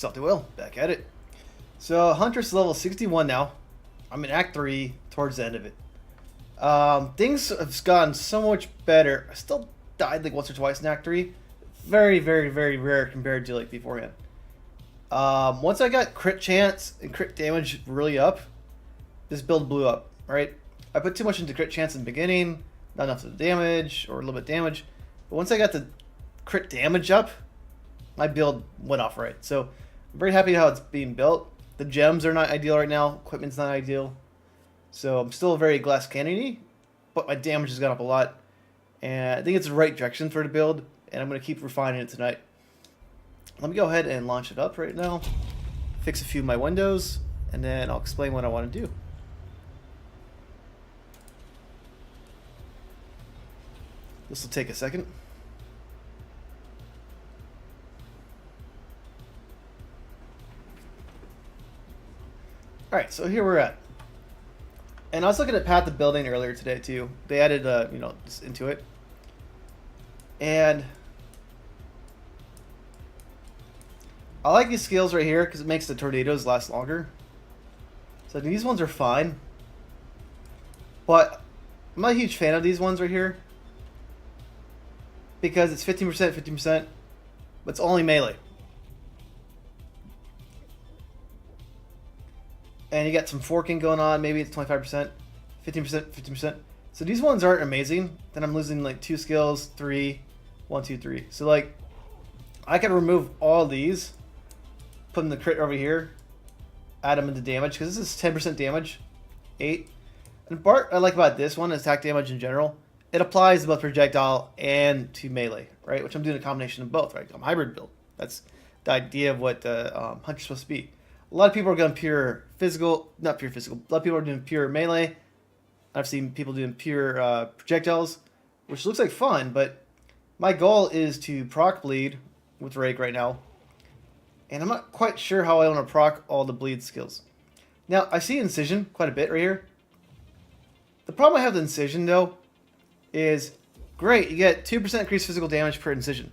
Salty Will, back at it. So Huntress is level 61 now. I'm in Act 3, towards the end of it. Things have gotten so much better. I still died like once or twice in Act 3. Very, very, very rare compared to like beforehand. Once I got crit chance and crit damage really up, this build blew up, right? I put too much into crit chance in the beginning, not enough of the damage, or a little bit damage. But once I got the crit damage up, my build went off right. So I'm very happy how it's being built. The gems are not ideal right now. Equipment's not ideal. So I'm still very glass cannon-y, but my damage has gone up a lot. And I think it's the right direction for the build, and I'm going to keep refining it tonight. Let me go ahead and launch it up right now. Fix a few of my windows, and then I'll explain what I want to do. This will take a second. Alright, so here we're at. And I was looking at Path of Building earlier today too. They added, this into it. And I like these skills right here because it makes the tornadoes last longer. So these ones are fine. But I'm not a huge fan of these ones right here. Because it's 15%, 15%, but it's only melee. And you got some forking going on, maybe it's 25%, 15%, 15%. So these ones aren't amazing. Then I'm losing like 2 skills, 3, 1, 2, 3. So like, I can remove all these, put in the crit over here, add them into damage, because this is 10% damage, 8. And part I like about this one is attack damage in general. It applies to both projectile and to melee, right? Which I'm doing a combination of both, right? I'm a hybrid build. That's the idea of what Huntress is supposed to be. A lot of people are going pure physical, not pure physical. A lot of people are doing pure melee. I've seen people doing pure projectiles, which looks like fun, but my goal is to proc bleed with Rake right now. And I'm not quite sure how I want to proc all the bleed skills. Now, I see Incision quite a bit right here. The problem I have with Incision, though, is great. You get 2% increased physical damage per Incision.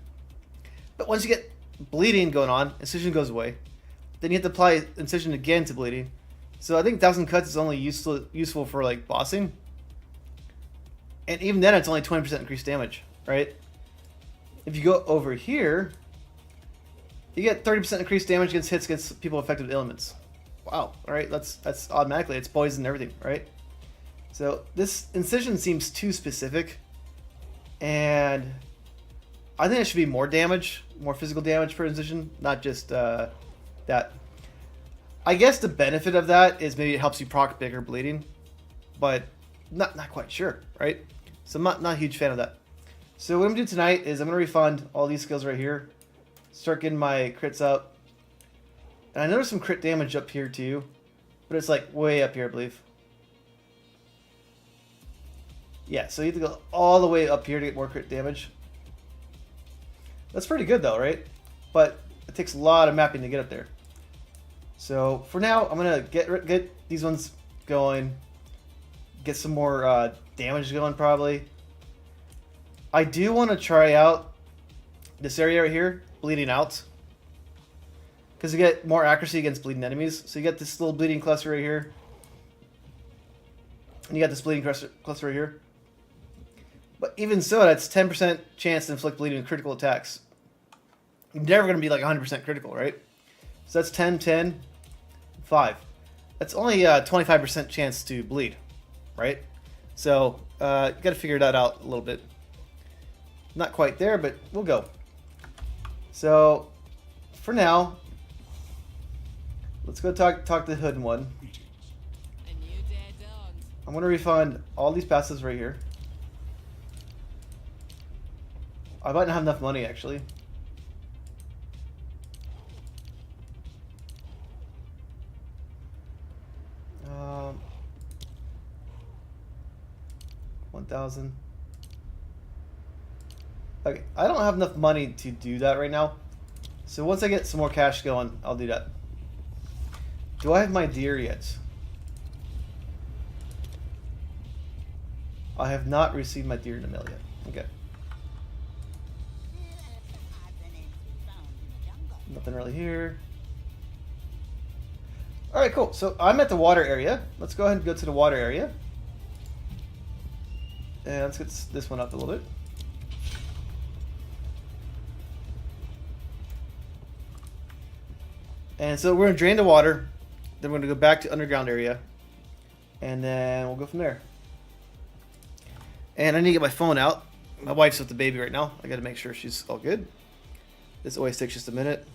But once you get bleeding going on, Incision goes away. Then you have to apply Incision again to bleeding. So I think 1,000 cuts is only useful for like bossing. And even then it's only 20% increased damage, right? If you go over here, you get 30% increased damage against hits against people affected with elements. Wow, alright, that's automatically, it's poison and everything, right? So this Incision seems too specific. And I think it should be more damage, more physical damage per Incision, not just that. I guess the benefit of that is maybe it helps you proc bigger bleeding, but not quite sure, right? So I'm not a huge fan of that. So what I'm gonna do tonight is I'm gonna refund all these skills right here, start getting my crits up, and I noticed some crit damage up here too, but it's like way up here, I believe. Yeah, so you have to go all the way up here to get more crit damage. That's pretty good though, right? But it takes a lot of mapping to get up there. So for now, I'm gonna get these ones going, get some more damage going probably. I do want to try out this area right here, bleeding out, because you get more accuracy against bleeding enemies. So you get this little bleeding cluster right here, and you got this bleeding cluster right here. But even so, that's 10% chance to inflict bleeding with critical attacks. You're never going to be like 100% critical, right? So that's 10, 10, 5. That's only a 25% chance to bleed, right? So you got to figure that out a little bit. Not quite there, but we'll go. So for now, let's go talk to the Hood one. I'm going to refund all these passes right here. I might not have enough money, actually. Um, 1,000. Okay, I don't have enough money to do that right now. So once I get some more cash going, I'll do that. Do I have my deer yet? I have not received my deer in the mail yet. Okay. Nothing really here. All right, cool. So I'm at the water area. Let's go ahead and go to the water area. And let's get this one up a little bit. And so we're going to drain the water. Then we're going to go back to underground area. And then we'll go from there. And I need to get my phone out. My wife's with the baby right now. I got to make sure she's all good. This always takes just a minute.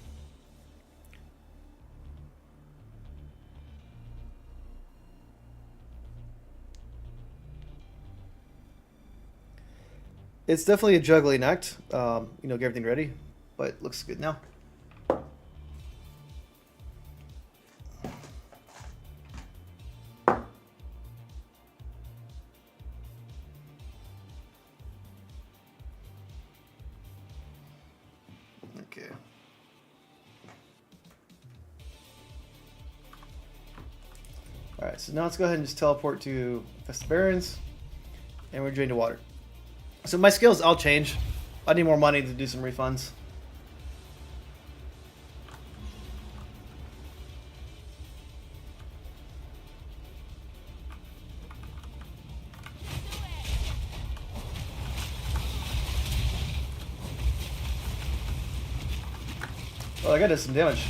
It's definitely a juggling act, you know, get everything ready, but it looks good now. Okay. Alright, so now let's go ahead and just teleport to Fest Barrens, and we're drained to water. So my skills, I'll change. I need more money to do some refunds. Well, I got some damage.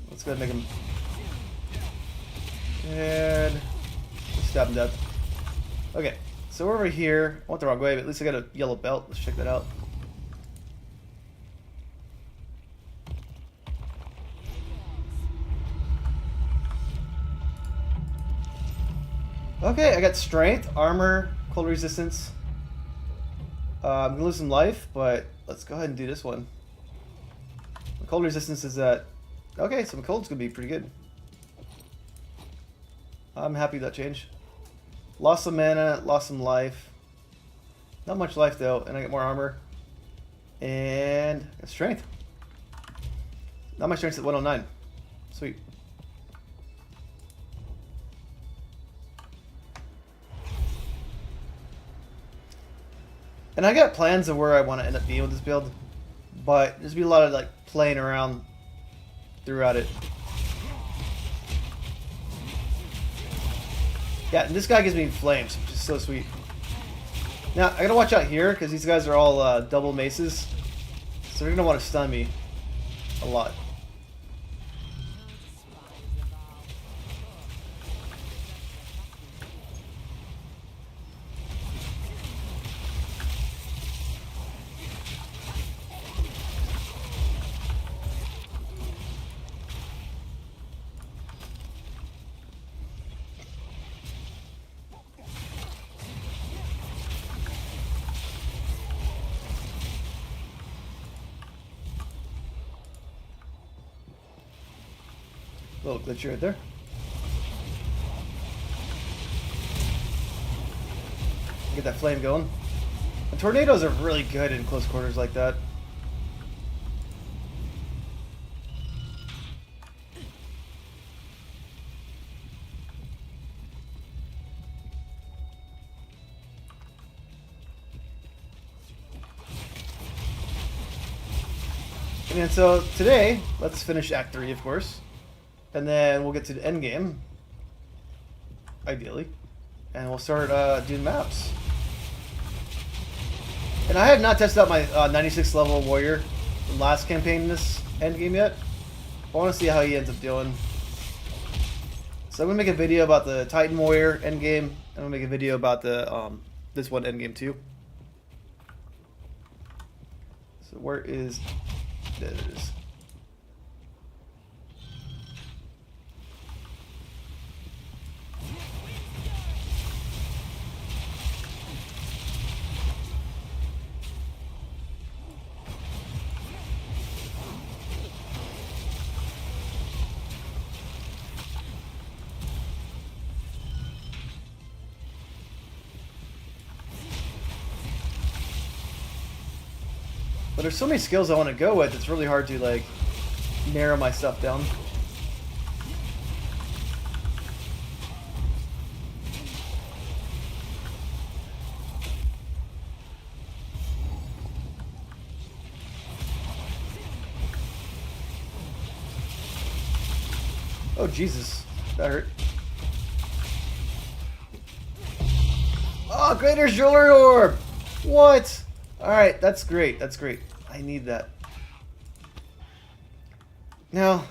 Let's go ahead and make him. And stab him dead. Okay. So we're over here. I went the wrong way, but at least I got a yellow belt. Let's check that out. Okay, I got strength, armor, cold resistance. I'm gonna lose some life, but let's go ahead and do this one. My cold resistance is at... Okay, so my cold's gonna be pretty good. I'm happy with that change. Lost some mana, lost some life. Not much life though, and I get more armor. And strength. Now my strength's at 109. Sweet. And I got plans of where I want to end up being with this build, but there's gonna be a lot of like playing around throughout it. Yeah, and this guy gives me flames, which is so sweet. Now, I gotta watch out here, because these guys are all double maces. So they're gonna want to stun me a lot. Little glitch right there. Get that flame going. And tornadoes are really good in close quarters like that. And so today, let's finish Act 3, of course. And then we'll get to the end game, ideally, and we'll start doing maps. And I have not tested out my 96 level warrior from last campaign in this end game yet. I want to see how he ends up doing. So I'm gonna make a video about the Titan warrior end game. I'm gonna make a video about the this one end game too. So where is there it is. But there's so many skills I want to go with, it's really hard to like narrow my stuff down. Oh, Jesus. That hurt. Oh, Greater Jewelry Orb! What? Alright, that's great. That's great. I need that. Now,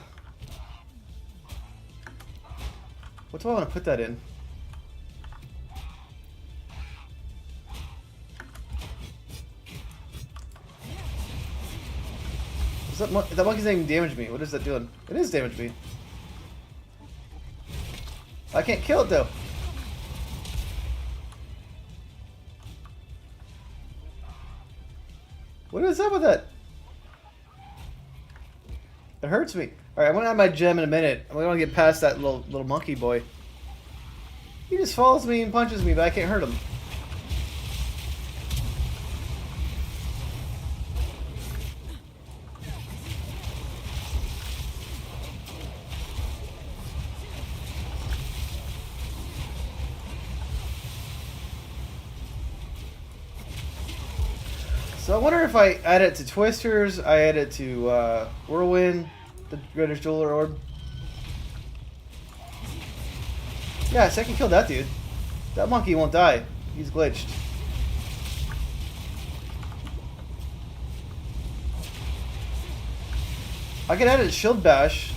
what do I want to put that in? That monkey's not even damage me. What is that doing? It is damage me. I can't kill it though. What is up with that? It hurts me. Alright, I'm gonna have my gem in a minute. I'm gonna get past that little monkey boy. He just follows me and punches me, but I can't hurt him. So I wonder if I add it to Twisters, I add it to Whirlwind, the Greater Jewelry Orb. Yeah, so I can kill that dude. That monkey won't die. He's glitched. I can add it to Shield Bash.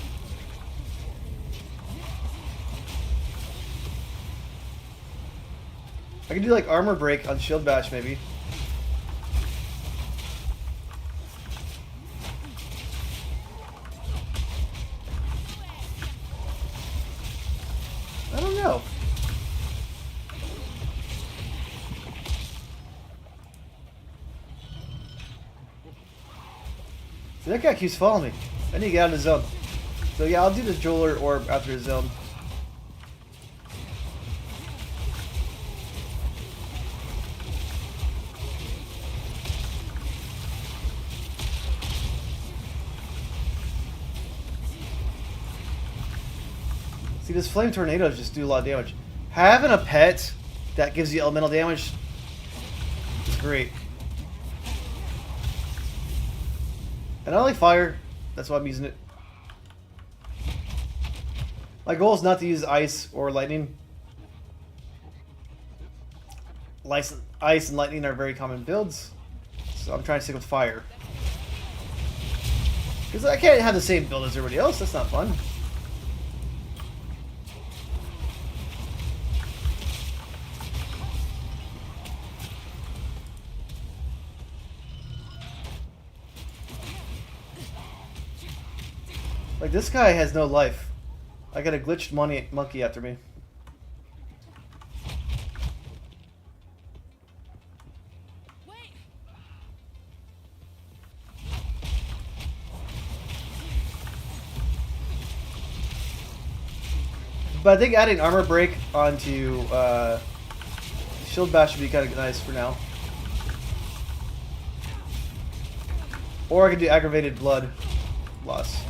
I can do like Armor Break on Shield Bash maybe. I don't know. See, that guy keeps following me. I need to get out of the zone. So yeah, I'll do the Jeweler Orb after the zone. See, this flame tornadoes just do a lot of damage. Having a pet that gives you elemental damage is great. And I like fire, that's why I'm using it. My goal is not to use ice or lightning. Ice and lightning are very common builds, so I'm trying to stick with fire. Because I can't have the same build as everybody else, that's not fun. Like, this guy has no life. I got a glitched monkey after me. But I think adding Armor Break onto Shield Bash would be kind of nice for now. Or I could do Aggravated Blood Loss.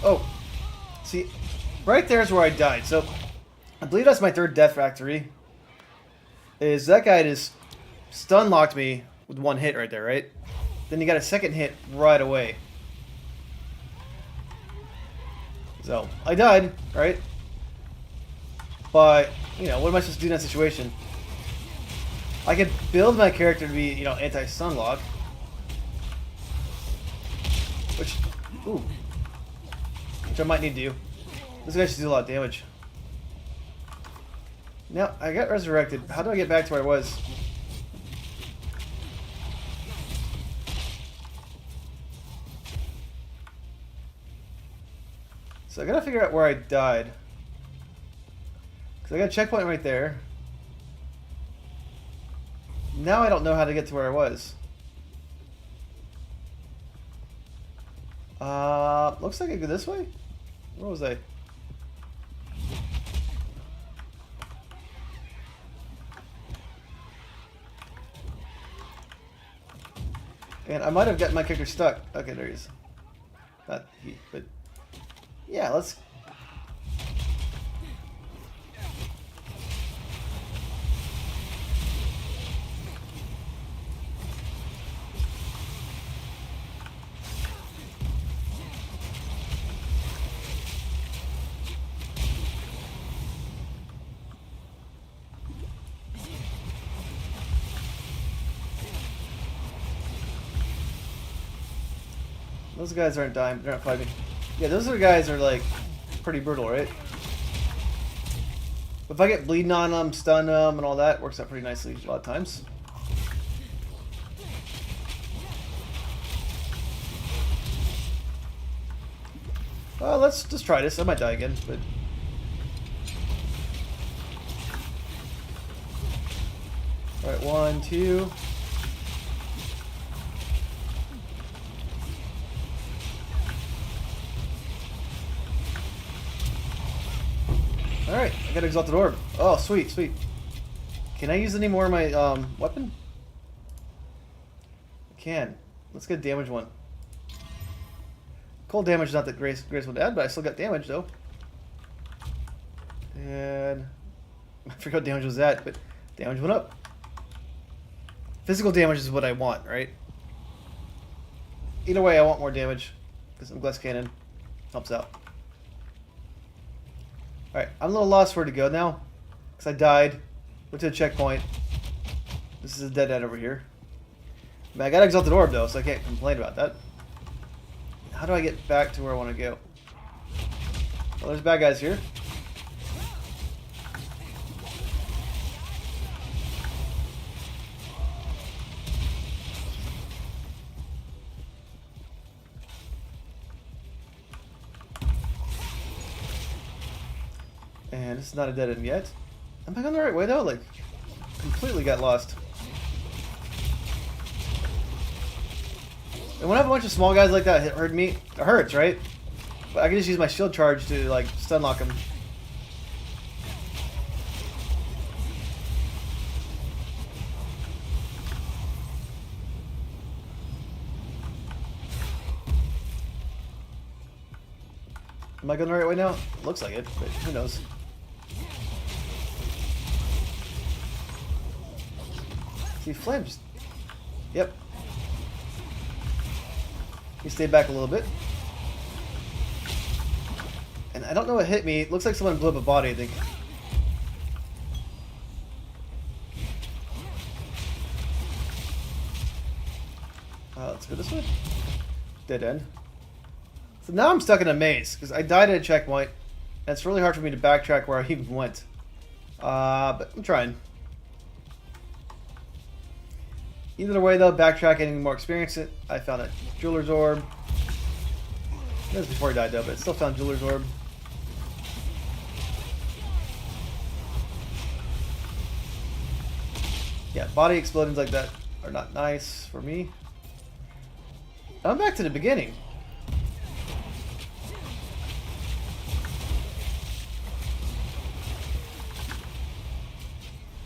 Oh, see, right there is where I died. So, I believe that's my third death factory. Is that guy just stun locked me with one hit right there, right? Then he got a second hit right away. So, I died, right? But, you know, what am I supposed to do in that situation? I could build my character to be, you know, anti-stun lock. Which, ooh. Which I might need to do. This guy should do a lot of damage. Now, I got resurrected. How do I get back to where I was? So I gotta figure out where I died. Because I got a checkpoint right there. Now I don't know how to get to where I was. Looks like I go this way? Where was I? And I might have gotten my character stuck. Okay, there he is. Not he, but yeah, let's. Those guys aren't dying. They're not fighting. Yeah, those other guys are like pretty brutal, right? If I get bleeding on them, stun them, and all that, works out pretty nicely a lot of times. Well, let's just try this. I might die again, but. Alright, 1, 2. Alright, I got Exalted Orb. Oh, sweet, sweet. Can I use any more of my weapon? I can. Let's get a damage one. Cold damage is not that graceful to add, but I still got damage though. And I forgot what damage was at, but damage went up. Physical damage is what I want, right? Either way, I want more damage because I'm Glass Cannon. Helps out. Alright, I'm a little lost where to go now. Because I died. Went to a checkpoint. This is a dead end over here. I mean, I got Exalted Orb though, so I can't complain about that. How do I get back to where I want to go? Well, there's bad guys here. And this is not a dead end yet. Am I going the right way though? Like, completely got lost. And when I have a bunch of small guys like that hurt me, it hurts, right? But I can just use my shield charge to like stun lock them. Am I going the right way now? Looks like it, but who knows? See, flames. Yep. He stayed back a little bit. And I don't know what hit me. It looks like someone blew up a body, I think. Let's go this way. Dead end. So now I'm stuck in a maze, because I died at a checkpoint, and it's really hard for me to backtrack where I even went. But I'm trying. Either way though, backtrack, getting more experience. I found a Jeweler's Orb. That was before I died though, but I still found Jeweler's Orb. Yeah, body explosions like that are not nice for me. I'm back to the beginning.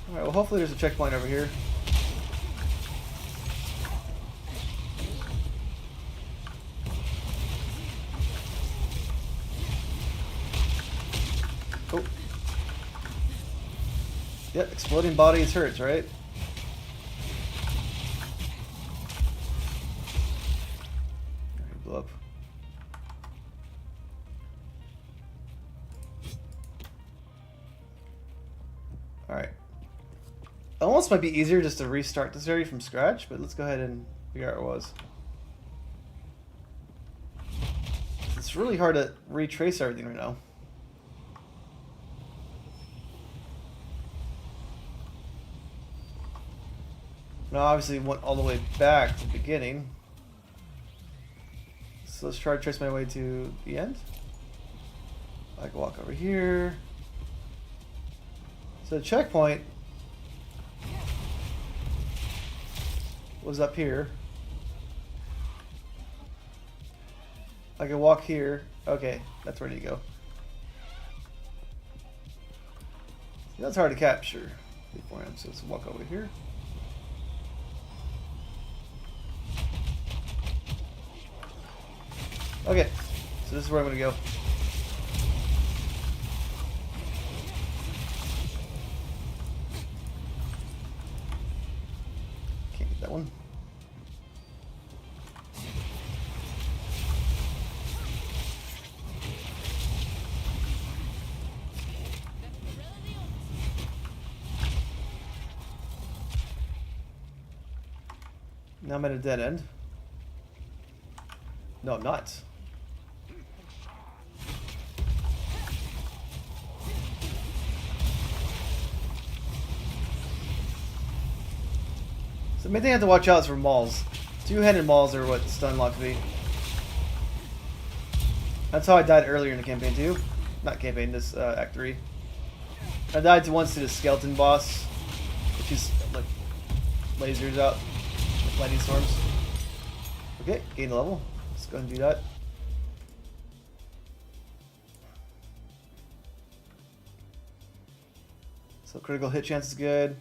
Alright, well hopefully there's a checkpoint over here. Oh. Yep, exploding bodies hurts, right? Alright, blow up. Alright. Almost might be easier just to restart this area from scratch, but let's go ahead and figure out where it was. It's really hard to retrace everything right now. Now obviously went all the way back to the beginning. So let's try to trace my way to the end. I can walk over here. So the checkpoint was up here. I can walk here. Okay, that's where I need to go. That's hard to capture beforehand, so let's walk over here. Okay, so this is where I'm gonna go. Can't get that one. Now I'm at a dead end. No, I'm not. So the main thing I have to watch out is for mauls. Two-handed mauls are what stun locked me. That's how I died earlier in the campaign too. Not campaign, this Act 3. I died once to the skeleton boss, which is like lasers out, like lightning storms. Okay, gain a level. Let's go ahead and do that. So critical hit chance is good.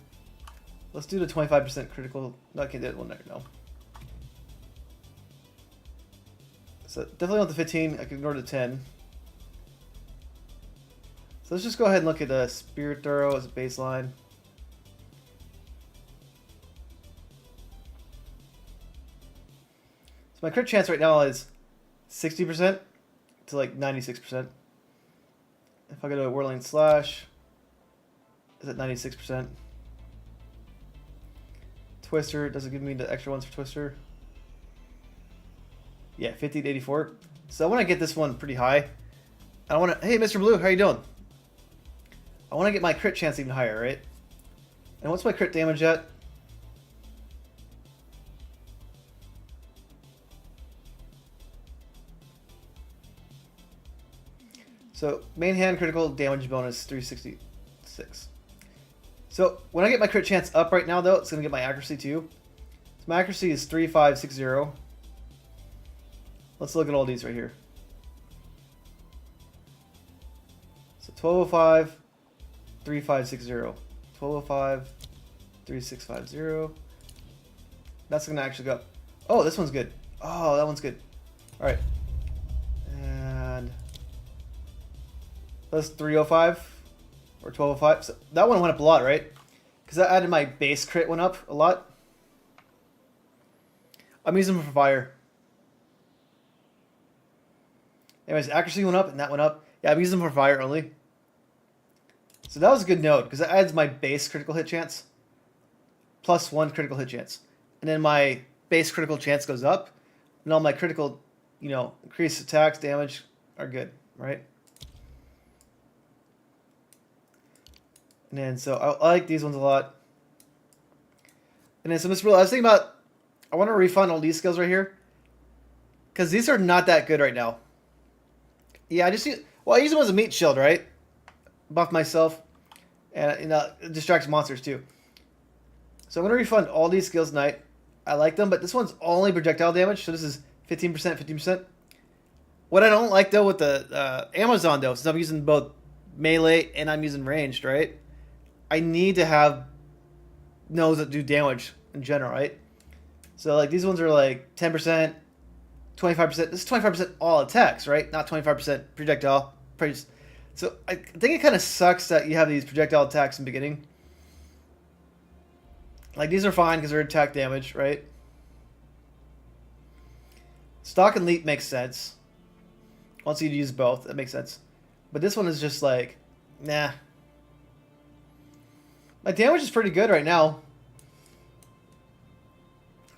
Let's do the 25% critical. No, I can't do it. Well, no. So definitely want the 15. I can ignore the 10. So let's just go ahead and look at the Spirit Throw as a baseline. So my crit chance right now is 60% to like 96%. If I go to a Whirling Slash, it's at 96%. Twister, does it give me the extra ones for Twister? Yeah, 50 to 84. So I want to get this one pretty high. I want to. Hey, Mr. Blue, how you doing? I want to get my crit chance even higher, right? And what's my crit damage at? So main hand critical damage bonus 366. So when I get my crit chance up right now, though, it's gonna get my accuracy too. So my accuracy is 3560. Let's look at all these right here. So 1205, 3560. 1205, 3650. That's gonna actually go. Oh, this one's good. Oh, that one's good. All right. And that's 305 or 1205. So that one went up a lot, right? Because that added my base crit went up a lot. I'm using them for fire. Anyways, accuracy went up and that went up. Yeah, I'm using them for fire only. So that was a good note because that adds my base critical hit chance plus 1 critical hit chance. And then my base critical chance goes up and all my critical, increased attacks, damage are good, right? And then so I like these ones a lot. And then so Mr. Blue, I was thinking about, I want to refund all these skills right here because these are not that good right now. Yeah, I use them as a meat shield, right? Buff myself, and it distracts monsters too. So I'm gonna refund all these skills tonight. I like them, but this one's only projectile damage, so this is 15%, 15%. What I don't like though with the Amazon though, since I'm using both melee and I'm using ranged, right? I need to have nose that do damage in general, right? So like these ones are like 10%, 25%. This is 25% all attacks, right? Not 25% projectile. So I think it kind of sucks that you have these projectile attacks in the beginning. Like these are fine because they're attack damage, right? Stock and leap makes sense. Once you use both, that makes sense. But this one is just like, nah. My damage is pretty good right now.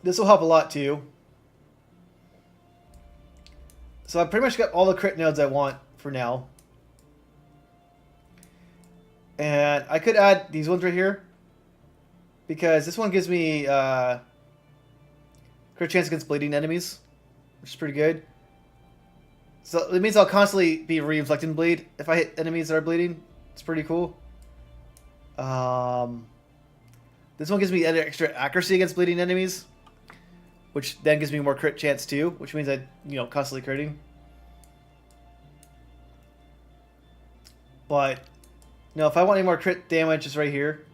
This will help a lot too. So I pretty much got all the crit nodes I want for now. And I could add these ones right here. Because this one gives me crit chance against bleeding enemies. Which is pretty good. So it means I'll constantly be re-inflicting bleed if I hit enemies that are bleeding. It's pretty cool. This one gives me extra accuracy against bleeding enemies. Which then gives me more crit chance too. Which means I, constantly critting. But, if I want any more crit damage, it's right here.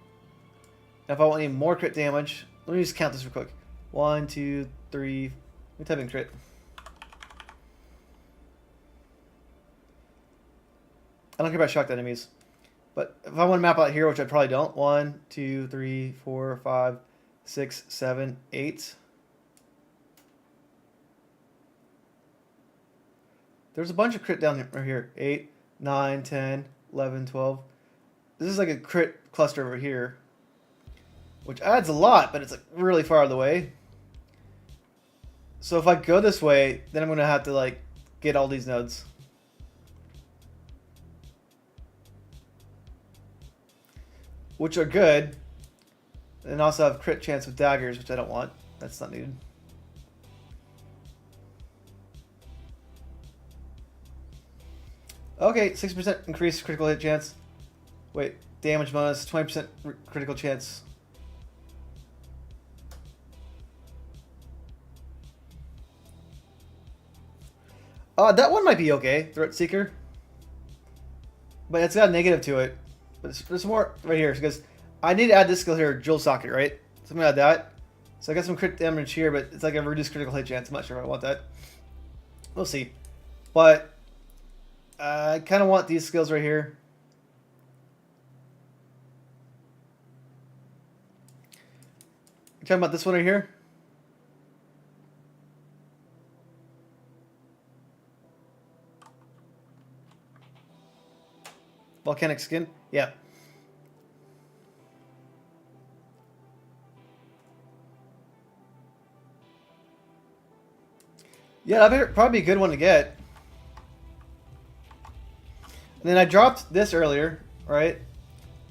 And if I want any more crit damage, let me just count this real quick. 1, 2, 3. Let me type in crit. I don't care about shocked enemies. But if I want to map out here, which I probably don't, 1, 2, 3, 4, 5, 6, 7, 8. There's a bunch of crit down here, right here. 8, 9, 10, 11, 12. This is like a crit cluster over here, which adds a lot, but it's like really far out of the way. So if I go this way, then I'm going to have to like get all these nodes. Which are good. And also have crit chance with daggers, which I don't want. That's not needed. Okay, 6% increased critical hit chance. Wait, damage bonus, 20% critical chance. That one might be okay, Threat Seeker. But it's got a negative to it. But there's more right here, because I need to add this skill here, Jewel Socket, right? So I'm going to add that. So I got some crit damage here, but it's like a reduced critical hit chance. I'm not sure if I want that. We'll see. But I kind of want these skills right here. You're talking about this one right here? Volcanic skin? Yeah. Yeah, that'd probably be a good one to get. And then I dropped this earlier, right?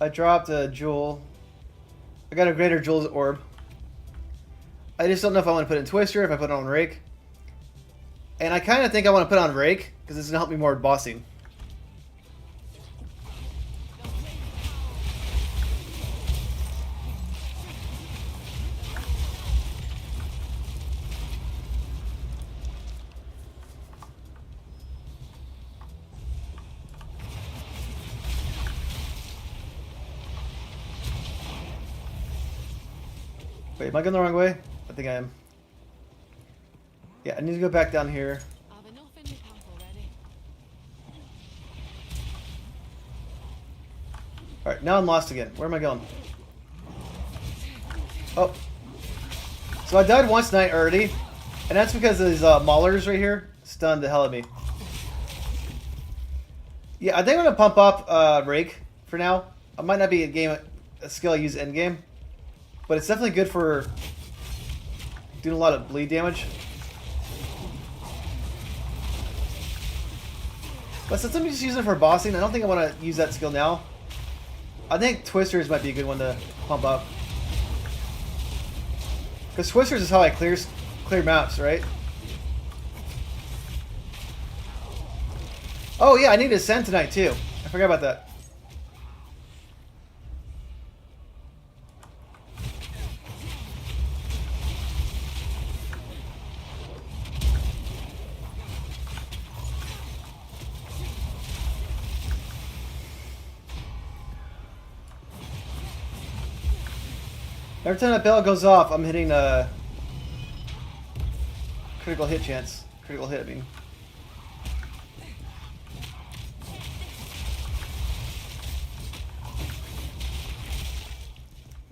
I dropped a jewel. I got a greater jewel's orb. I just don't know if I want to put it in Twister, if I put it on Rake. And I kind of think I want to put it on Rake, because it's going to help me more with bossing. Wait, am I going the wrong way? I think I am. Yeah, I need to go back down here. Alright, now I'm lost again. Where am I going? Oh. So I died once tonight already. And that's because these maulers right here stunned the hell out of me. Yeah, I think I'm going to pump up Rake for now. I might not be a skill I use end game. But it's definitely good for doing a lot of bleed damage. But since I'm just using it for bossing, I don't think I want to use that skill now. I think Twisters might be a good one to pump up. Because Twisters is how I clear maps, right? Oh yeah, I need to ascend tonight too. I forgot about that. Every time that bell goes off, I'm hitting a critical hit chance. Critical hit, I mean.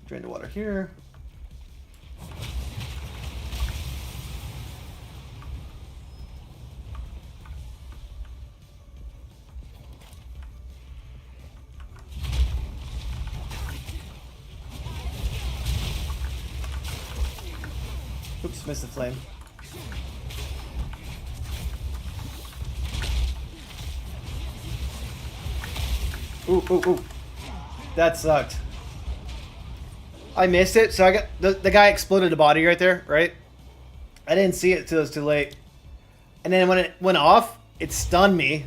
Drain the water here. Oops, missed the flame. Ooh, ooh, ooh. That sucked. I missed it, so I got the guy exploded the body right there, right? I didn't see it till it was too late. And then when it went off, it stunned me.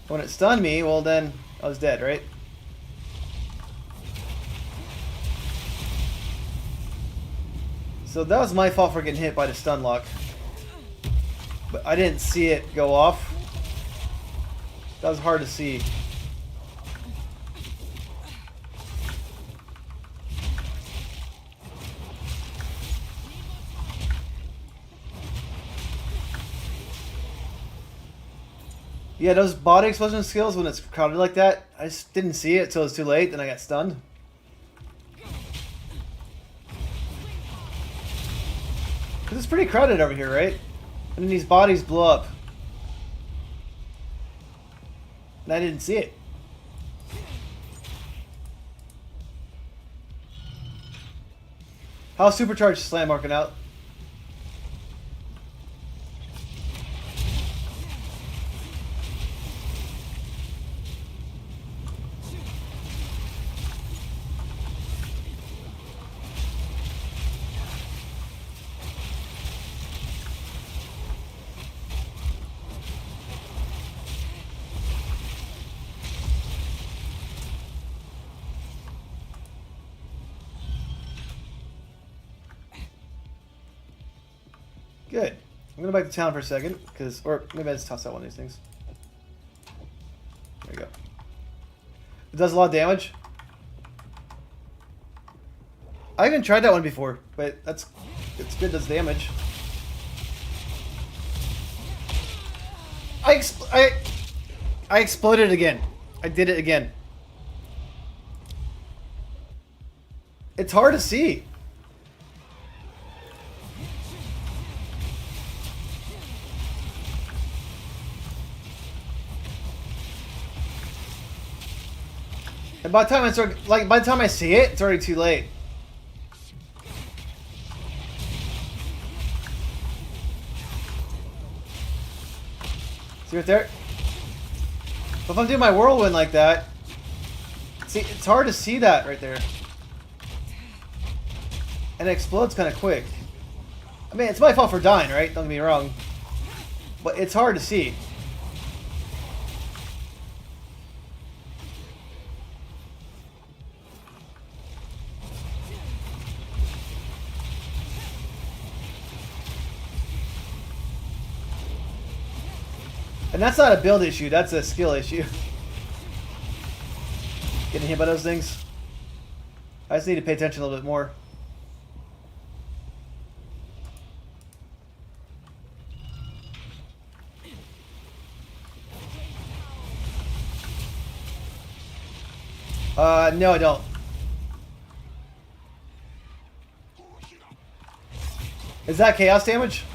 When it stunned me, well then I was dead, right? So that was my fault for getting hit by the stun lock. But I didn't see it go off. That was hard to see. Yeah, those body explosion skills when it's crowded like that, I just didn't see it until it was too late, then I got stunned. Because it's pretty crowded over here, right? And then these bodies blow up. And I didn't see it. How's Supercharged Slam marking out? Good. I'm gonna go back to town for a second, or maybe I just toss out one of these things. There we go. It does a lot of damage. I haven't tried that one before, but it's good. Does damage. I exploded again. I did it again. It's hard to see. And by the time by the time I see it, it's already too late. See right there? But if I'm doing my whirlwind like that, see, it's hard to see that right there. And it explodes kind of quick. I mean, it's my fault for dying, right? Don't get me wrong. But it's hard to see. And that's not a build issue, that's a skill issue. Getting hit by those things. I just need to pay attention a little bit more. No, I don't. Is that chaos damage?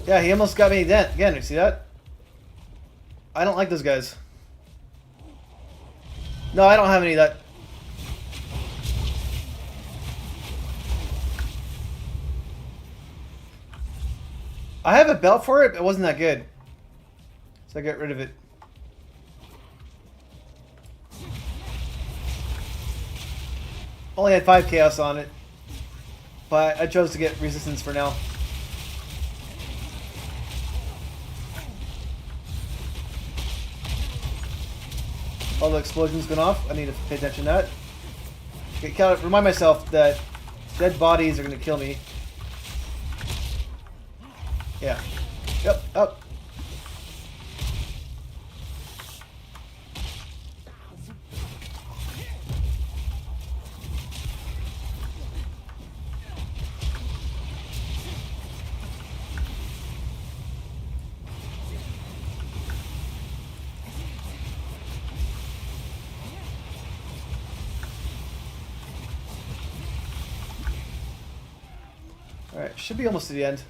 Yeah, he almost got me again. You see that? I don't like those guys. No, I don't have any of that. I have a belt for it, but it wasn't that good. So I got rid of it. Only had 5 chaos on it. But I chose to get resistance for now. All the explosions going off. I need to pay attention to that. Okay, remind myself that dead bodies are going to kill me. Yeah. Yep, up. Alright, should be almost to the end.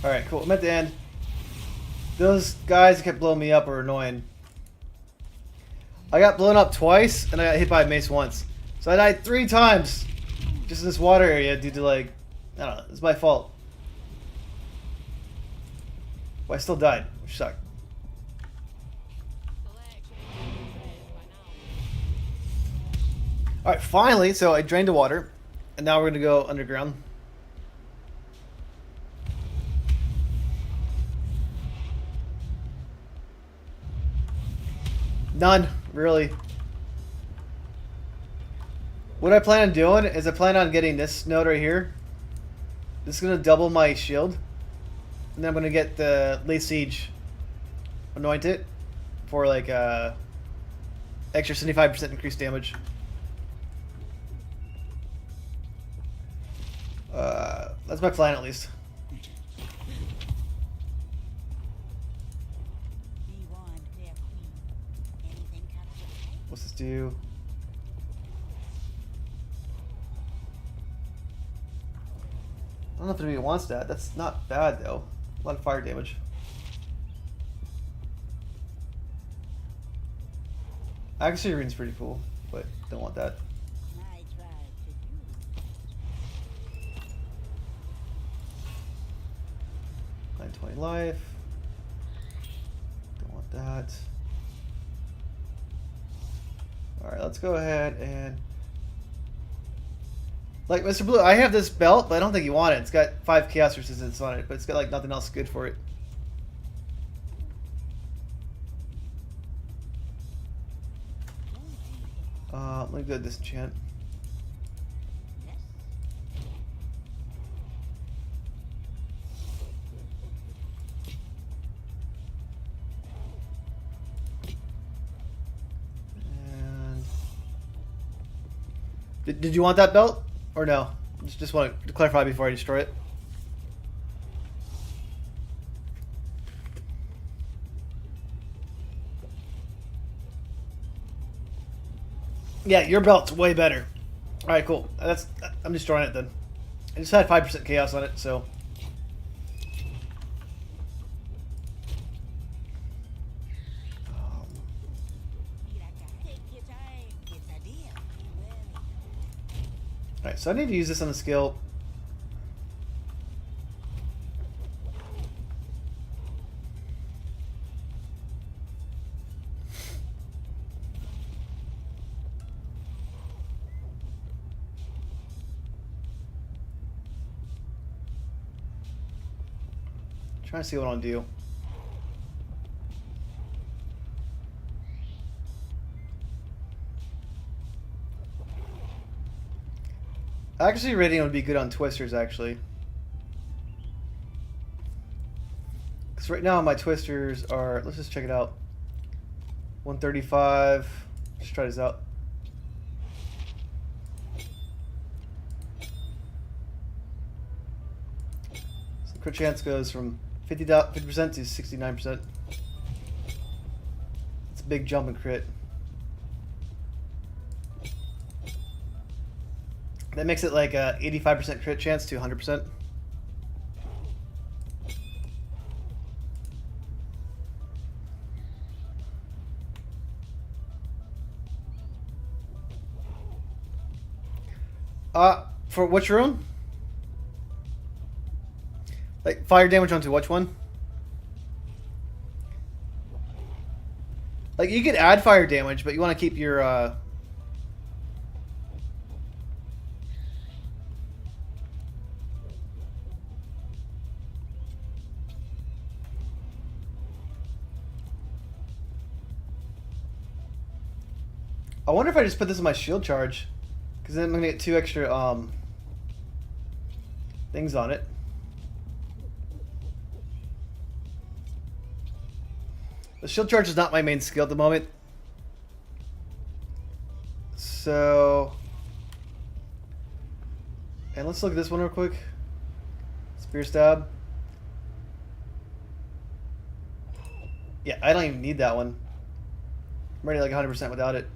Alright, cool. I'm at the end. Those guys that kept blowing me up were annoying. I got blown up twice, and I got hit by a mace once. So I died 3 times just in this water area due to, like, I don't know, it's my fault. Well, I still died, which sucked. Alright, finally, so I drained the water, and now we're going to go underground. None, really. What I plan on doing is I plan on getting this node right here. This is going to double my shield. And then I'm going to get the Lay Siege. Anoint it for like extra 75% increased damage. That's my plan at least. What's this do? I don't know if anybody wants that. That's not bad though. A lot of fire damage. Accuracy Arena's pretty cool, but don't want that. 920 life. Don't want that. Alright, let's go ahead and... Like, Mr. Blue, I have this belt, but I don't think you want it. It's got 5 chaos resistance on it, but it's got, like, nothing else good for it. Let me go to disenchant. Did you want that belt? Or no? Just want to clarify before I destroy it. Yeah, your belt's way better. Alright, cool. I'm destroying it then. I just had 5% chaos on it, so... Alright, so I need to use this on the skill. Trying to see what I want to do. Accuracy rating would be good on twisters, actually. Because right now my twisters are... Let's just check it out. 135. Let's try this out. So crit chance goes from 50% to 69%. It's a big jump in crit. That makes it like a 85% crit chance to 100%. For which rune? Like fire damage onto which one? Like you could add fire damage, but you want to keep your I wonder if I just put this in my shield charge, because then I'm gonna get 2 extra things on it. The shield charge is not my main skill at the moment, so. And let's look at this one real quick. Spear stab. Yeah, I don't even need that one. I'm already like 100% without it.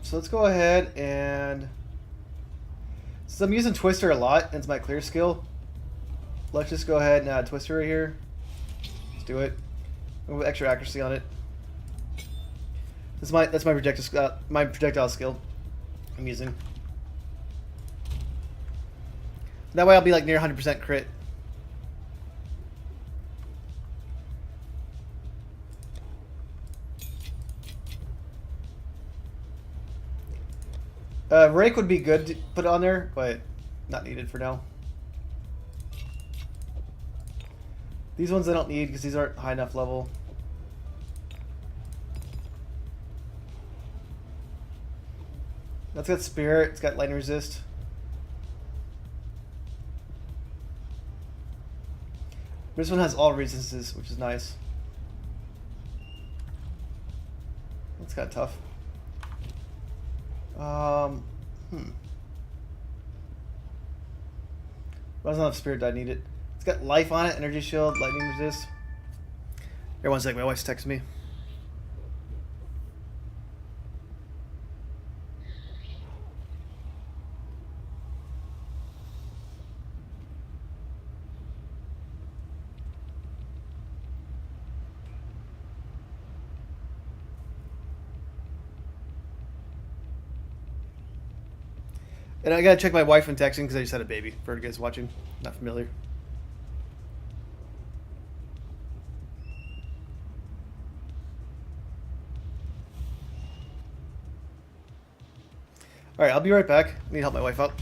So let's go ahead and... Since I'm using Twister a lot, and it's my clear skill, Let's just go ahead and add Twister right here. Let's do it. With extra accuracy on it. That's my projectile skill I'm using. That way I'll be like near 100% crit. Rake would be good to put on there, but not needed for now. These ones I don't need because these aren't high enough level. That's got Spirit, it's got Lightning Resist. This one has all resistances, which is nice. That's kind of tough. But doesn't have Spirit, I need it. It's got Life on it, Energy Shield, Lightning Resist. Here, one sec, my wife's texting me. And I gotta check my wife when texting because I just had a baby. For you guys watching, not familiar. All right, I'll be right back. I need to help my wife out.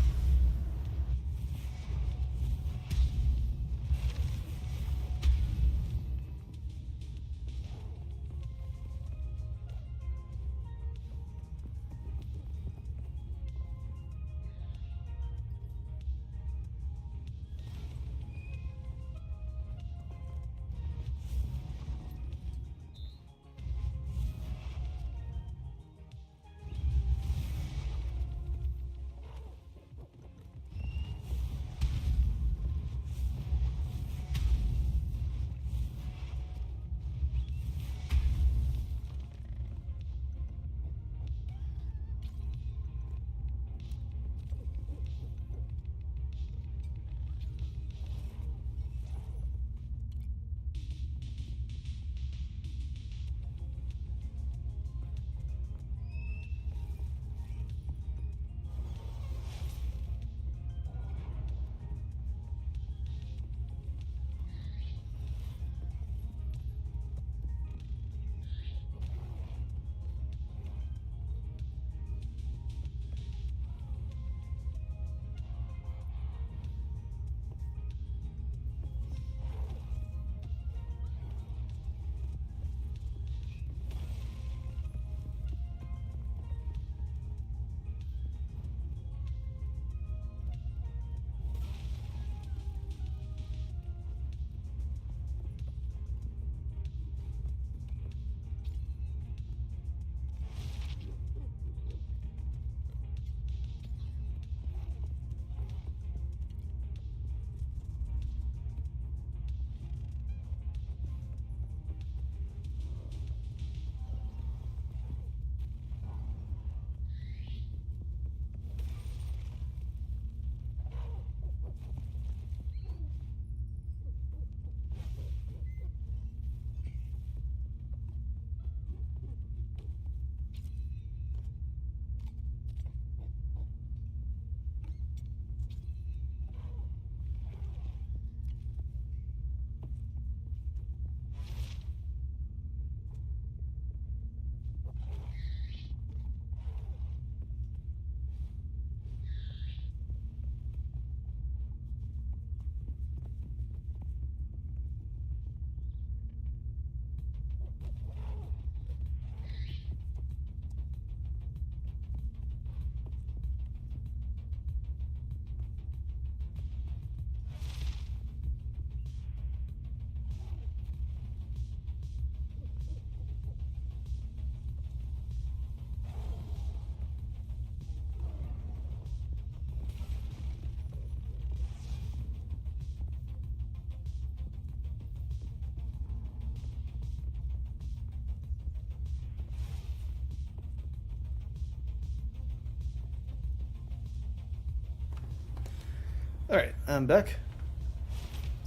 All right, I'm back.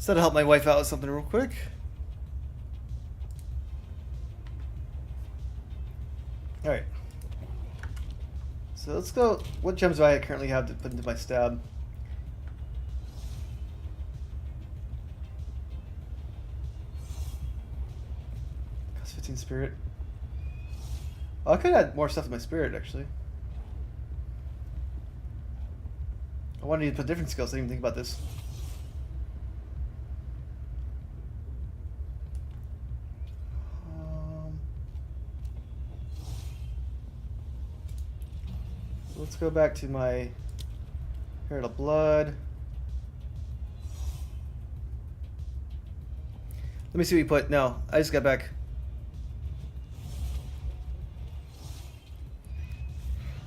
So to help my wife out with something real quick. Alright. So let's go. What gems do I currently have to put into my stab? Cost 15 spirit. Oh, I could add more stuff to my spirit actually. I wanted to put different skills. I didn't even think about this. Let's go back to my Herald of Blood. Let me see what you put. No, I just got back.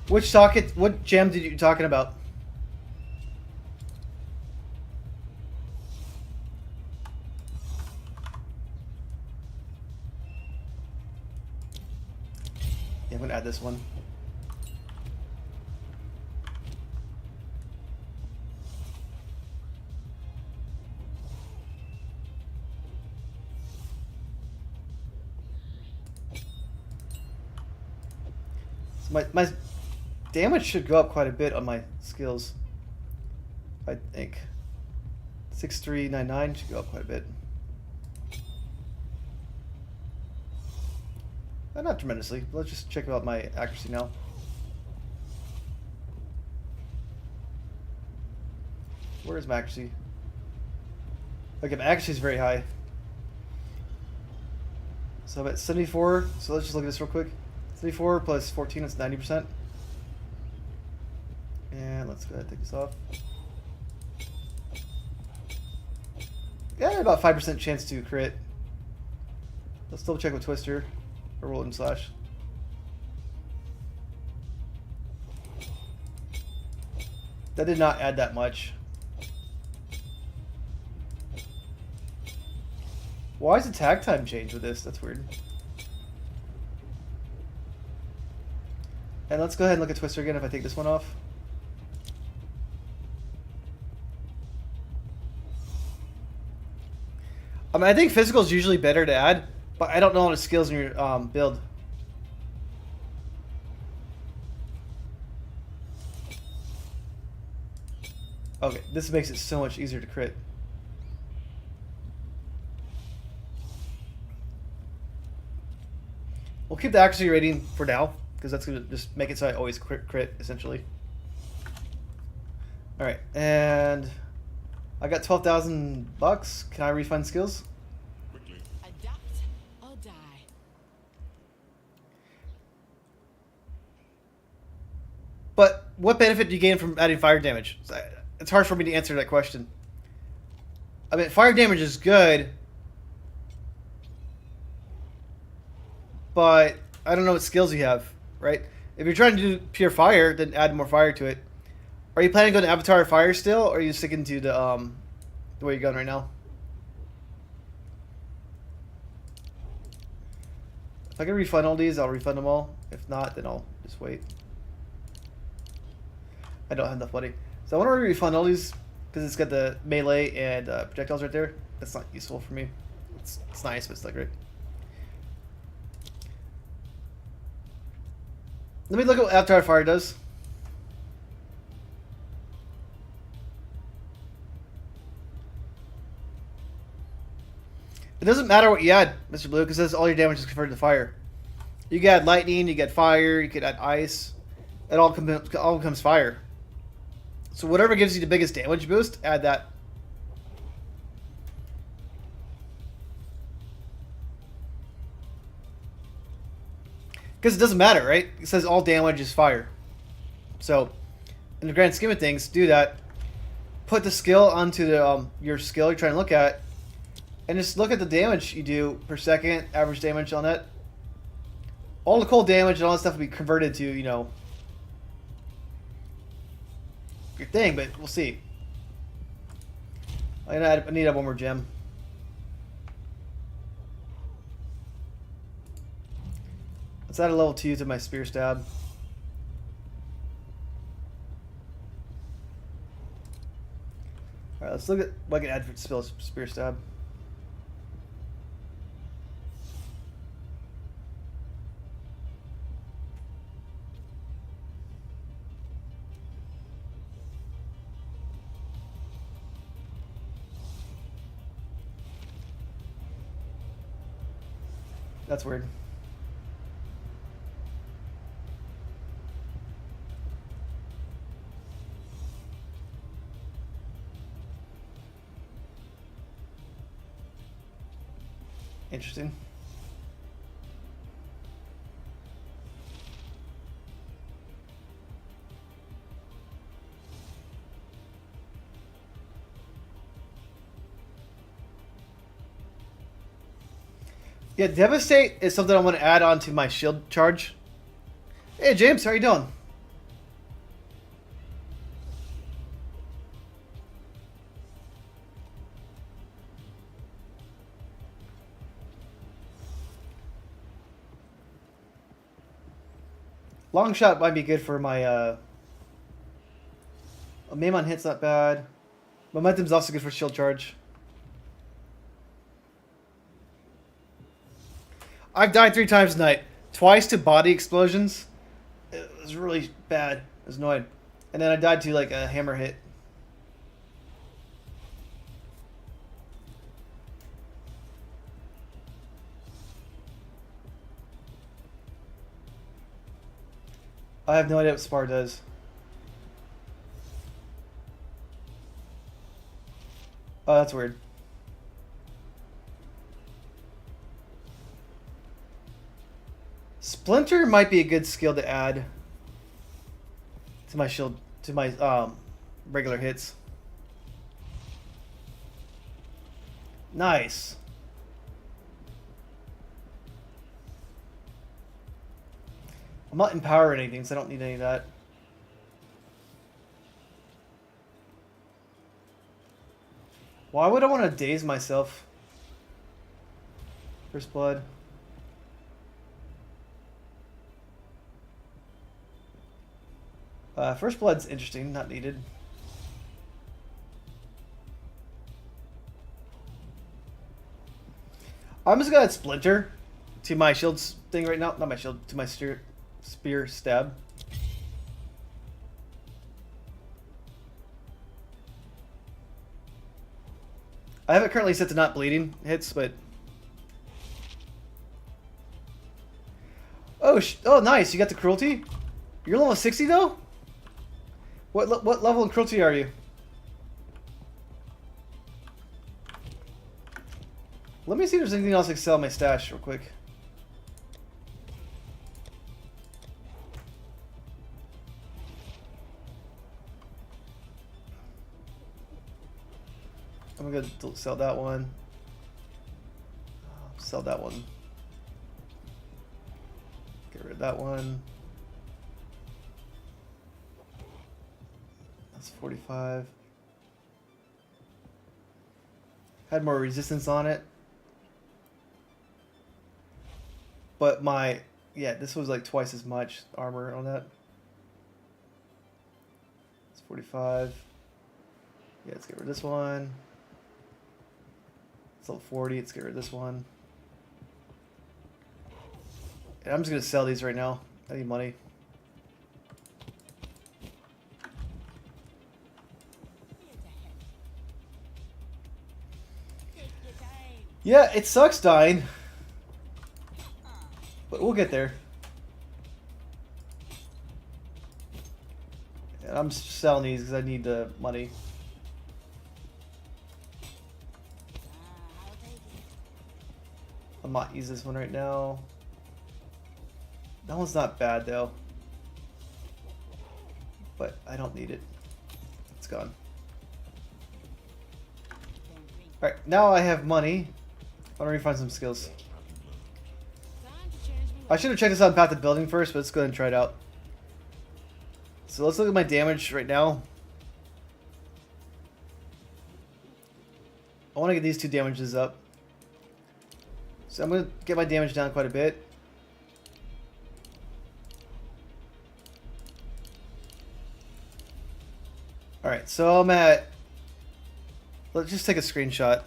Which socket? What gem did you talking about? Yeah, I'm gonna add this one. My damage should go up quite a bit on my skills. I think 6399 should go up quite a bit. Not tremendously. Let's just check out my accuracy now. Where is my accuracy? Okay, my accuracy is very high. So I'm at 74. So let's just look at this real quick. 74 plus 14 is 90%. And let's go ahead and take this off. Yeah, about 5% chance to crit. Let's double check with Twister or Roll and Slash. That did not add that much. Why is the tag time change with this? That's weird. And let's go ahead and look at Twister again if I take this one off. I mean, I think physical is usually better to add, but I don't know all the skills in your build. Okay, this makes it so much easier to crit. We'll keep the accuracy rating for now, because that's going to just make it so I always crit, essentially. Alright, and I got 12,000 bucks. Can I refund skills? Quickly. Adapt or die. But what benefit do you gain from adding fire damage? It's hard for me to answer that question. I mean, fire damage is good, but I don't know what skills you have, right? If you're trying to do pure fire, then add more fire to it. Are you planning on going to Avatar Fire still, or are you sticking to the way you're going right now? If I can refund all these, I'll refund them all. If not, then I'll just wait. I don't have enough money. So I want to refund all these because it's got the melee and projectiles right there. That's not useful for me. It's nice, but it's not great. Let me look at what Avatar Fire does. It doesn't matter what you add, Mr. Blue, because all your damage is converted to fire. You can add lightning, you get fire, you could add ice. It all becomes fire. So whatever gives you the biggest damage boost, add that. Because it doesn't matter, right? It says all damage is fire. So, in the grand scheme of things, do that. Put the skill onto the your skill you're trying to look at, and just look at the damage you do per second, average damage on that. All the cold damage and all that stuff will be converted to, you know, your thing, but we'll see. I need to have one more gem. Let's add a level 2 to my spear stab. Alright, let's look at what I can add for spear stab. That's weird. Interesting. Yeah, Devastate is something I want to add on to my shield charge. Hey James, how you doing? Long shot might be good for my Maimon hit's not bad. Momentum's also good for shield charge. I've died 3 times tonight. Twice to body explosions. It was really bad. I was annoyed. And then I died to like a hammer hit. I have no idea what Spar does. Oh, that's weird. Splinter might be a good skill to add to my shield, to my regular hits. Nice. I'm not empowering anything, so I don't need any of that. Why would I want to daze myself? First blood. First blood's interesting, not needed. I'm just gonna add Splinter to my shields thing right now. Not my shield, to my spear stab. I have it currently set to not bleeding hits, but oh nice! You got the cruelty. You're level 60 though. What level in cruelty are you? Let me see if there's anything else I can sell in my stash real quick. I'm gonna sell that one. Sell that one. Get rid of that one. That's 45. Had more resistance on it. But this was like twice as much armor on that. It's 45. Yeah, let's get rid of this one. It's level 40. Let's get rid of this one. And I'm just gonna sell these right now. I need money. Yeah, it sucks dying. But we'll get there. And I'm selling these because I need the money. I might use this one right now. That one's not bad though. But I don't need it. It's gone. Alright, now I have money. I want to refine some skills. I should have checked this out in Path of Building first, but let's go ahead and try it out. So let's look at my damage right now. I want to get these 2 damages up. So I'm going to get my damage down quite a bit. Alright, so I'm at Let's just take a screenshot.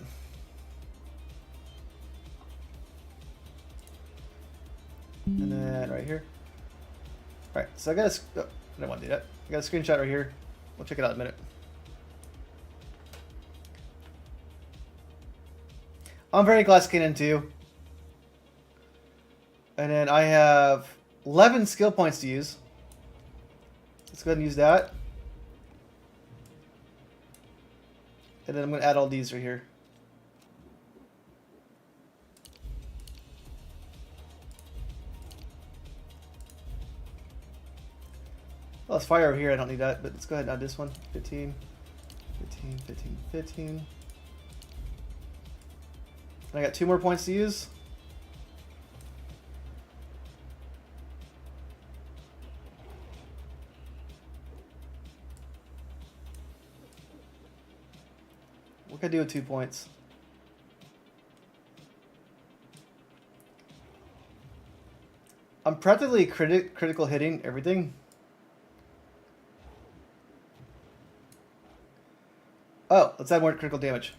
And then right here. Alright, so I got a... Oh, I don't want to do that. I got a screenshot right here. We'll check it out in a minute. I'm very Glass Cannon too. And then I have 11 skill points to use. Let's go ahead and use that. And then I'm going to add all these right here. Oh, it's fire over here. I don't need that, but let's go ahead and add this one. 15, 15, 15, 15. And I got 2 more points to use. What can I do with 2 points? I'm practically critical hitting everything. Oh, let's add more critical damage.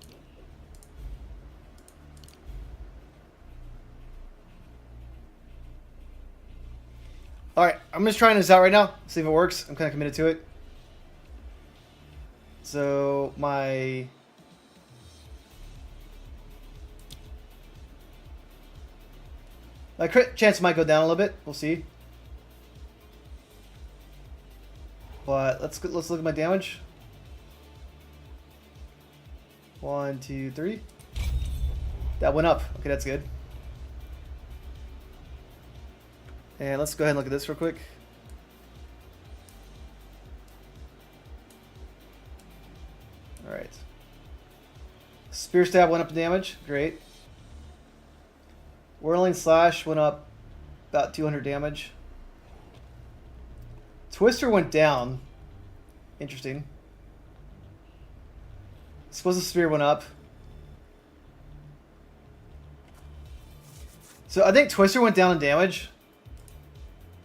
Alright, I'm just trying this out right now. See if it works. I'm kind of committed to it. So, my crit chance might go down a little bit. We'll see. But let's look at my damage. 1, 2, 3. That went up. Okay, that's good. And let's go ahead and look at this real quick. Alright. Spear Stab went up in damage. Great. Whirling Slash went up about 200 damage. Twister went down. Interesting. Explosive Spear went up. So I think Twister went down in damage.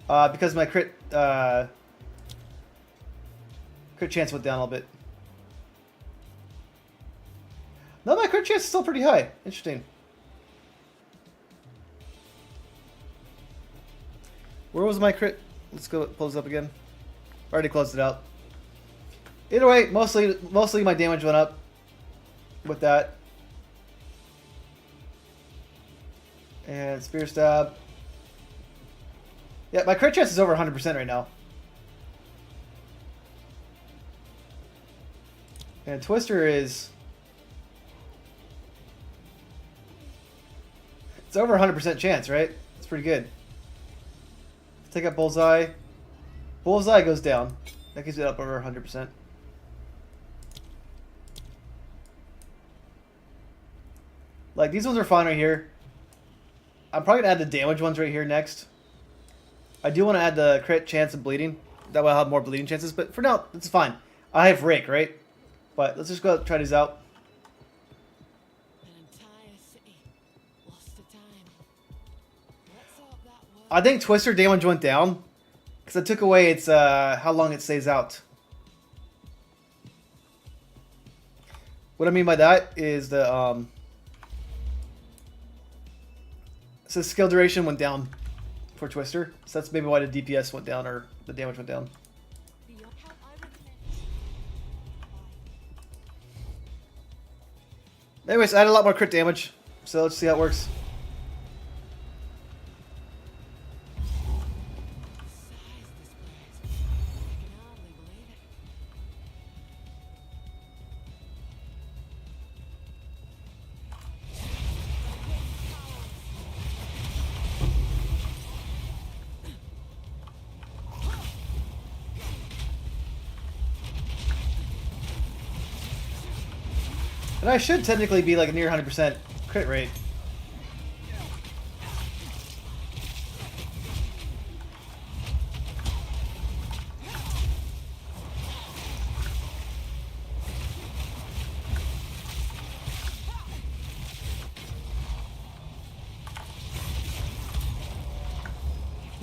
Because my crit chance went down a little bit. No, my crit chance is still pretty high. Interesting. Where was my crit? Let's go pull this up again. Already closed it out. Either way, mostly my damage went up with that. And Spear Stab. Yeah, my crit chance is over 100% right now. And Twister is... It's over 100% chance, right? It's pretty good. Take out Bullseye. Bullseye goes down. That gives it up over 100%. Like, these ones are fine right here. I'm probably going to add the damage ones right here next. I do want to add the crit chance of bleeding. That way I'll have more bleeding chances. But for now, it's fine. I have Rake, right? But let's just go try these out. An entire city lost to time. Let's hope that works. I think Twister damage went down. Because I took away its how long it stays out. What I mean by that is the... So skill duration went down for Twister. So that's maybe why the DPS went down, or the damage went down. Anyways, I had a lot more crit damage. So let's see how it works. And I should technically be like a near 100% crit rate.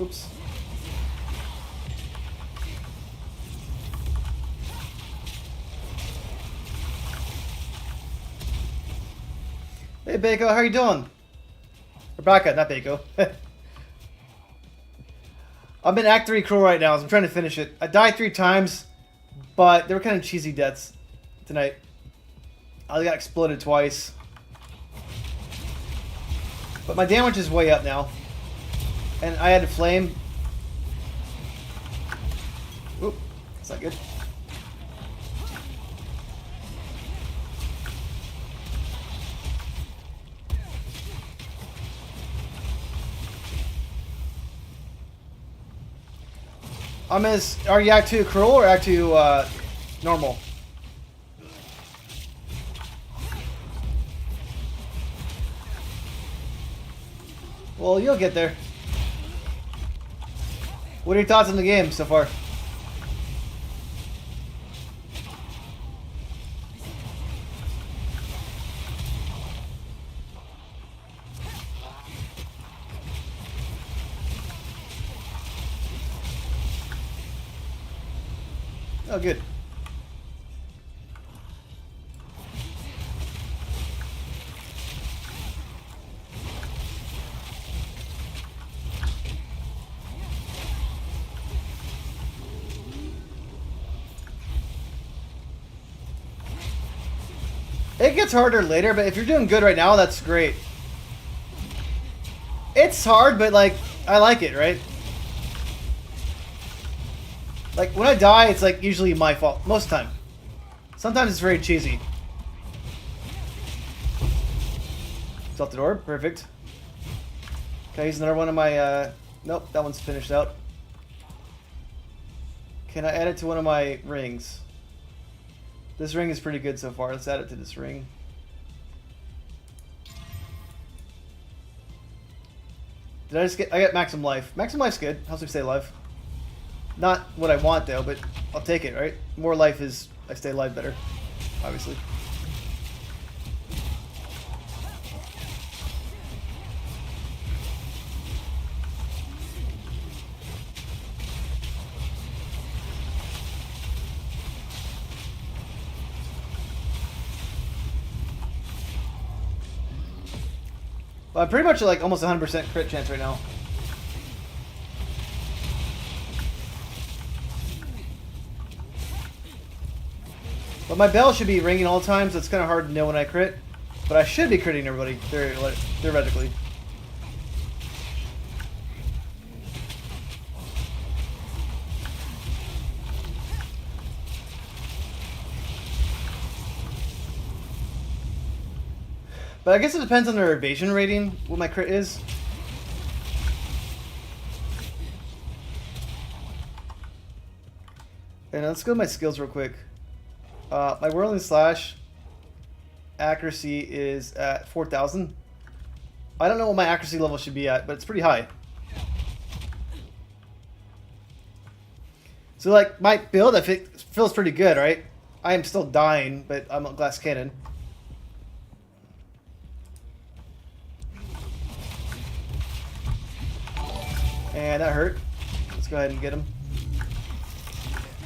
Oops. Hey, Bako, how are you doing? Rebecca, not Bako. I'm in Act 3 Cruel right now, so I'm trying to finish it. I died 3 times, but they were kind of cheesy deaths tonight. I got exploded twice. But my damage is way up now. And I had a flame. Oop, that's not good. Are you Act 2 Cruel or Act 2 normal? Well, you'll get there. What are your thoughts on the game so far? Oh, good. It gets harder later, but if you're doing good right now, that's great. It's hard, but like, I like it, right? Like, when I die, it's like usually my fault. Most of the time. Sometimes it's very cheesy. It's out the door. Perfect. Can I use another one of my, Nope, that one's finished out. Can I add it to one of my rings? This ring is pretty good so far. Let's add it to this ring. Did I just get... I got maximum life. Maximum life's good. Helps me stay alive. Not what I want, though, but I'll take it, right? More life is... I stay alive better. Obviously. Well, I'm pretty much like almost 100% crit chance right now. But my bell should be ringing all the time, so it's kind of hard to know when I crit. But I should be critting everybody, theoretically. But I guess it depends on their evasion rating, what my crit is. And let's go to my skills real quick. My whirling slash accuracy is at 4,000. I don't know what my accuracy level should be at, but it's pretty high. So like my build, I think feels pretty good, right? I am still dying, but I'm a glass cannon. And that hurt. Let's go ahead and get him.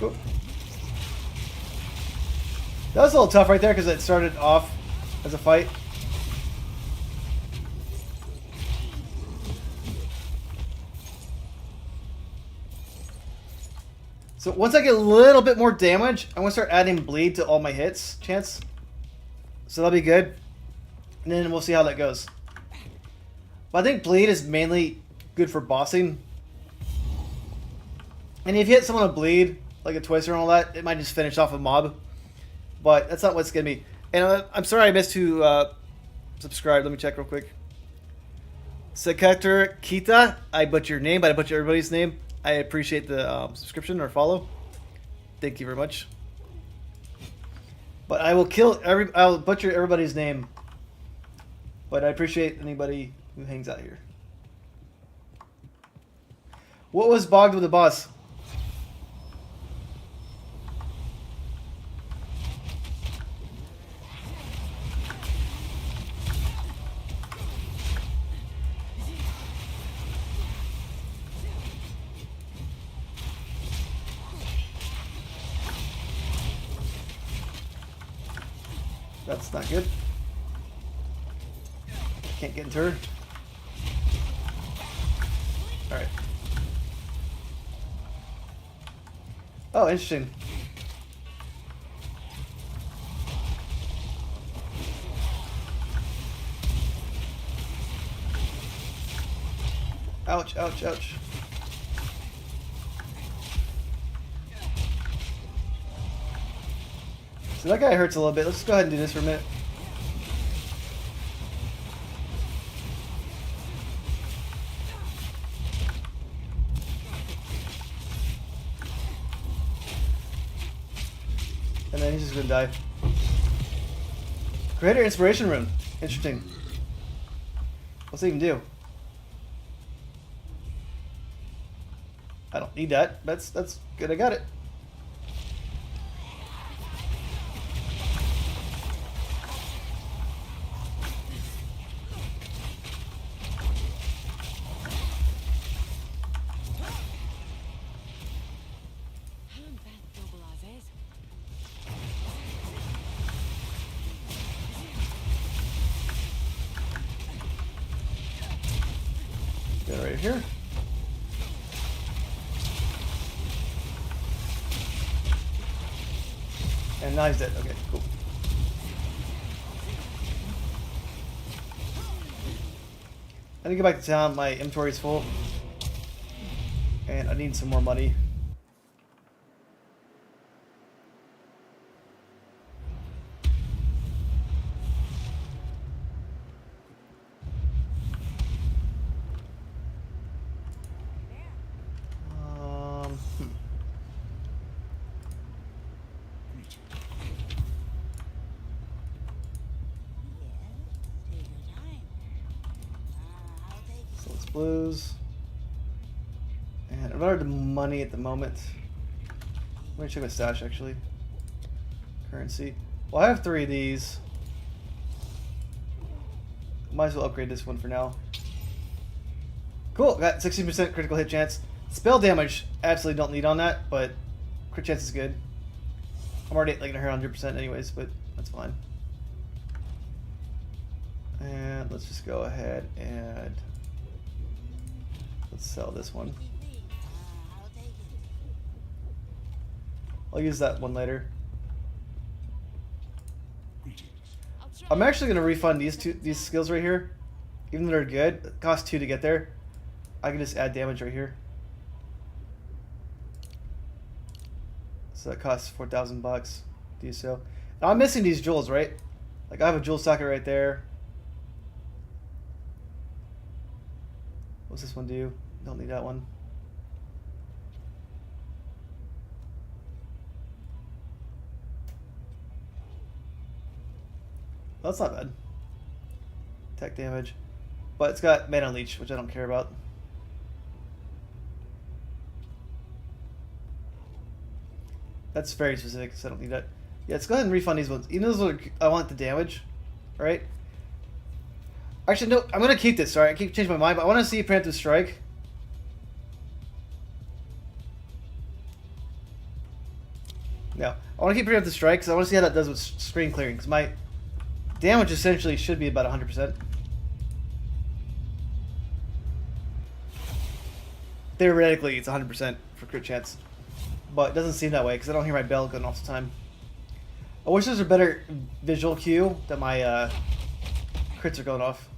Oop. That was a little tough right there because it started off as a fight. So once I get a little bit more damage, I'm going to start adding bleed to all my hits chance. So that'll be good. And then we'll see how that goes. But I think bleed is mainly good for bossing. And if you hit someone with bleed, like a twister and all that, it might just finish off a mob. But that's not what's going to be. And I'm sorry I missed who subscribed. Let me check real quick. Sekater Kita. I butchered your name, but I butchered everybody's name. I appreciate the subscription or follow. Thank you very much. But I will I'll butcher everybody's name. But I appreciate anybody who hangs out here. What was bogged with the boss? That's not good. Can't get into her. Alright. Oh, interesting. Ouch, ouch, ouch. So that guy hurts a little bit. Let's go ahead and do this for a minute. And then he's just gonna die. Greater Inspiration Rune. Interesting. What's it even do? I don't need that. That's good. I got it. Get right here. And now he's dead. Okay, cool. I need to go back to town. My inventory is full. And I need some more money. So it's blues. And I'm out of money at the moment. I'm gonna check my stash actually. Currency. Well, I have 3 of these. Might as well upgrade this one for now. Cool, got 16% critical hit chance. Spell damage, absolutely don't need on that, but crit chance is good. I'm already at like 100% anyways, but that's fine. And let's just go ahead and let's sell this one. I'll use that one later. I'm actually gonna refund these skills right here, even though they're good. It costs 2 to get there. I can just add damage right here. So that costs 4,000 bucks. Do so. Now I'm missing these jewels, right? Like I have a jewel socket right there. What's this one do? Don't need that one. That's not bad. Tech damage. But it's got mana leech, which I don't care about. That's very specific, so I don't need that. Yeah, let's go ahead and refund these ones. Even though I want the damage. Alright? Actually, no, I'm going to keep this. Sorry, I keep changing my mind, but I want to see Preemptive Strike. No, I want to keep Preemptive Strike because I want to see how that does with screen clearing. Because my damage essentially should be about 100%. Theoretically, it's 100% for crit chance. But it doesn't seem that way because I don't hear my bell going off the time. I wish there's a better visual cue that my crits are going off.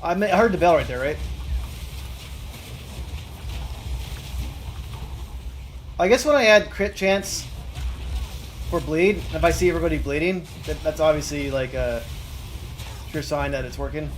I heard the bell right there, right? I guess when I add crit chance for bleed, if I see everybody bleeding, that's obviously like a sure sign that it's working.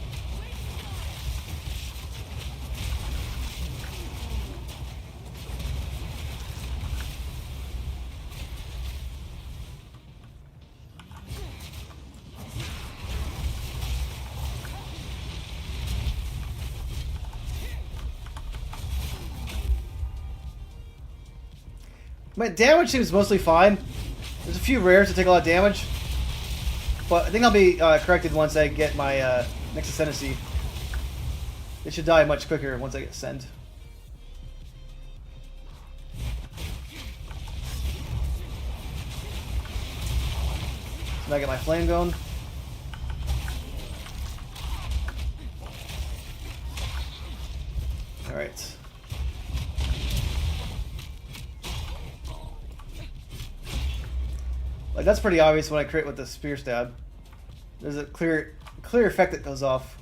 My damage seems mostly fine. There's a few rares that take a lot of damage. But I think I'll be corrected once I get my next Ascendancy. They should die much quicker once I get Ascend. And I get my flame going. Alright. Like, that's pretty obvious when I crit with the spear stab. There's a clear effect that goes off.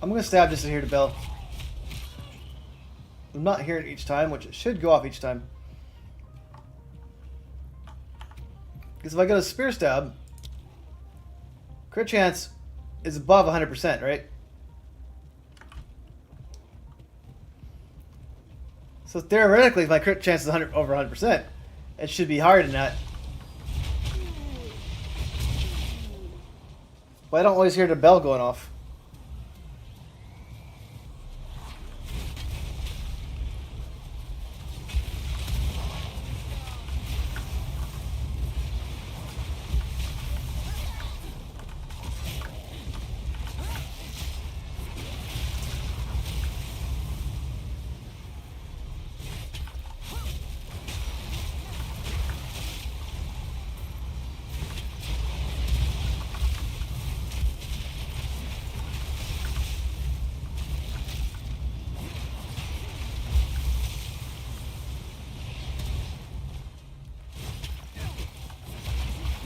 I'm gonna stab just to hear the bell. I'm not hearing it each time, which it should go off each time. Because if I go to spear stab, crit chance is above 100%, right? So theoretically, if my crit chance is over 100%, it should be higher than that. But I don't always hear the bell going off.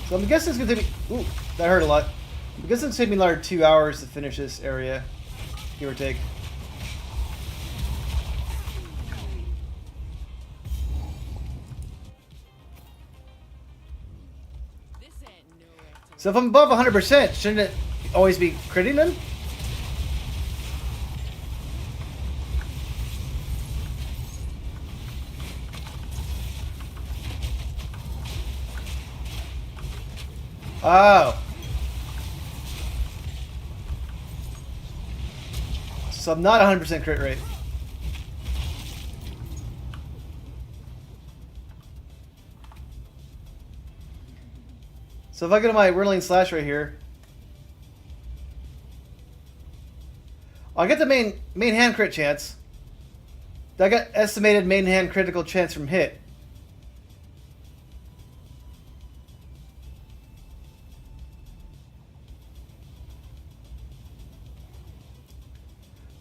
So I'm guessing it's going to take me... Ooh, that hurt a lot. I'm guessing it's going to take me like 2 hours to finish this area, give or take. So if I'm above 100%, shouldn't it always be critting then? Oh. So I'm not 100% crit rate. So if I go to my Whirling Slash right here, I'll get the main hand crit chance. I got estimated main hand critical chance from hit.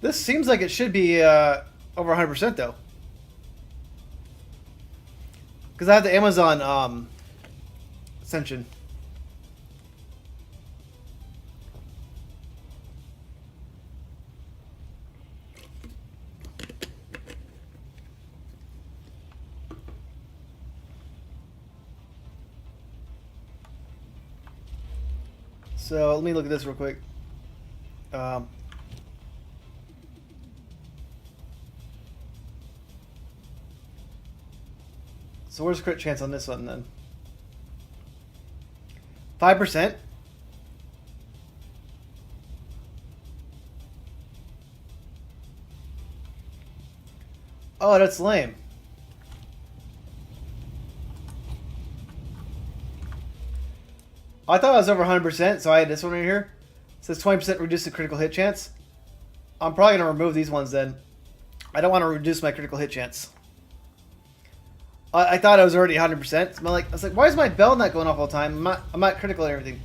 This seems like it should be over 100% though. Because I have the Amazon Ascension. So let me look at this real quick. So where's the crit chance on this one then? 5%? Oh, that's lame. I thought I was over 100%, so I had this one right here. It says 20% reduce the critical hit chance. I'm probably going to remove these ones then. I don't want to reduce my critical hit chance. I thought I was already 100%. I was like, why is my bell not going off all the time? I'm not critical and everything.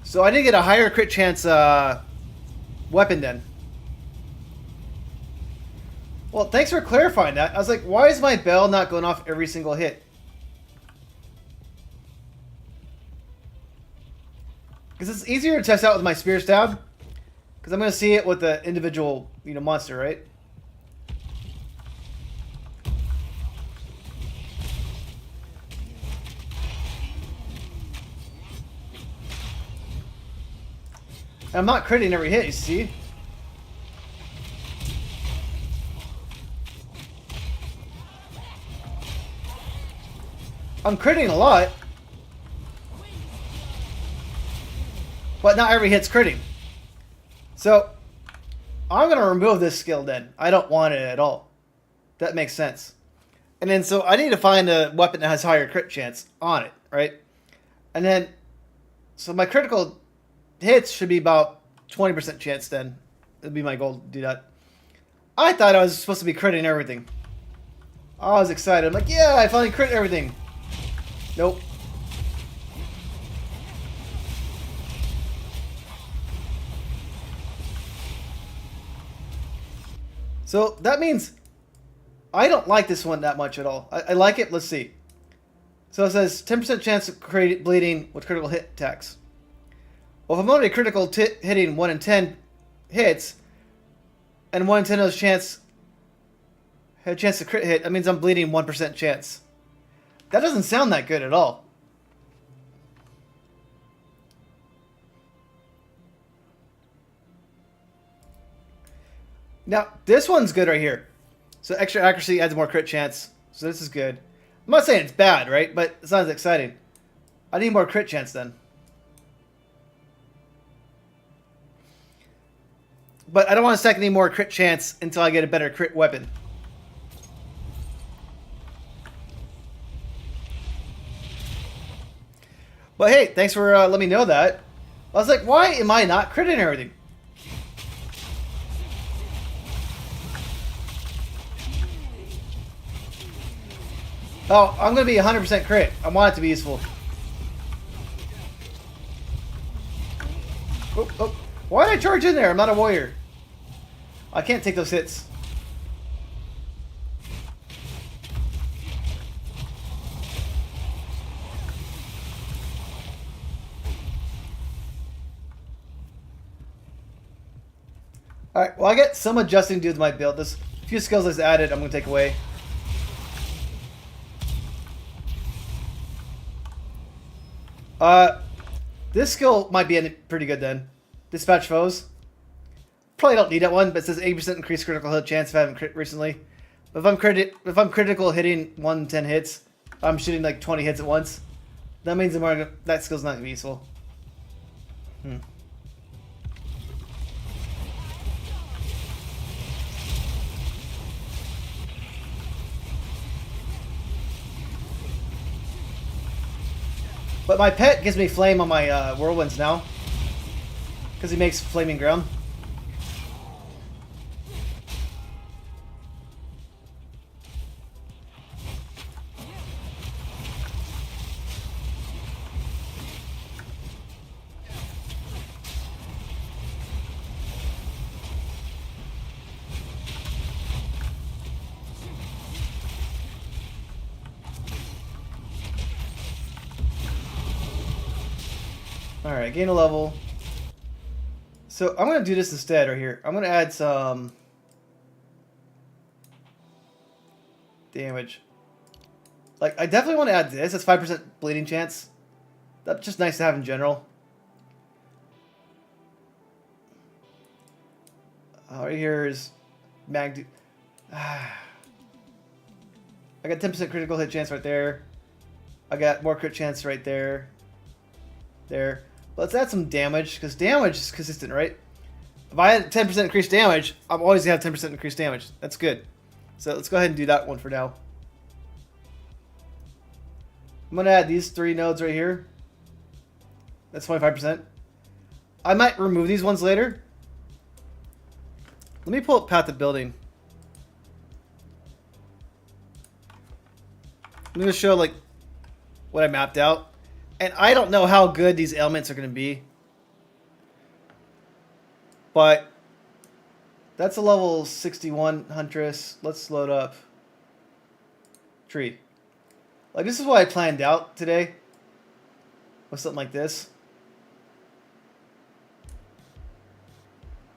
So I did get a higher crit chance weapon then. Well, thanks for clarifying that. I was like, why is my bell not going off every single hit? Because it's easier to test out with my spear stab. Because I'm going to see it with the individual, monster, right? And I'm not critting every hit, you see? I'm critting a lot. But not every hit's critting. So, I'm going to remove this skill then. I don't want it at all. That makes sense. And then, so I need to find a weapon that has higher crit chance on it, right? And then, so my critical hits should be about 20% chance then. It'd be my goal to do that. I thought I was supposed to be critting everything. I was excited. I'm like, yeah, I finally crit everything. Nope. So that means I don't like this one that much at all. I like it. Let's see. So it says 10% chance of bleeding with critical hit attacks. Well, if I'm only critical hitting 1 in 10 hits, and 1 in 10 of those had a chance to crit hit, that means I'm bleeding 1% chance. That doesn't sound that good at all. Now, this one's good right here. So extra accuracy adds more crit chance. So this is good. I'm not saying it's bad, right? But it's not as exciting. I need more crit chance then. But I don't want to stack any more crit chance until I get a better crit weapon. But hey, thanks for letting me know that. I was like, why am I not critting everything? Oh, I'm going to be 100% crit. I want it to be useful. Oh, oh. Why did I charge in there? I'm not a warrior. I can't take those hits. Alright, well I get some adjusting to do with my build. There's a few skills that's added I'm going to take away. This skill might be pretty good then. Dispatch foes. Probably don't need that one, but it says 80% increased critical hit chance if I haven't crit recently. But if I'm critical hitting 1 in 10 hits, I'm shooting like 20 hits at once. That means that skill's not going to be useful. But my pet gives me flame on my whirlwinds now. Because he makes flaming ground. Alright, gain a level. So I'm going to do this instead right here. I'm going to add some damage. Like, I definitely want to add this. That's 5% bleeding chance. That's just nice to have in general. Right here is mag. I got 10% critical hit chance right there. I got more crit chance right there. There. Let's add some damage, because damage is consistent, right? If I had 10% increased damage, I'm always going to have 10% increased damage. That's good. So let's go ahead and do that one for now. I'm going to add these 3 nodes right here. That's 25%. I might remove these ones later. Let me pull up Path to Building. I'm going to show like what I mapped out. And I don't know how good these elements are going to be. But that's a level 61 Huntress. Let's load up tree. Like, this is what I planned out today. With something like this.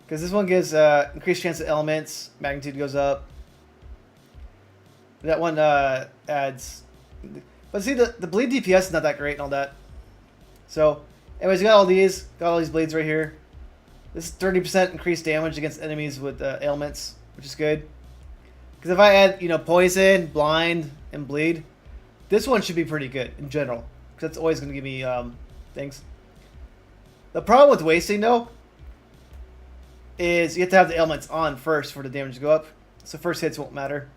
Because this one gives increased chance of elements. Magnitude goes up. That one adds... But see, the bleed DPS is not that great and all that. So, anyways, you got all these bleeds right here. This is 30% increased damage against enemies with ailments, which is good. Because if I add, poison, blind, and bleed, this one should be pretty good in general. Because that's always going to give me things. The problem with wasting, though, is you have to have the ailments on first for the damage to go up. So first hits won't matter.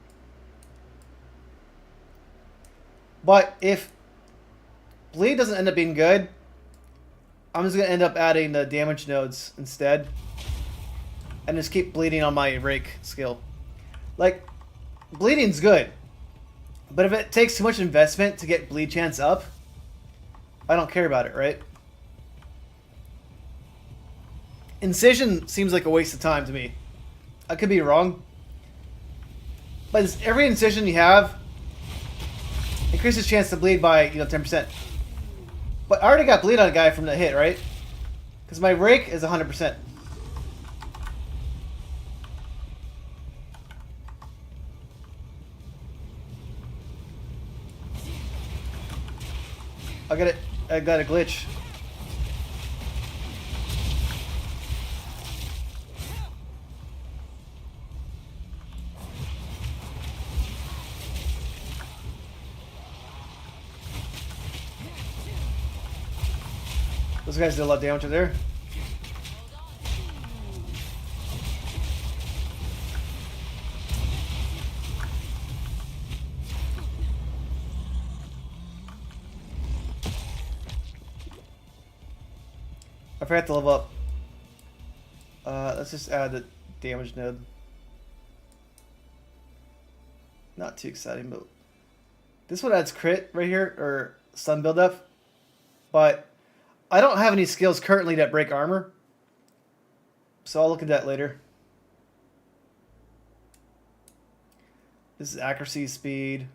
But if bleed doesn't end up being good, I'm just gonna end up adding the damage nodes instead, and just keep bleeding on my rake skill. Like, bleeding's good, but if it takes too much investment to get bleed chance up, I don't care about it, right? Incision seems like a waste of time to me. I could be wrong, but every incision you have increases chance to bleed by 10%. But I already got bleed on a guy from the hit, right? Because my rake is 100%. I got it. I got a glitch. Those guys did a lot of damage there. I forgot to level up. Let's just add the damage node. Not too exciting, but this one adds crit right here, or stun buildup. But I don't have any skills currently that break armor, so I'll look at that later. This is accuracy, speed.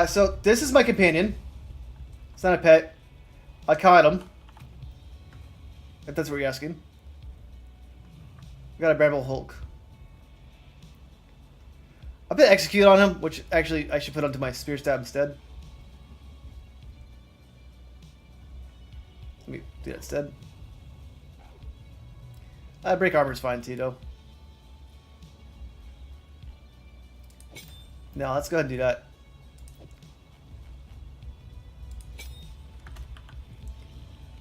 So this is my companion. It's not a pet. I caught him. If that's what you're asking. We got a Bramble Hulk. I put execute on him, which actually I should put onto my spear stab instead. Let me do that instead. Break armor is fine too, though. No, let's go ahead and do that.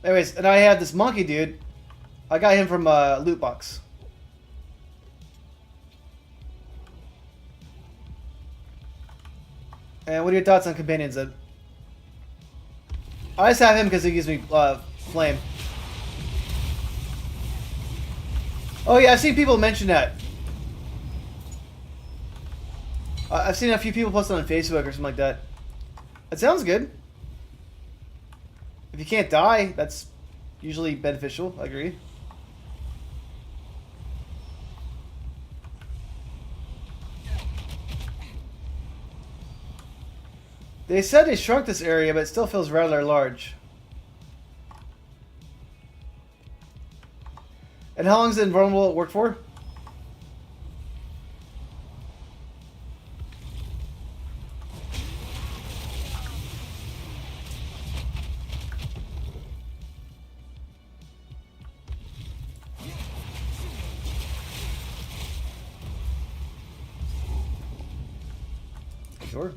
Anyways, and I have this monkey dude. I got him from a loot box. And what are your thoughts on companions, Ed? I just have him because he gives me flame. Oh yeah, I've seen people mention that. I've seen a few people post it on Facebook or something like that. It sounds good. If you can't die, that's usually beneficial. I agree. They said they shrunk this area, but it still feels rather large. And how long does the invulnerable work for? Sure.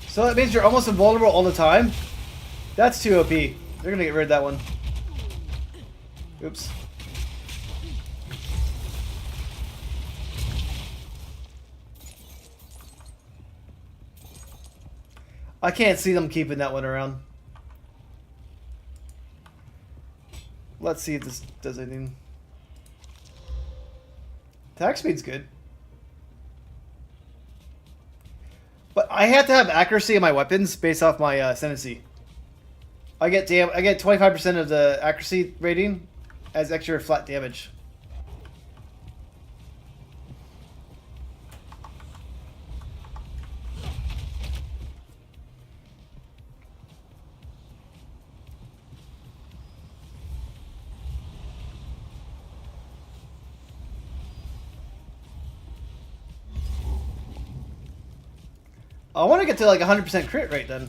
So that means you're almost invulnerable all the time? That's too OP. They're gonna get rid of that one. Oops. I can't see them keeping that one around. Let's see if this does anything. Attack speed's good. But I have to have accuracy in my weapons based off my ascendancy. I get 25% of the accuracy rating as extra flat damage. I want to get to like 100% crit rate then.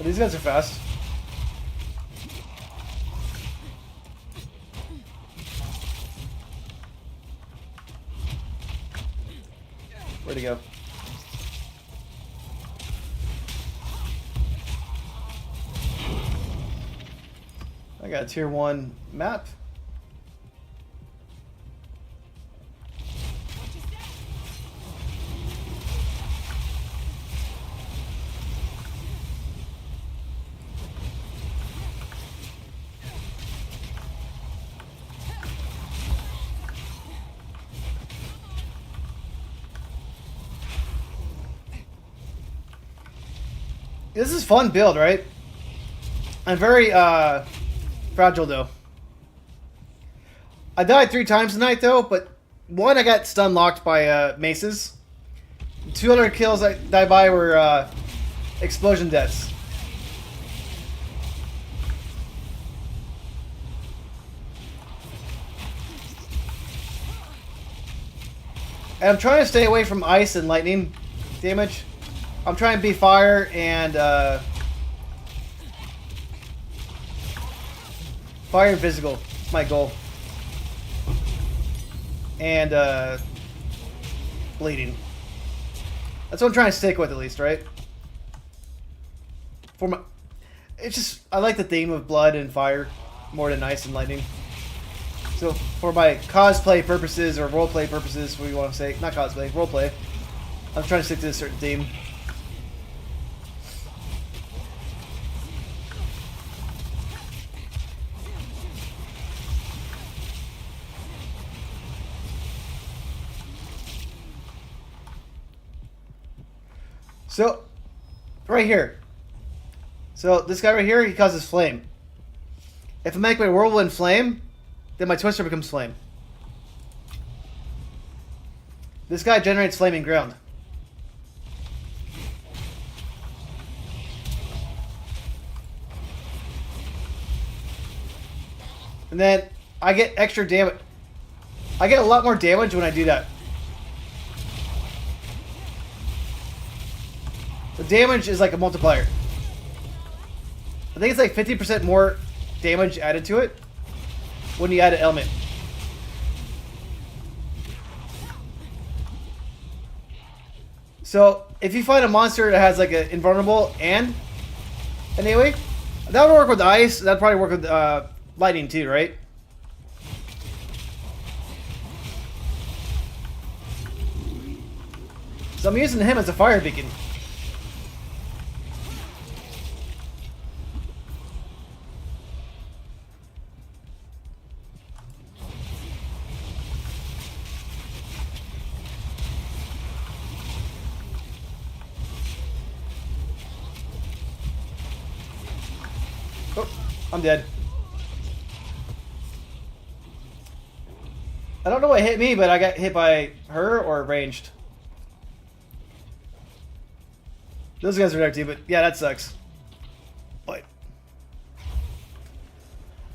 But these guys are fast. Where'd he go? I got a tier 1 map. This is fun build, right? I'm very fragile though. I died 3 times tonight though, but one I got stun locked by maces. 2 other kills I died by were explosion deaths. And I'm trying to stay away from ice and lightning damage. I'm trying to be fire and fire and physical. It's my goal. And bleeding. That's what I'm trying to stick with at least, right? For my, it's just I like the theme of blood and fire more than ice and lightning. So for my cosplay purposes or roleplay purposes, what do you want to say? Not cosplay, roleplay. I'm trying to stick to a certain theme. So, right here. So, this guy right here, he causes flame. If I make my whirlwind flame, then my twister becomes flame. This guy generates flaming ground. And then I get extra damage. I get a lot more damage when I do that. The damage is like a multiplier. I think it's like 50% more damage added to it when you add an element. So if you find a monster that has like an invulnerable and an AoE, that would work with ice. That'd probably work with lightning too, right? So I'm using him as a fire beacon. Oh, I'm dead. I don't know what hit me, but I got hit by her or ranged. Those guys are there too, but yeah, that sucks. But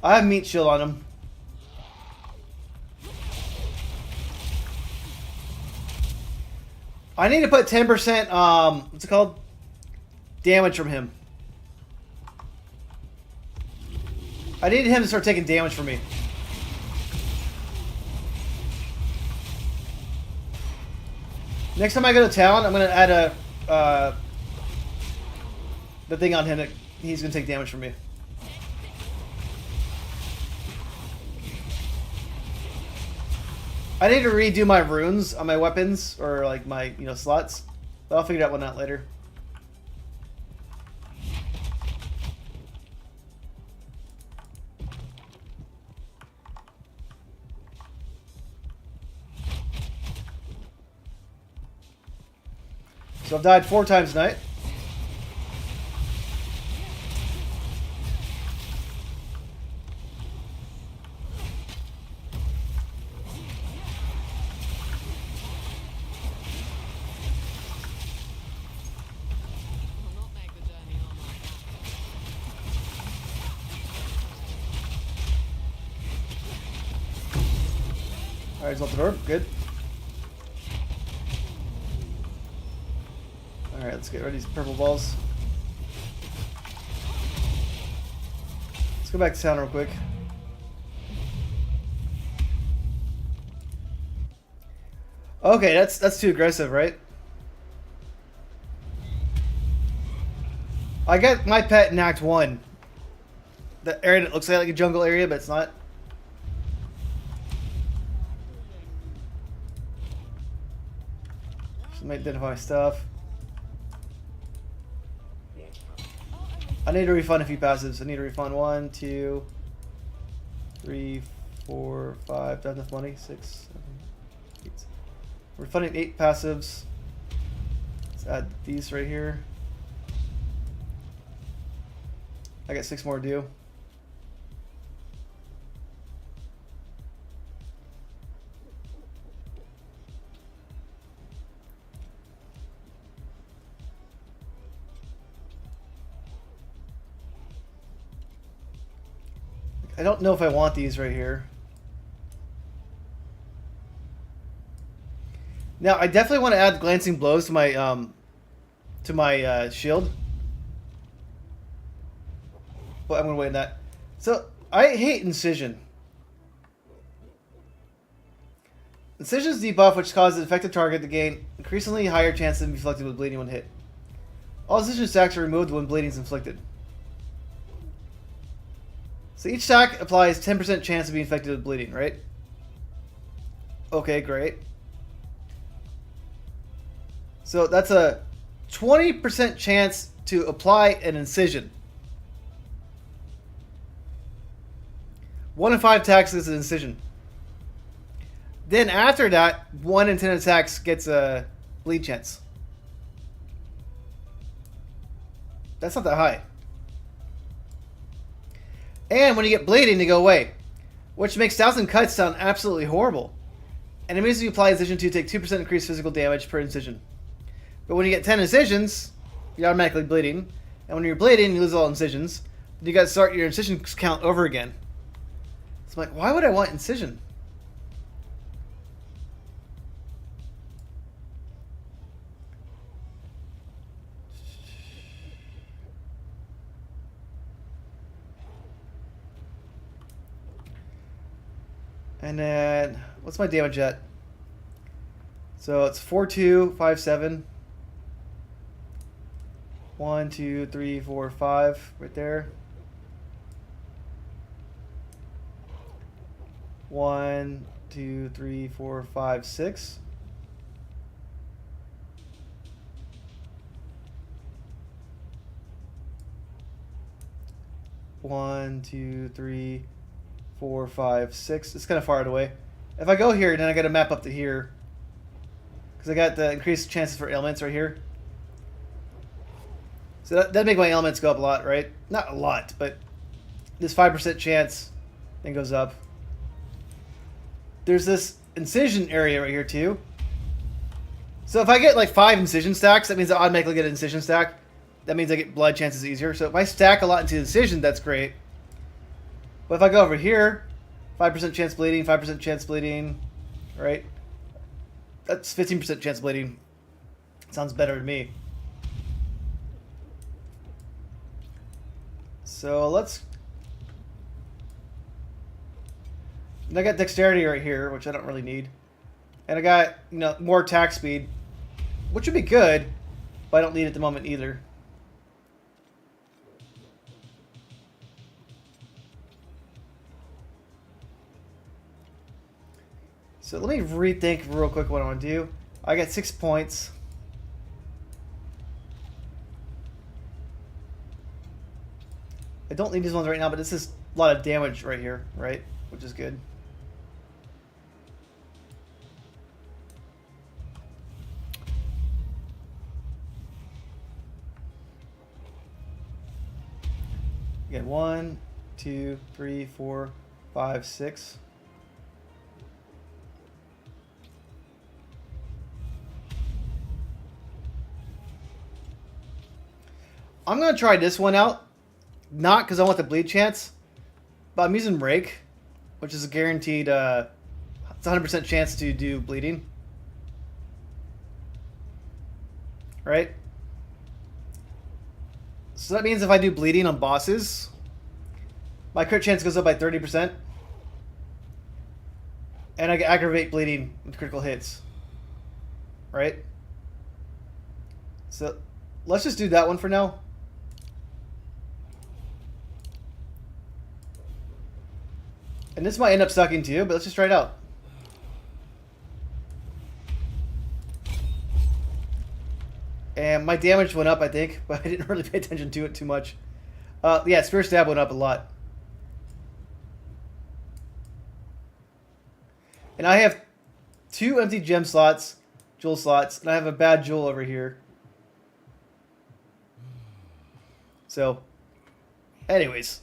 I have meat shield on him. I need to put 10%, what's it called? Damage from him. I needed him to start taking damage from me. Next time I go to town, I'm going to add a, the thing on him that he's going to take damage from me. I need to redo my runes on my weapons, or like my, slots. But I'll figure that one out later. So I've died 4 times tonight. Alright, he's off the door. Good. Alright, let's get rid of these purple balls. go back to town real quick. Okay, that's too aggressive, right? I got my pet in Act 1. The area that looks like a jungle area, but it's not. Just might identify stuff. I need to refund a few passives. I need to refund 1, 2, 3, 4, 5. Do I have enough money? 6, 7, 8. We're funding 8 passives. Let's add these right here. I got 6 more due. I don't know if I want these right here. Now I definitely want to add glancing blows to my shield, but I'm gonna wait on that. So I hate incision. Incision's debuff, which causes the affected target to gain increasingly higher chance of being inflicted with bleeding when hit. All incision stacks are removed when bleeding is inflicted. So each stack applies 10% chance of being infected with bleeding, right? Okay, great. So that's a 20% chance to apply an incision. 1 in 5 attacks is an incision. Then after that, 1 in 10 attacks gets a bleed chance. That's not that high. And when you get bleeding, they go away, which makes 1,000 cuts sound absolutely horrible. Enemies you apply incision to take 2% increased physical damage per incision. But when you get 10 incisions, you're automatically bleeding. And when you're bleeding, you lose all incisions. Then you gotta start your incision count over again. So I'm like, why would I want incision? And then, what's my damage at? So it's 4, 2, 5, 7. 1, 2, 3, 4, 5, right there. 1, 2, 3, 4, 5, 6. One, 2, 3, 4, 5, 6. It's kind of far away. If I go here, then I got to map up to here. Because I got the increased chances for ailments right here. So that'd make my ailments go up a lot, right? Not a lot, but this 5% chance then goes up. There's this incision area right here too. So if I get like 5 incision stacks, that means I automatically get an incision stack. That means I get blood chances easier. So if I stack a lot into incision, that's great. But if I go over here, 5% chance bleeding, 5% chance bleeding, right? That's 15% chance bleeding. Sounds better to me. So let's... And I got dexterity right here, which I don't really need. And I got, you know, more attack speed, which would be good, but I don't need it at the moment either. So let me rethink real quick what I want to do. I got 6 points. I don't need these ones right now, but this is a lot of damage right here, right? Which is good. Again, 1, 2, 3, 4, 5, 6. I'm going to try this one out. Not because I want the bleed chance, but I'm using Rake, which is a guaranteed, it's 100% chance to do bleeding. Right? So that means if I do bleeding on bosses, my crit chance goes up by 30%. And I aggravate bleeding with critical hits. Right? So, let's just do that one for now. And this might end up sucking too, but let's just try it out. And my damage went up, I think, but I didn't really pay attention to it too much. Yeah, Spear Stab went up a lot. And I have 2 empty gem slots, jewel slots, and I have a bad jewel over here. So, anyways.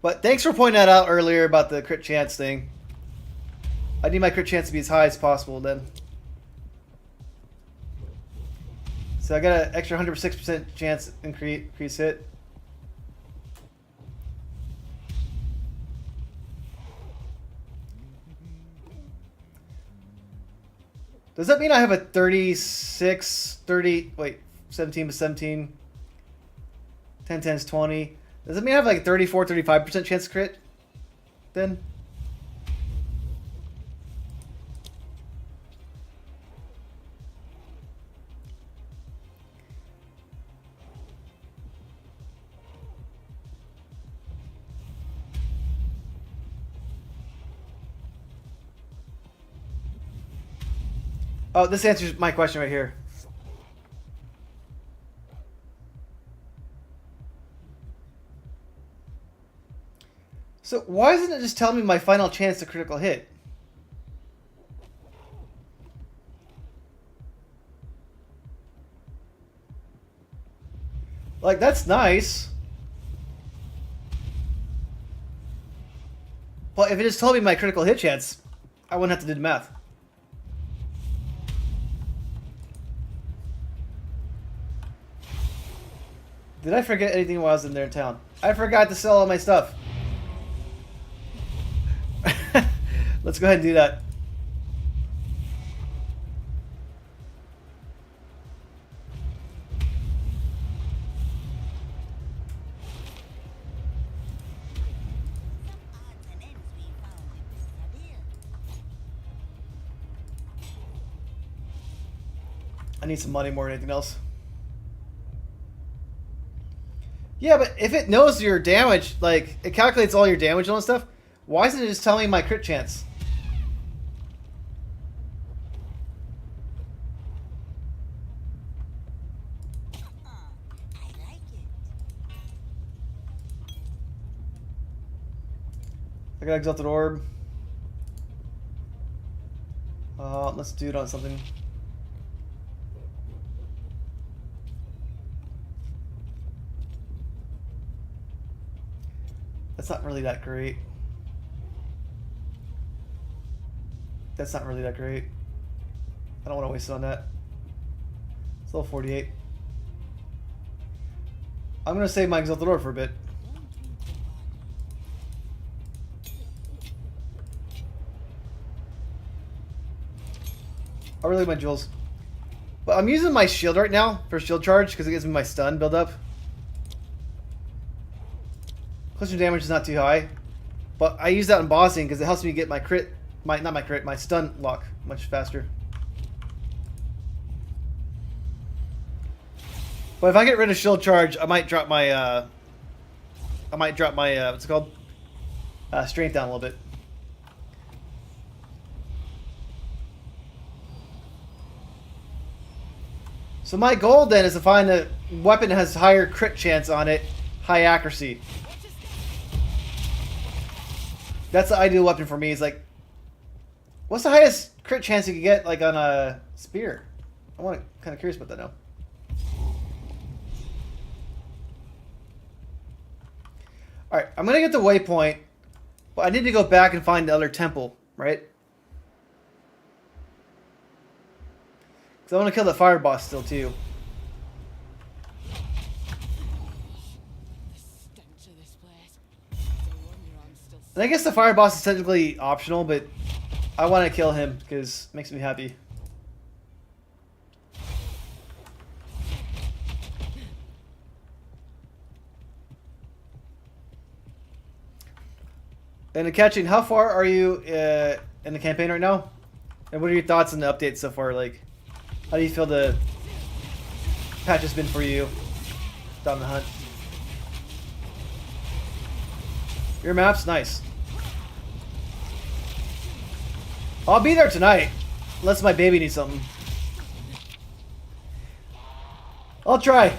But thanks for pointing that out earlier about the crit chance thing. I need my crit chance to be as high as possible then. So I got an extra 106% chance increase hit. Does that mean I have a 17 to 17? 10 times 20. Does it mean I have like 34, 35% chance to crit? Then? Oh, this answers my question right here. So why isn't it just telling me my final chance to critical hit? Like, that's nice. But if it just told me my critical hit chance, I wouldn't have to do the math. Did I forget anything while I was in there in town? I forgot to sell all my stuff. Let's go ahead and do that. I need some money more than anything else. Yeah, but if it knows your damage, like, it calculates all your damage and all that stuff, why isn't it just telling me my crit chance? I got Exalted Orb. Let's do it on something. That's not really that great. That's not really that great. I don't want to waste it on that. It's level 48. I'm going to save my Exalted Orb for a bit. I really like my jewels. But I'm using my shield right now for shield charge because it gives me my stun build up. Collision damage is not too high. But I use that in bossing because it helps me get my crit, my stun lock much faster. But if I get rid of shield charge, I might drop my what's it called? Strength down a little bit. So my goal then is to find a weapon that has higher crit chance on it, high accuracy. That's the ideal weapon for me. Is like, what's the highest crit chance you can get like on a spear? I want to kind of curious about that now. All right, I'm gonna get the waypoint, but I need to go back and find the other temple, right? I want to kill the fire boss still too. And I guess the fire boss is technically optional, but I want to kill him because it makes me happy. And catching, how far are you in the campaign right now? And what are your thoughts on the updates so far? Like, how do you feel the patch has been for you down the hunt? Your map's nice. I'll be there tonight, unless my baby needs something. I'll try.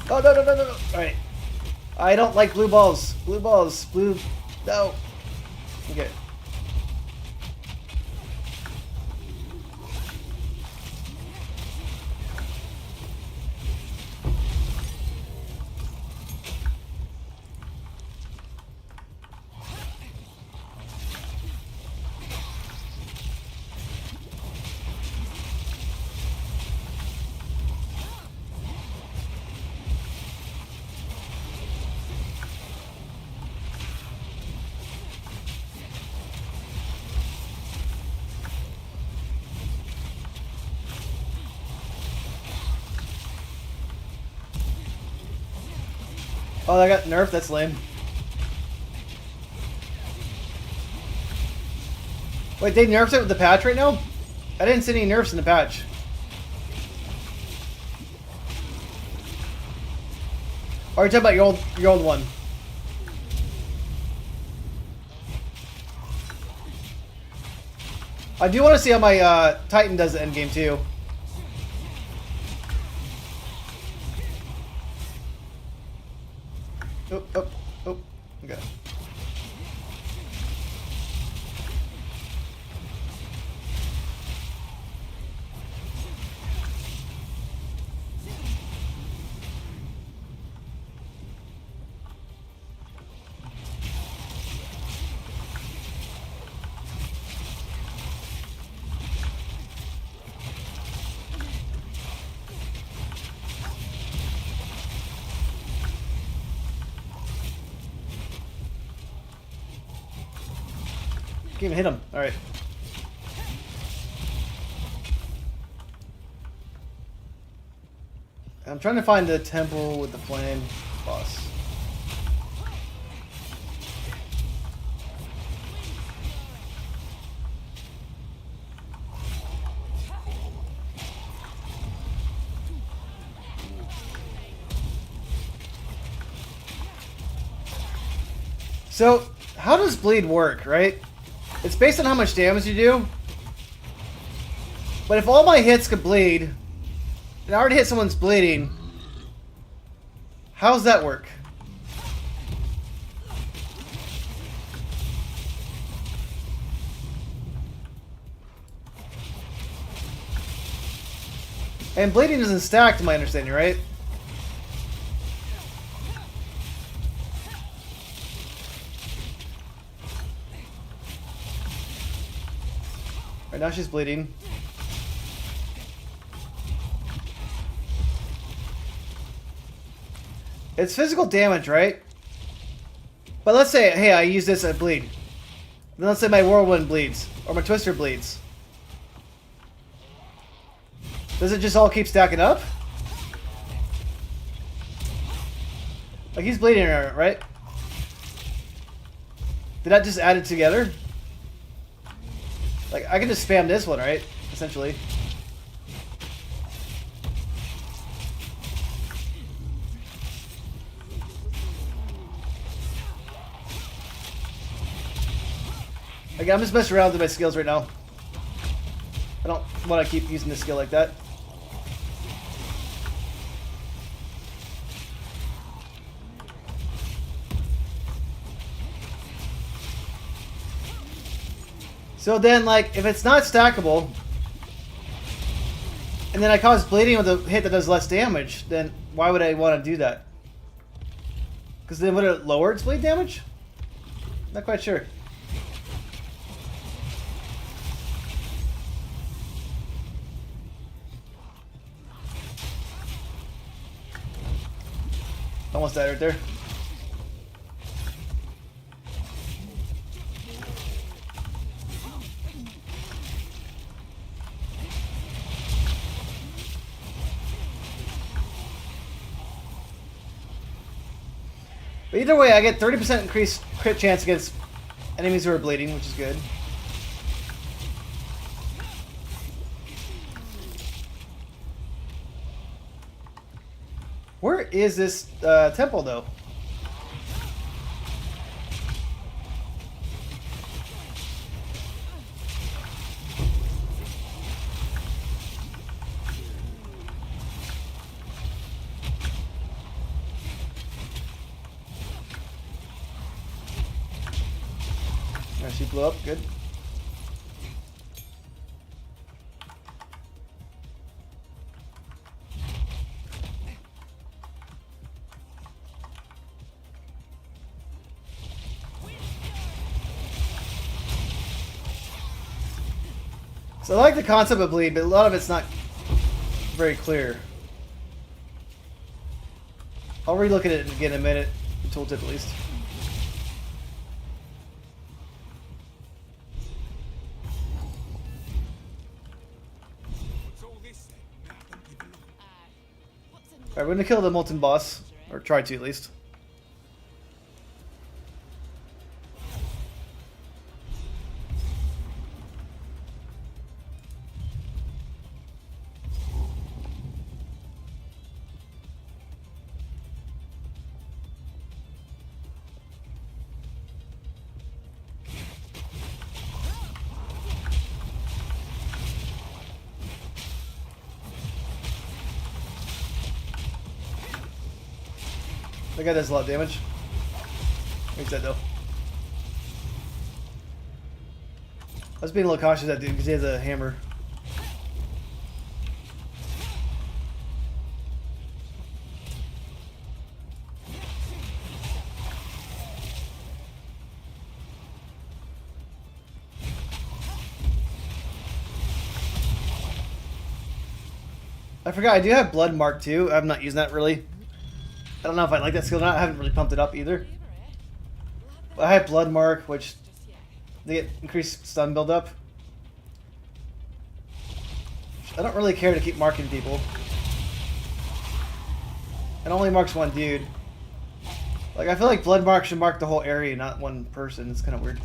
Oh, no, no, no, no, no. Alright. I don't like blue balls. Blue balls. Blue. No. Okay. Oh, I got nerfed? That's lame. Wait, they nerfed it with the patch right now? I didn't see any nerfs in the patch. Or are you talking about your old one? I do want to see how my Titan does the end game too. Oh, oh, oh. Okay. Can't even hit him. Alright. I'm trying to find the temple with the flame boss. So, how does bleed work, right? It's based on how much damage you do. But if all my hits could bleed, and I already hit someone's bleeding, how's that work? And bleeding isn't stacked to my understanding, right? Right now she's bleeding. It's physical damage, right? But let's say, hey, I use this, I bleed. Then let's say my whirlwind bleeds, or my twister bleeds. Does it just all keep stacking up? Like he's bleeding, right? Did that just add it together? Like, I can just spam this one, right? Essentially. Like, I'm just messing around with my skills right now. I don't want to keep using this skill like that. So then, like, if it's not stackable, and then I cause bleeding with a hit that does less damage, then why would I want to do that? Because then would it lower its bleed damage? Not quite sure. Almost died right there. But either way, I get 30% increased crit chance against enemies who are bleeding, which is good. Where is this temple, though? She blew up, good. So I like the concept of bleed, but a lot of it's not very clear. I'll relook at it again in a minute, the tooltip at least. Alright, we're gonna kill the molten boss, or try to at least. That guy does a lot of damage. Makes that though. I was being a little cautious of that dude because he has a hammer. I forgot I do have Blood Mark too. I'm not using that really. I don't know if I like that skill or not. I haven't really pumped it up either. But I have Blood Mark, which they get increased stun buildup. I don't really care to keep marking people. It only marks one dude. Like, I feel like Blood Mark should mark the whole area, not one person. It's kind of weird.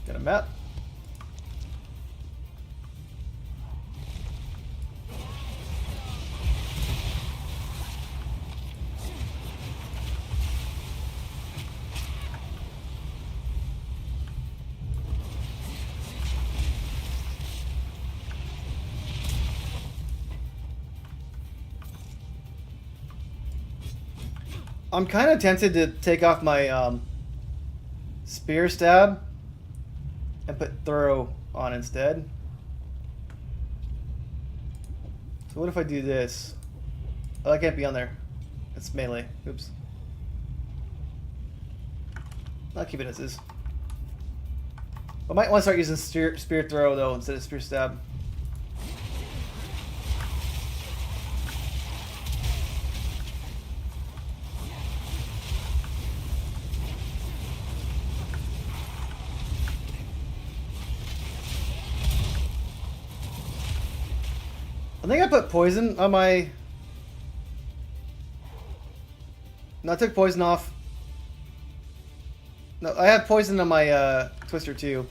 Got a map. I'm kind of tempted to take off my spear stab and put throw on instead. So what if I do this? Oh, I can't be on there. It's melee. Oops. I'll keep it as is. I might want to start using spear throw though instead of spear stab. I think I put poison on my... No, I took poison off. No, I have poison on my twister too.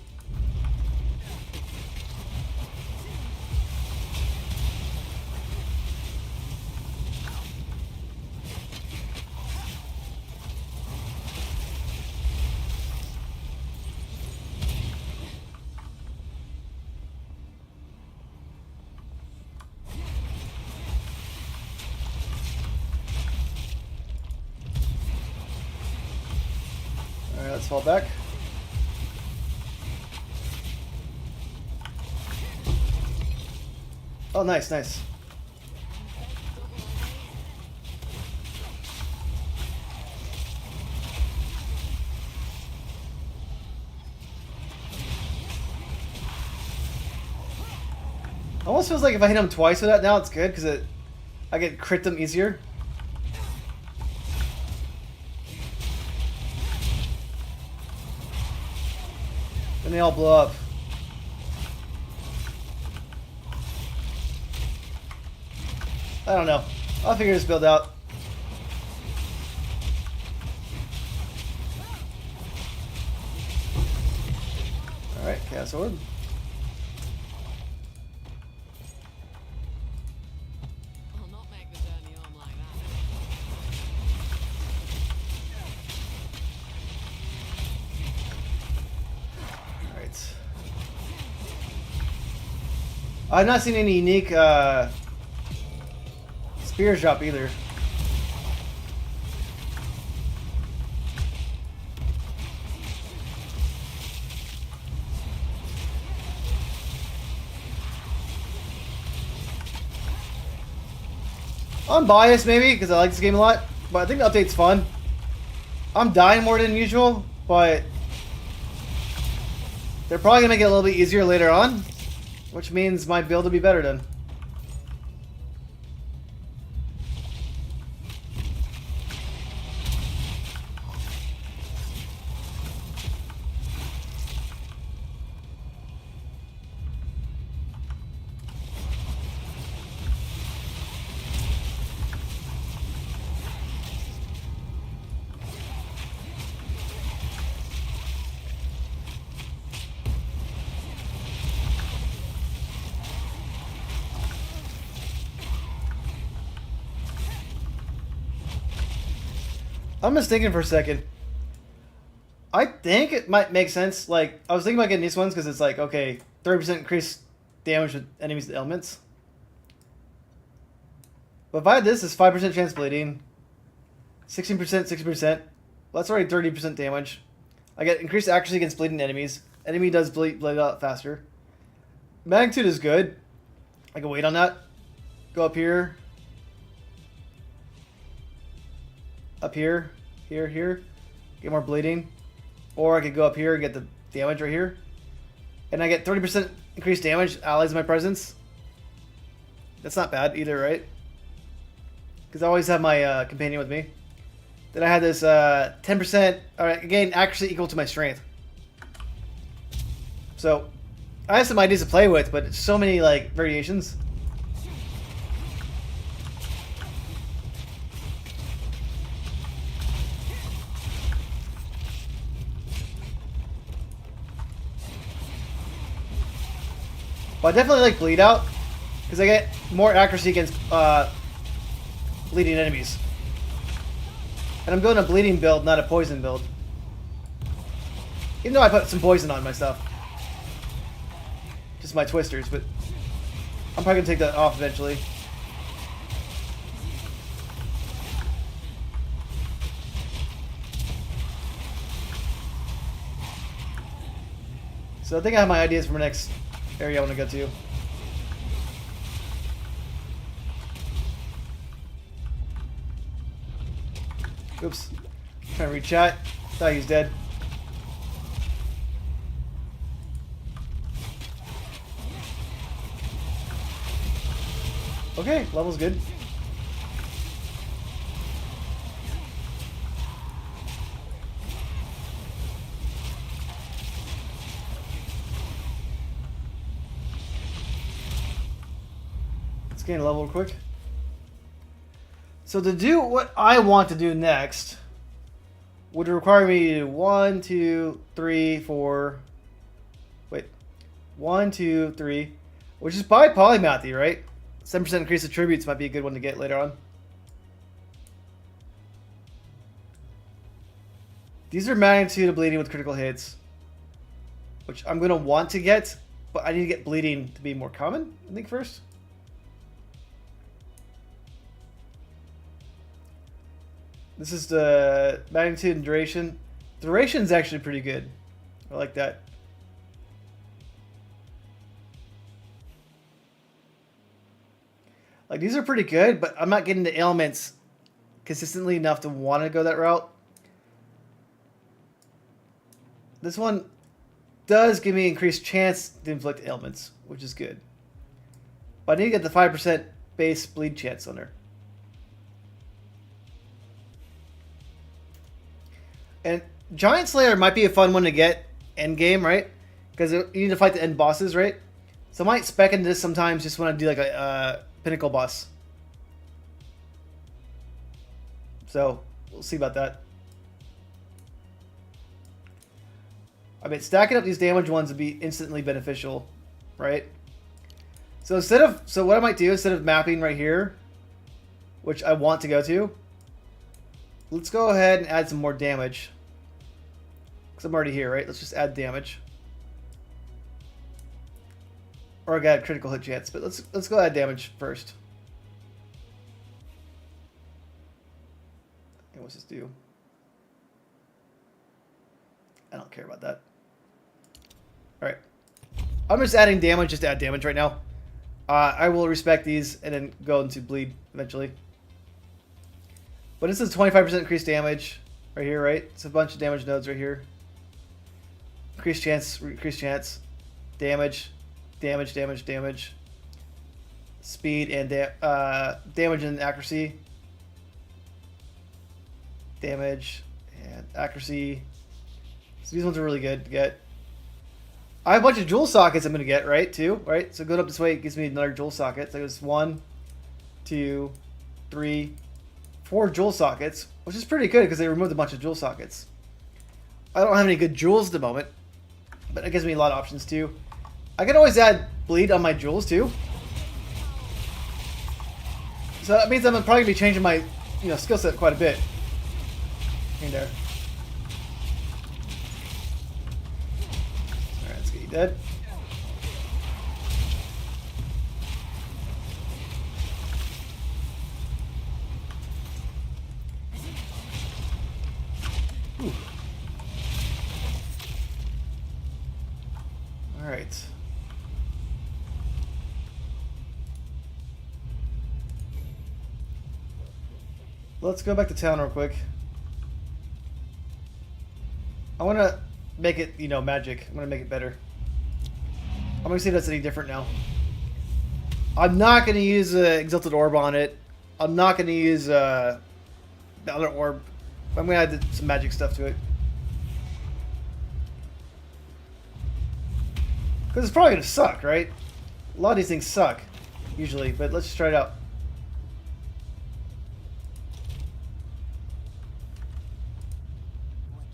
Alright, let's fall back. Oh, nice, nice. Almost feels like if I hit him twice with that now, it's good because I get crit them easier. Then they all blow up. I don't know. I'll figure this build out. Alright, Chaos Orb. I'll not make the journey home like that. Alright. I've not seen any unique spears drop either. I'm biased maybe because I like this game a lot, but I think the update's fun. I'm dying more than usual, but they're probably gonna make it a little bit easier later on, which means my build will be better then. I'm just thinking for a second. I think it might make sense. Like, I was thinking about getting these ones because it's like, okay, 30% increased damage with enemies and elements. But if I had this, it's 5% chance bleeding, 16%, 60%. Well, that's already 30% damage. I get increased accuracy against bleeding enemies. Enemy does bleed out faster. Magnitude is good. I can wait on that. Go up here. Up here. Here. Get more bleeding. Or I could go up here and get the damage right here. And I get 30% increased damage, allies in my presence. That's not bad either, right? Because I always have my companion with me. Then I had this 10%, alright, again, accuracy equal to my strength. So, I have some ideas to play with, but it's so many, like, variations. But I definitely like Bleed Out, because I get more accuracy against bleeding enemies. And I'm going a bleeding build, not a poison build. Even though I put some poison on my stuff. Just my twisters, but I'm probably going to take that off eventually. So I think I have my ideas for my next area I want to go to. Oops. Trying to reach chat. Thought he was dead. Okay, level's good. Let's gain a level real quick. So to do what I want to do next would require me to do 1, 2, 3, 4. Wait. 1, 2, 3. Which is by polymathy, right? 7% increase of tributes might be a good one to get later on. These are magnitude of bleeding with critical hits. Which I'm going to want to get, but I need to get bleeding to be more common, I think, first. This is the magnitude and duration. Duration is actually pretty good. I like that. Like, these are pretty good, but I'm not getting the ailments consistently enough to want to go that route. This one does give me increased chance to inflict ailments, which is good. But I need to get the 5% base bleed chance on her. And Giant Slayer might be a fun one to get end game, right? Because you need to fight the end bosses, right? So I might spec into this sometimes just when I do like a pinnacle boss. So we'll see about that. I mean, stacking up these damage ones would be instantly beneficial, right? So what I might do instead of mapping right here, which I want to go to, let's go ahead and add some more damage. Because I'm already here, right? Let's just add damage. Or I got a critical hit chance, but let's go add damage first. And what's this do? I don't care about that. Alright. I'm just adding damage just to add damage right now. I will respect these and then go into bleed eventually. But this is 25% increased damage right here, right? It's a bunch of damage nodes right here. Increased chance, damage, damage. Speed and damage and accuracy. Damage and accuracy. So these ones are really good to get. I have a bunch of jewel sockets I'm going to get, right, too, right? So going up this way gives me another jewel socket. So it's 1, 2, 3, 4 jewel sockets, which is pretty good because they removed a bunch of jewel sockets. I don't have any good jewels at the moment, but it gives me a lot of options, too. I can always add bleed on my jewels, too. So that means I'm probably going to be changing my skill set quite a bit. In there. Dead. Ooh. All right. Let's go back to town real quick. I want to make it, magic. I'm going to make it better. I'm going to see if that's any different now. I'm not going to use Exalted Orb on it. I'm not going to use the other orb. I'm going to add some magic stuff to it. Because it's probably going to suck, right? A lot of these things suck, usually, but let's just try it out.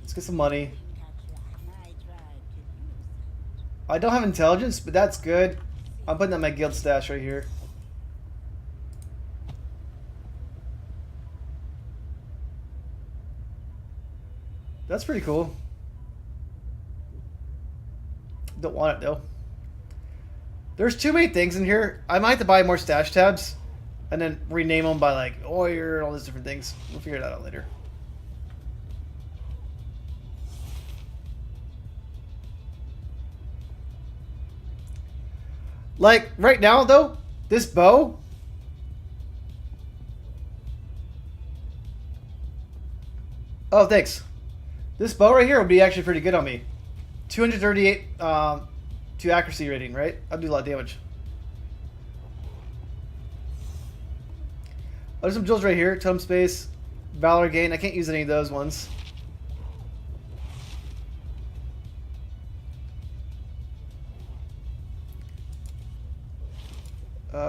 Let's get some money. I don't have intelligence, but that's good. I'm putting that in my guild stash right here. That's pretty cool. Don't want it though. There's too many things in here. I might have to buy more stash tabs and then rename them by like Oyer and all these different things. We'll figure that out later. Like, right now, though, this bow... Oh, thanks. This bow right here would be actually pretty good on me. 238 to accuracy rating, right? I'll do a lot of damage. Oh, there's some jewels right here. Tome Space, Valor Gain. I can't use any of those ones.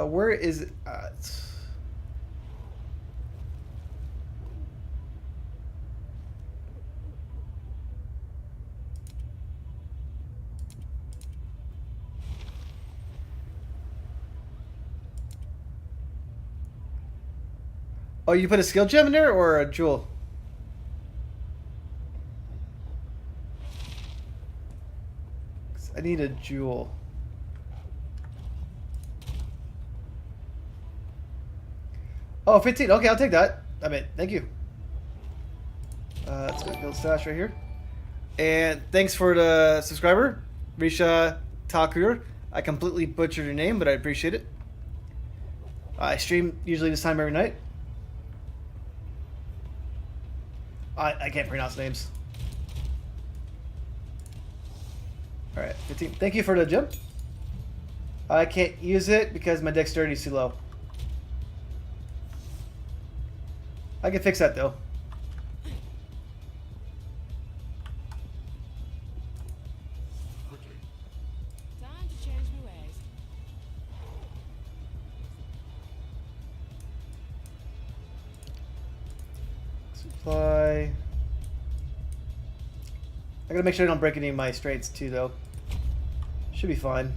Where is it at? Oh, you put a skill gem in there or a jewel? I need a jewel. Oh, 15. Okay, I'll take that. I mean, thank you. Let's go guild stash right here. And thanks for the subscriber, Risha Takur. I completely butchered your name, but I appreciate it. I stream usually this time every night. I can't pronounce names. Alright, 15. Thank you for the gem. I can't use it because my dexterity is too low. I can fix that though. Time to change my ways. Supply. I gotta make sure I don't break any of my straights too though. Should be fine.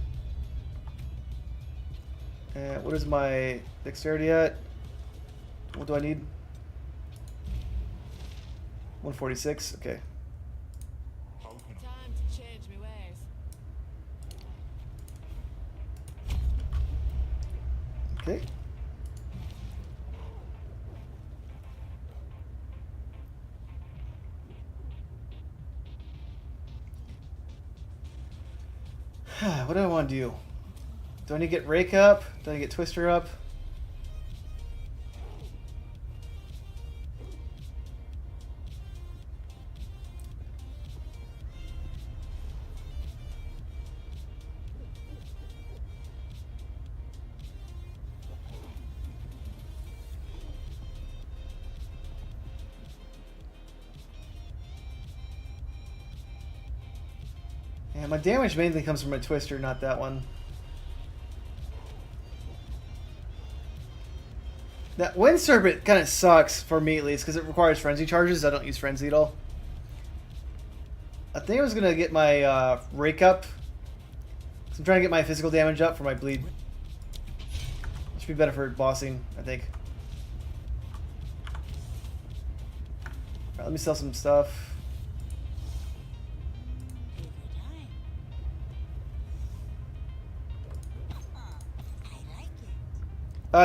And what is my dexterity at? What do I need? 146? Okay. Time to change my ways. Okay. What do I want to do? Do I need to get Rake up? Do I need to get Twister up? Yeah, my damage mainly comes from my Twister, not that one. That Wind Serpent kind of sucks for me at least because it requires Frenzy charges. I don't use Frenzy at all. I think I was going to get my Rake up. I'm trying to get my physical damage up for my bleed. It should be better for bossing, I think. Alright, let me sell some stuff.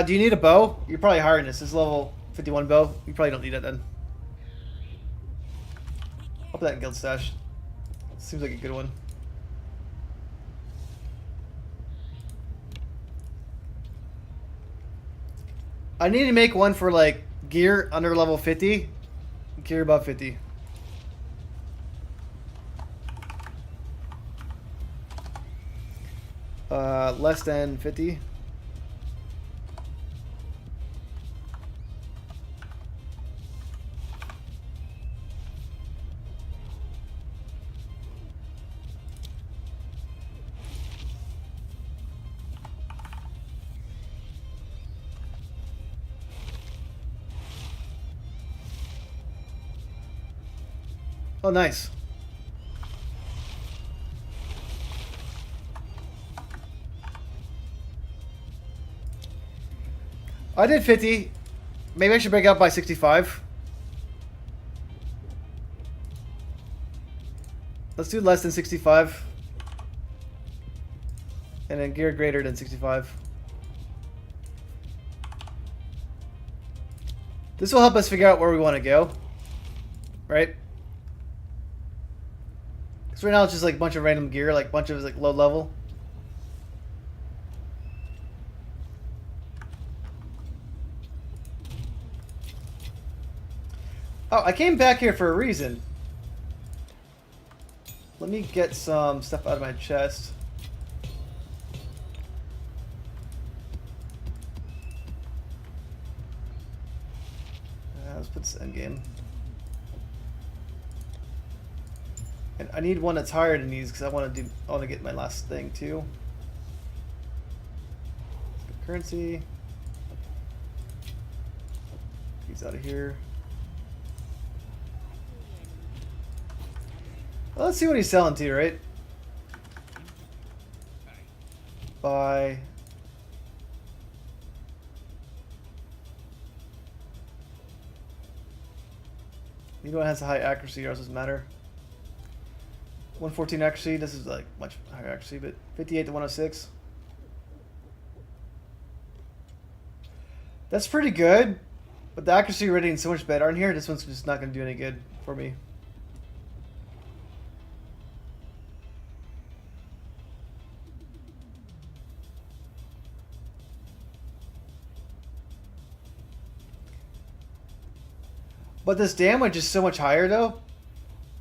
Do you need a bow? You're probably higher than this. This is level 51 bow. You probably don't need it then. I'll put that in Guild Stash. Seems like a good one. I need to make one for like gear under level 50. Gear above 50. Less than 50. Oh, nice. I did 50. Maybe I should break out by 65. Let's do less than 65. And then gear greater than 65. This will help us figure out where we want to go. Right? Because right now it's just like a bunch of random gear, like a bunch of like low level. Oh, I came back here for a reason. Let me get some stuff out of my chest. Let's put this end game. And I need one that's higher than these because I want to get my last thing too. Currency. He's out of here. Well, let's see what he's selling to, right? Buy. You know what has a high accuracy, ours doesn't matter. 114 accuracy, this is like much higher accuracy, but 58 to 106. That's pretty good, but the accuracy rating is so much better in here, this one's just not going to do any good for me. But this damage is so much higher though.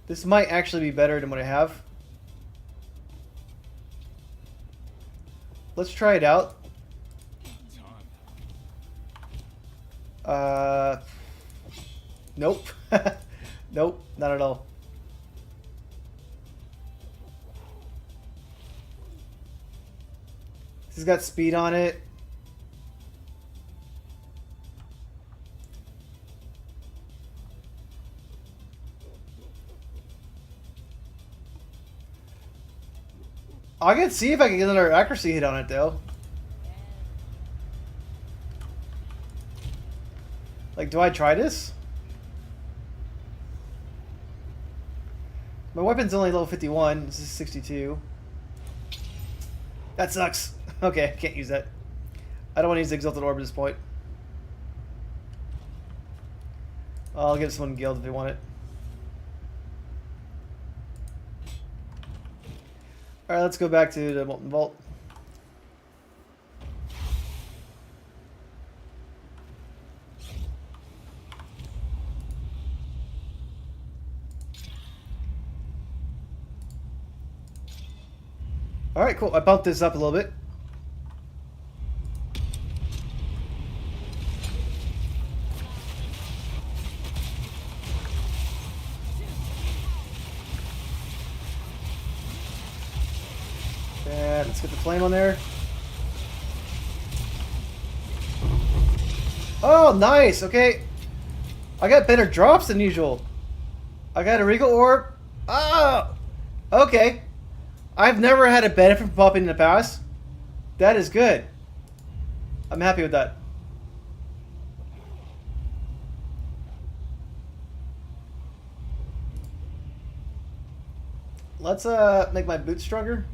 This might actually be better than what I have. let's try it out. Nope. Nope, not at all. This has got speed on it. I can see if I can get another accuracy hit on it though. Like, do I try this? My weapon's only level 51. This is 62. That sucks. Okay, can't use that. I don't want to use the Exalted Orb at this point. I'll give someone Guild if they want it. Alright, let's go back to the Molten Vault. Alright, cool. I bumped this up a little bit. And let's get the flame on there. Oh, nice. Okay. I got better drops than usual. I got a Regal Orb. Oh! Okay. I've never had a benefit from popping in the past. That is good. I'm happy with that. Let's make my boots stronger.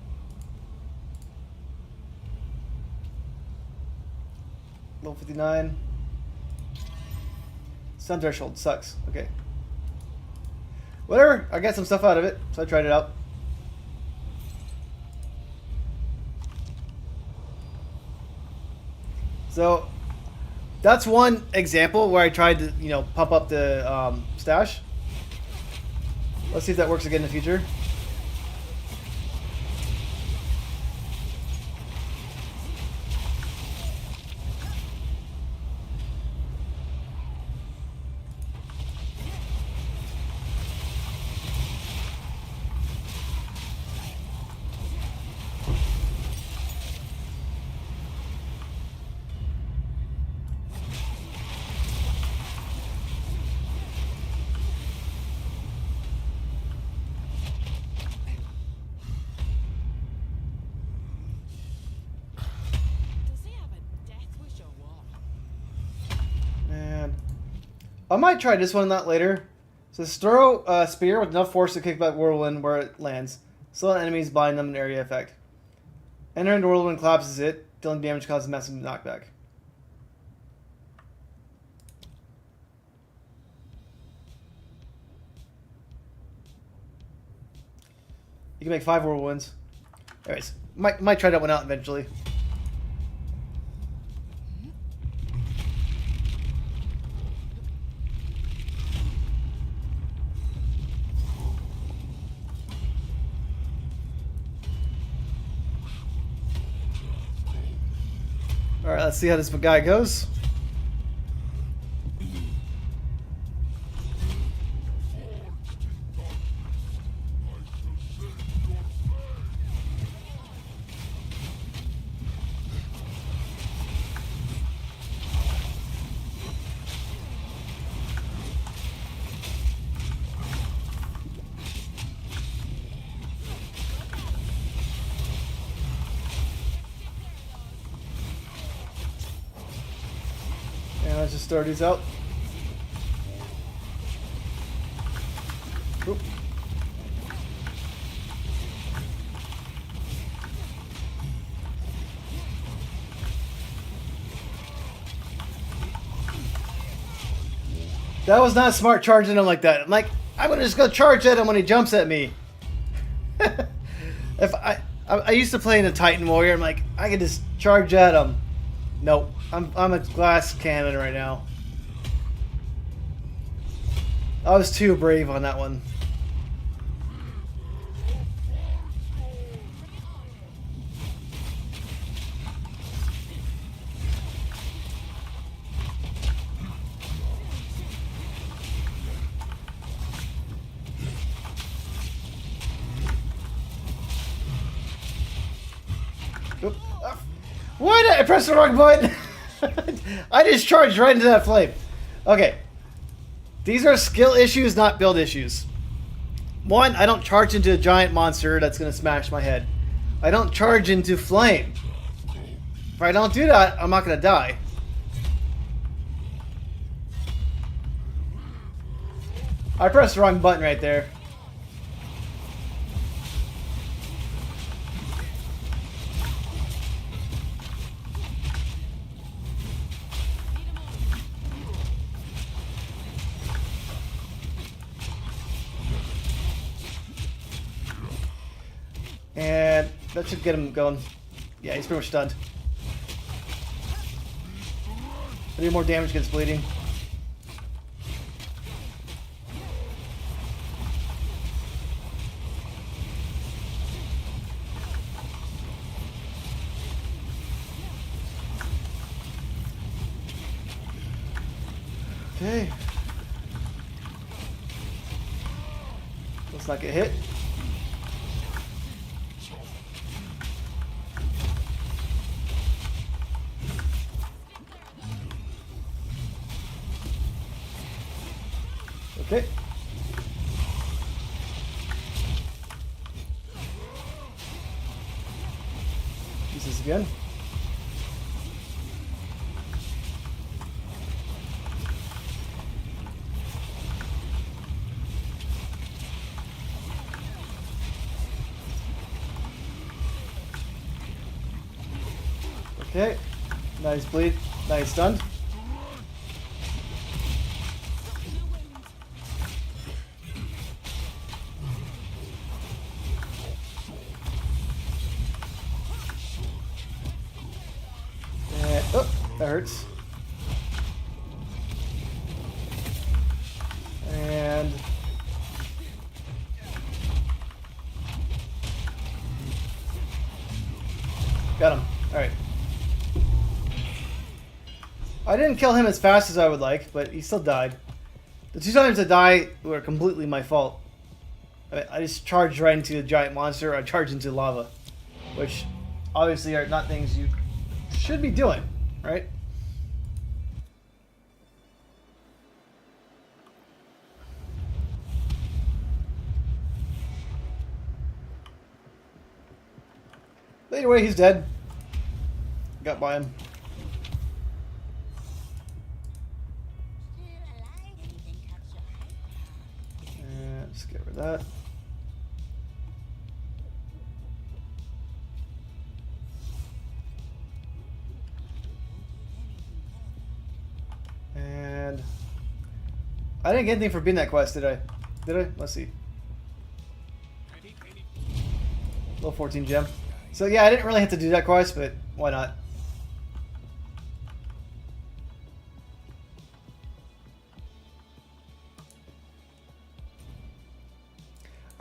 Level 59. Sun threshold sucks. Okay. Whatever. I got some stuff out of it, so I tried it out. So that's one example where I tried to, pump up the stash. Let's see if that works again in the future. I might try this one not later. So throw a spear with enough force to kick back whirlwind where it lands. Slow enemies, bind them, an area effect. Enter into whirlwind, collapses it. Dealing damage causes massive knockback. You can make 5 whirlwinds. Anyways, might try that one out eventually. Alright, let's see how this guy goes. Let's just start these out. Oop. That was not smart charging him like that. I'm like, I'm gonna just go charge at him when he jumps at me. If I used to play in the Titan Warrior, I'm like, I could just charge at him. Nope. I'm a glass cannon right now. I was too brave on that one. Oop. Why did I press the wrong button? I just charged right into that flame. Okay. These are skill issues, not build issues. One, I don't charge into a giant monster that's going to smash my head. I don't charge into flame. If I don't do that, I'm not going to die. I pressed the wrong button right there. And that should get him going. Yeah, he's pretty much stunned. I do more damage against bleeding. Okay. Let's not get hit. Okay. Use this again. Okay. Nice bleed. Nice stunned. Oh, that hurts. And got him. All right. I didn't kill him as fast as I would like, but he still died. The two times I died were completely my fault. I just charged right into a giant monster. I charged into lava, which obviously are not things you should be doing, right? But anyway, he's dead. Got by him. Let's get rid of that. And I didn't get anything for beating that quest, did I? Did I? Let's see. Level 14 gem. So yeah, I didn't really have to do that quest, but why not?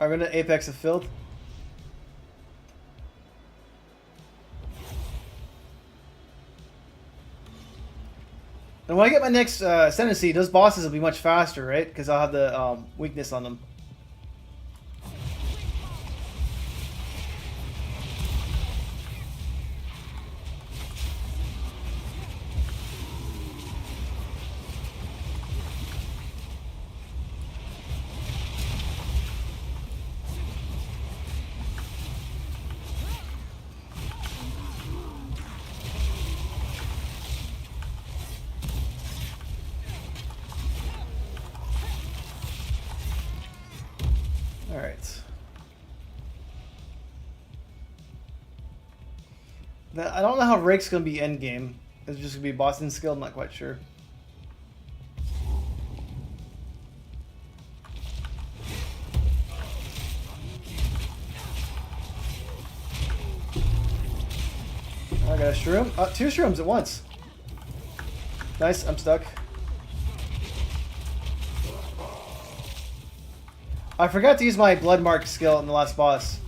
I'm going to Apex of Filth. And when I get my next Ascendancy, those bosses will be much faster, right? Because I'll have the weakness on them. Alright. I don't know how Rake's going to be endgame. Is it just going to be Boston skill? I'm not quite sure. I got a shroom. Two shrooms at once. Nice, I'm stuck. I forgot to use my Blood Mark skill in the last boss.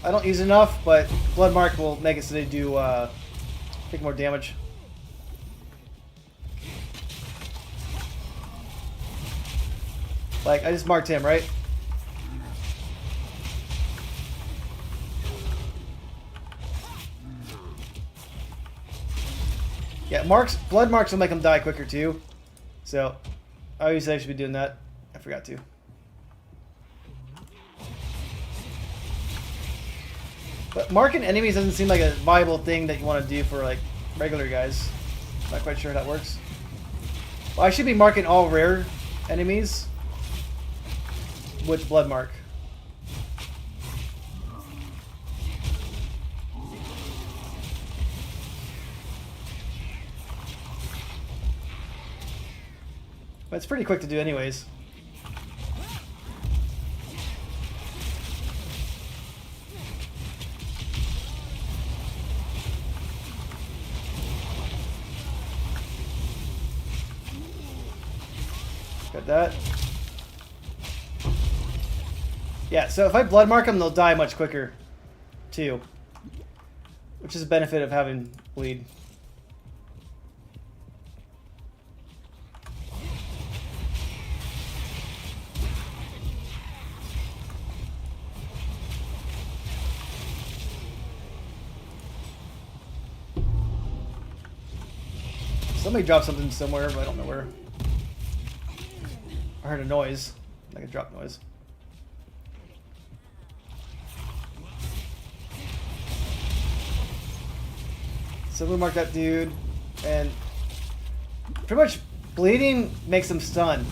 I don't use enough, but Blood Mark will make it so they do take more damage. Like, I just marked him, right? Yeah, blood marks will make them die quicker too. So, I always say I should be doing that. I forgot to. But marking enemies doesn't seem like a viable thing that you want to do for like regular guys. Not quite sure how that works. Well, I should be marking all rare enemies with blood mark. But it's pretty quick to do anyways. Got that. Yeah, so if I blood mark them, they'll die much quicker, too. Which is a benefit of having bleed. Somebody dropped something somewhere, but I don't know where. I heard a noise, like a drop noise. So we mark that dude, and pretty much bleeding makes him stun.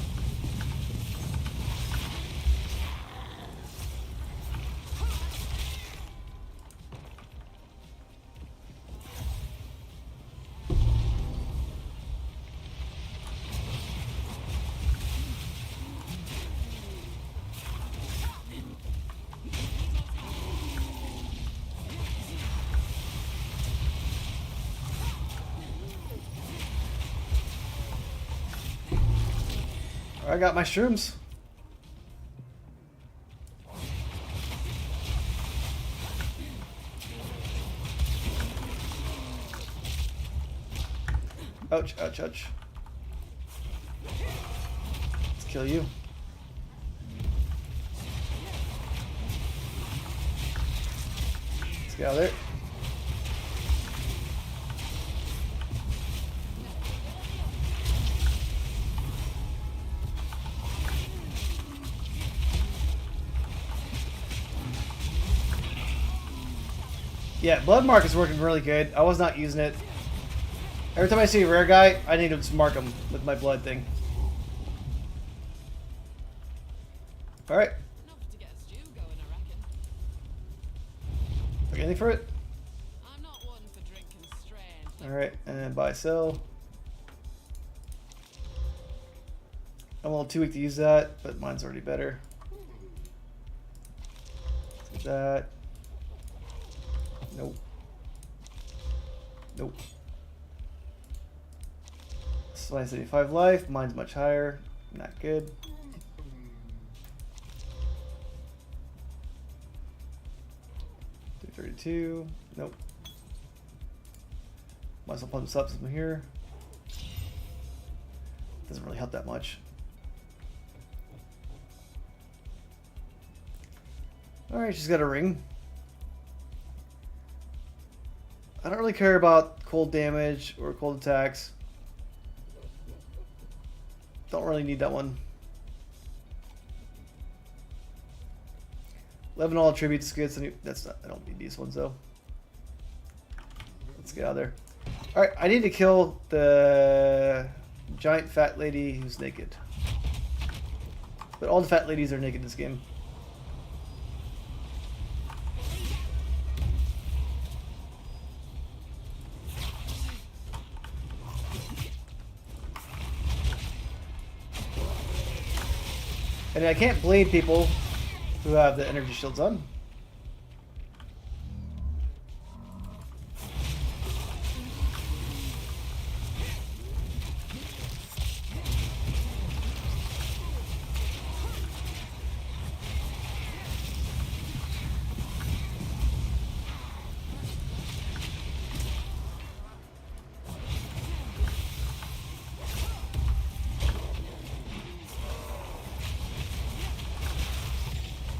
I got my shrooms. Ouch, ouch, ouch. Let's kill you. Let's get out of there. Yeah, blood mark is working really good. I was not using it. Every time I see a rare guy, I need to just mark him with my blood thing. Alright. Enough to get a stew going, I reckon. Took anything for it? I'm not one for drinking strange. Alright, and buy, sell. I'm a little too weak to use that, but mine's already better. Let's get that. Nope. Nope. This is 75 life. Mine's much higher. Not good. $232. Nope. Might as well pump this up some here. Doesn't really help that much. Alright, she's got a ring. I don't really care about cold damage or cold attacks. Don't really need that one. 11 all attributes is good. So that's not. I don't need these ones though. Let's get out of there. All right, I need to kill the giant fat lady who's naked. But all the fat ladies are naked in this game. And I can't blade people who have the energy shields on.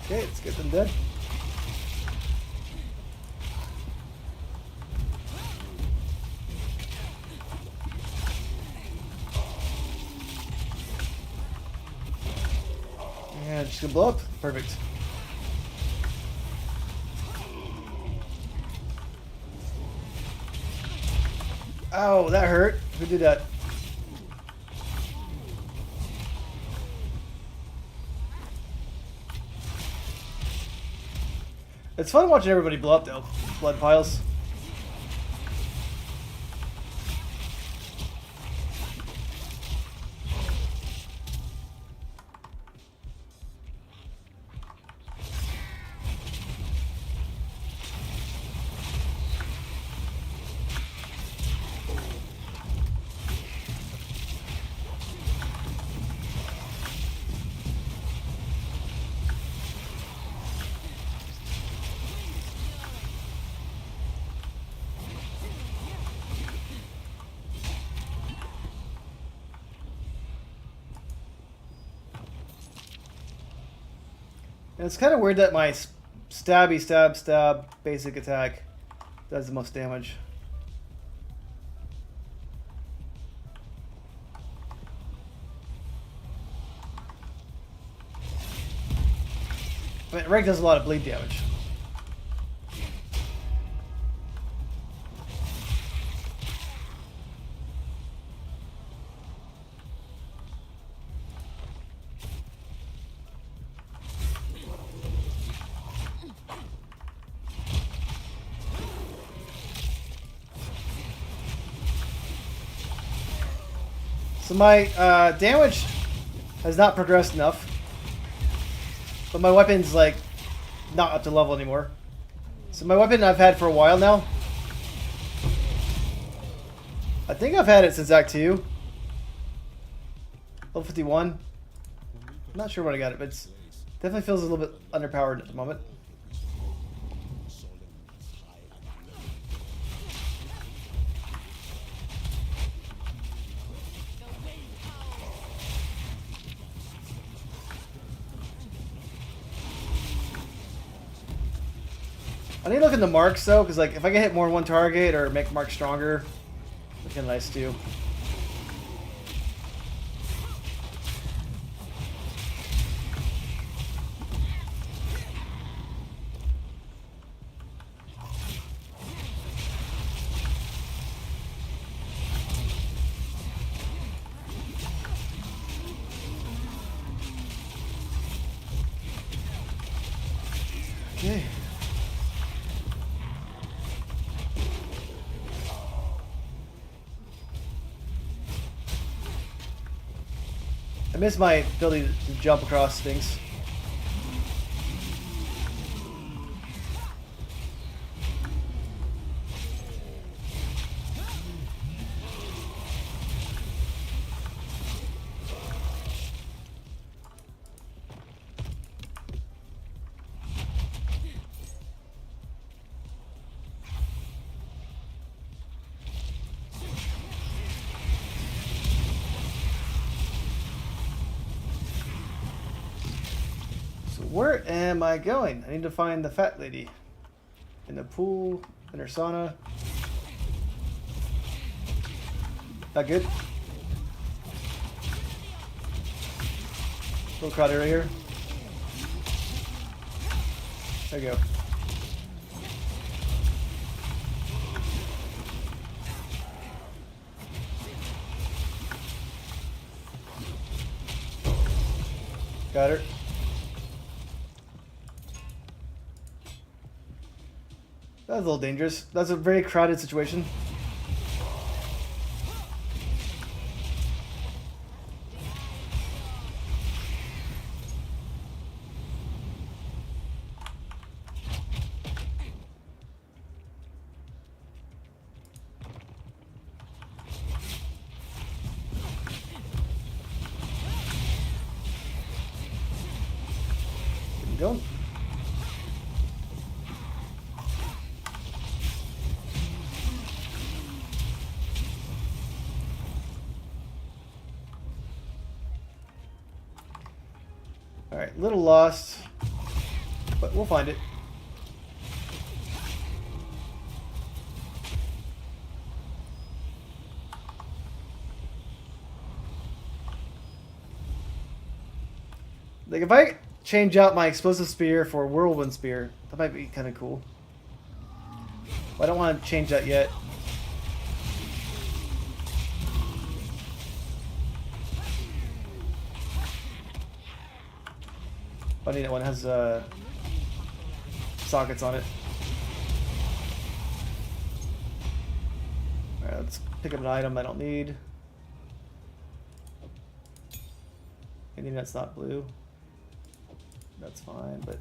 Okay, let's get them dead. gonna blow up. Perfect. Ow, that hurt. Who did that? It's fun watching everybody blow up though. Blood piles. And it's kind of weird that my stabby stab basic attack does the most damage. But rank does a lot of bleed damage. So my damage has not progressed enough, but my weapon's like not up to level anymore. So my weapon I've had for a while now. I think I've had it since Act 2. Level 51. I'm not sure when I got it, but it definitely feels a little bit underpowered at the moment. I need to look at the marks though, because like if I can hit more than one target or make marks stronger, it's kind of nice too. Okay. I miss my ability to jump across things. Where am I going? I need to find the fat lady. In the pool, in her sauna. Not good? Little crowded right here. There you go. Got her. That was a little dangerous. That's a very crowded situation. Keep going. Alright, little lost, but we'll find it. Like if I change out my explosive spear for whirlwind spear. That might be kind of cool. But I don't want to change that yet. Funny that one has sockets on it. Alright, let's pick up an item I don't need. Anything that's not blue. That's fine, but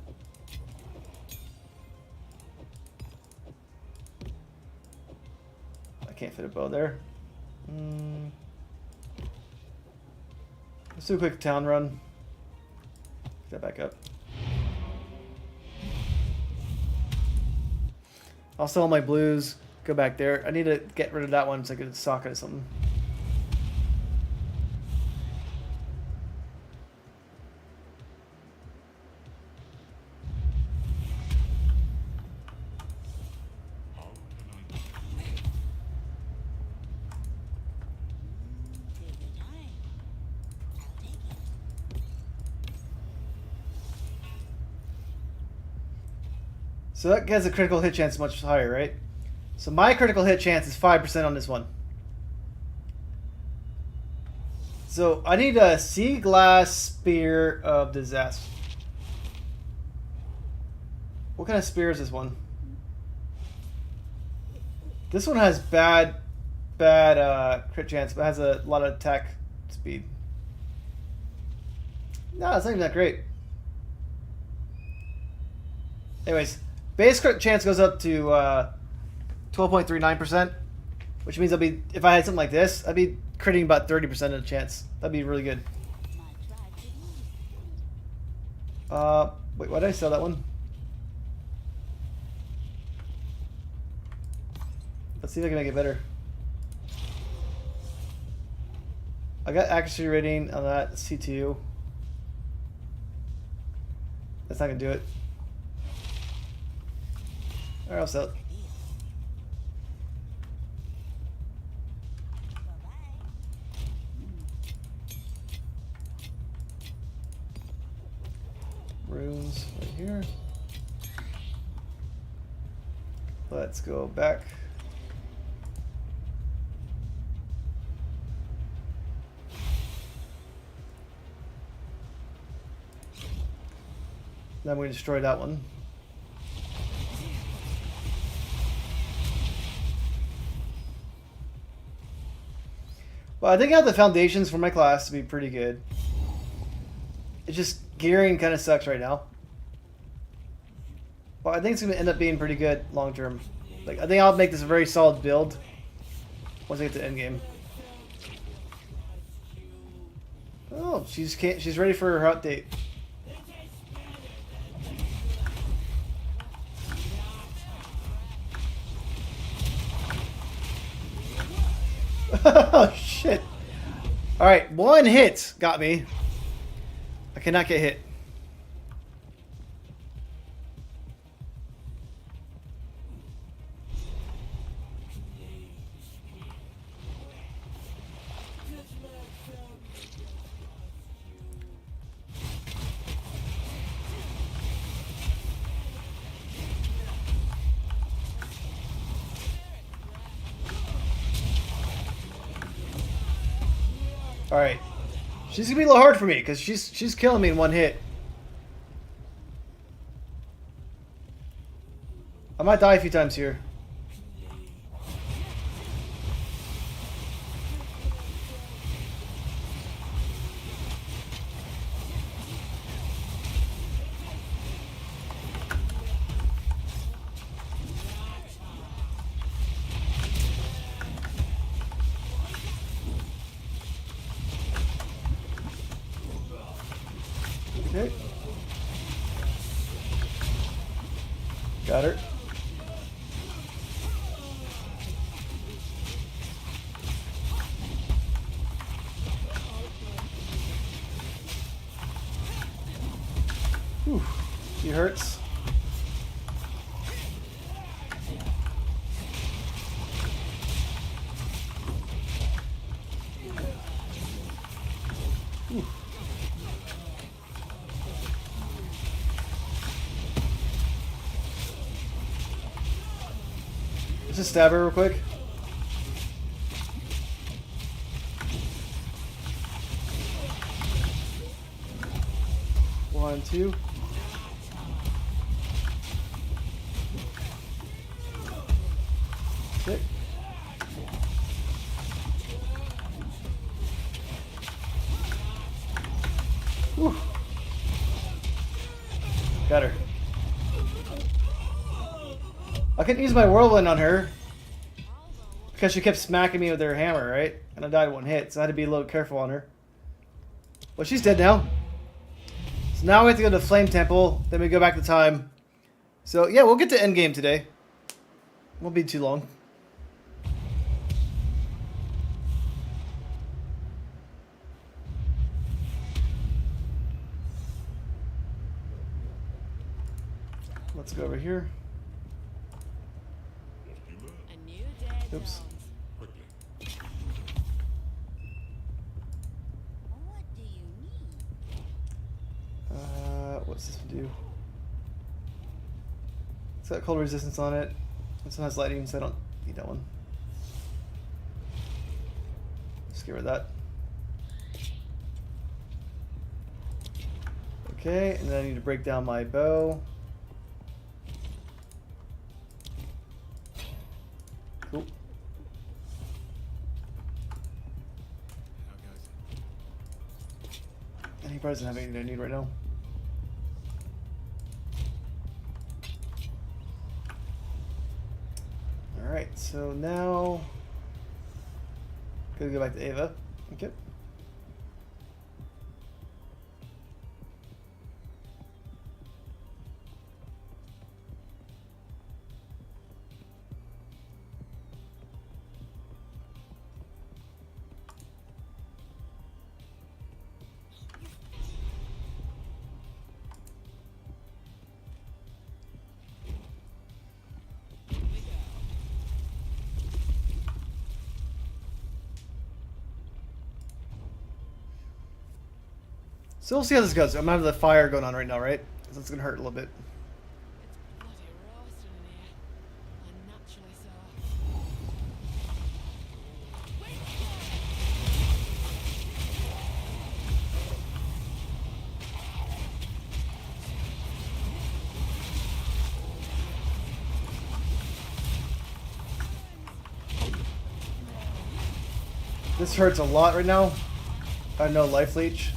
I can't fit a bow there. Let's do a quick town run. Pick that back up. I'll sell my blues. Go back there. I need to get rid of that one so I can socket or something. So that has a critical hit chance much higher, right? So my critical hit chance is 5% on this one. So I need a Sea Glass Spear of Disaster. What kind of spear is this one? This one has bad crit chance, but has a lot of attack speed. No, it's not even that great. Anyways, base crit chance goes up to 12.39%, which means I'll be, if I had something like this, I'd be critting about 30% of the chance. That'd be really good. Wait, why did I sell that one? Let's see if I can make it better. I got accuracy rating on that, C2. That's not gonna do it. Alright, I'll sell it. Runes right here. Let's go back. Then we destroy that one. Well, I think I have the foundations for my class to be pretty good. It's just gearing kind of sucks right now. Well, I think it's going to end up being pretty good long term. Like, I think I'll make this a very solid build once I get to end game. Oh, she's ready for her update. Oh shit. Alright, one hit got me. I cannot get hit. Alright. She's gonna be a little hard for me because she's killing me in one hit. I might die a few times here. Okay. Got her. Whew. She hurts. Whew. Just stab her real quick. One, two. Sick. Whew. Got her. I couldn't use my whirlwind on her because she kept smacking me with her hammer, right? And I died one hit, so I had to be a little careful on her. Well, she's dead now. So now we have to go to the Flame Temple, then we go back to time. So yeah, we'll get to endgame today. Won't be too long. Let's go over here. A new day Oops. dawns. What do you need? What's this one do? It's got cold resistance on it. This one has lightning, so I don't need that one. Just get rid of that. Okay, and then I need to break down my bow. Cool. And he probably doesn't have anything I need right now. Alright, so now gotta go back to Ava. Okay. So we'll see how this goes. I'm having the fire going on right now, right? Because it's gonna hurt a little bit. It's bloody roasting in here. Unnaturally so. This hurts a lot right now. I have no life leech.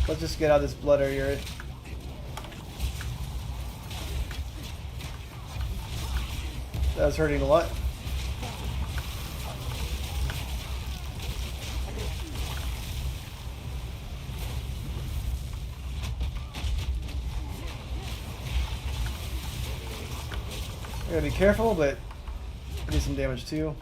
Let's just get out of this blood area. That was hurting a lot. I gotta be careful, but I do some damage too.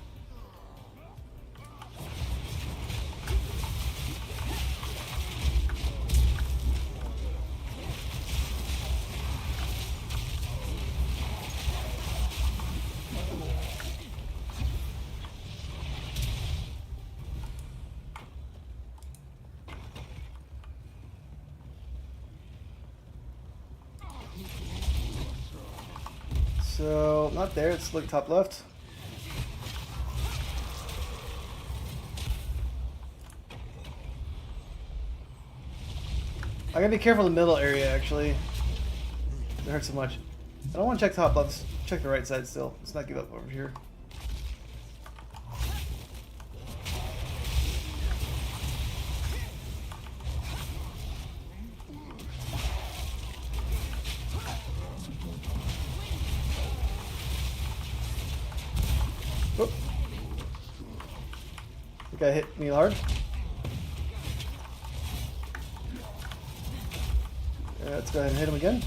So, not there, it's like top left. I gotta be careful in the middle area actually. It hurts so much. I don't want to check top left, let's check the right side still. Let's not give up over here. Whoop. That guy hit me hard. Let's go ahead and hit him again.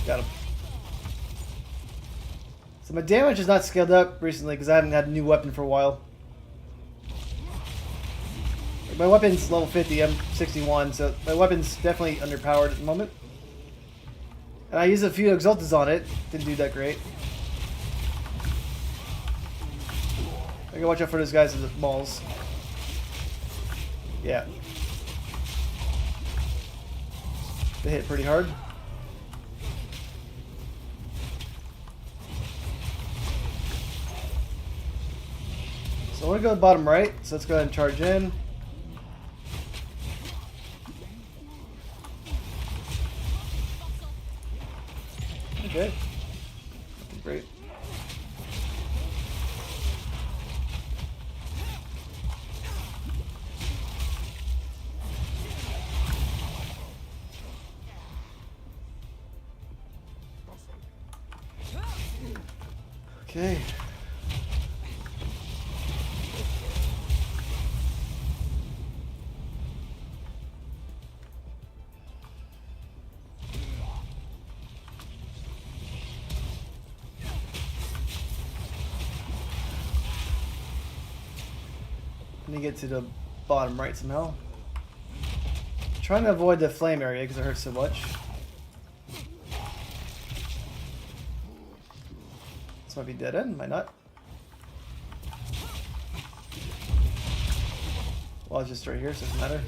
Got him. So my damage is not scaled up recently because I haven't had a new weapon for a while. My weapon's level 50, I'm 61, so my weapon's definitely underpowered at the moment. And I used a few exaltas on it, didn't do that great. I gotta watch out for those guys with the balls. Yeah. They hit pretty hard. So I want to go bottom right, so let's go ahead and charge in. Okay. Nothing great. Okay. Let me get to the bottom right somehow. Trying to avoid the flame area because it hurts so much. This might be dead end, might not. Well, it's just right here, so it doesn't matter.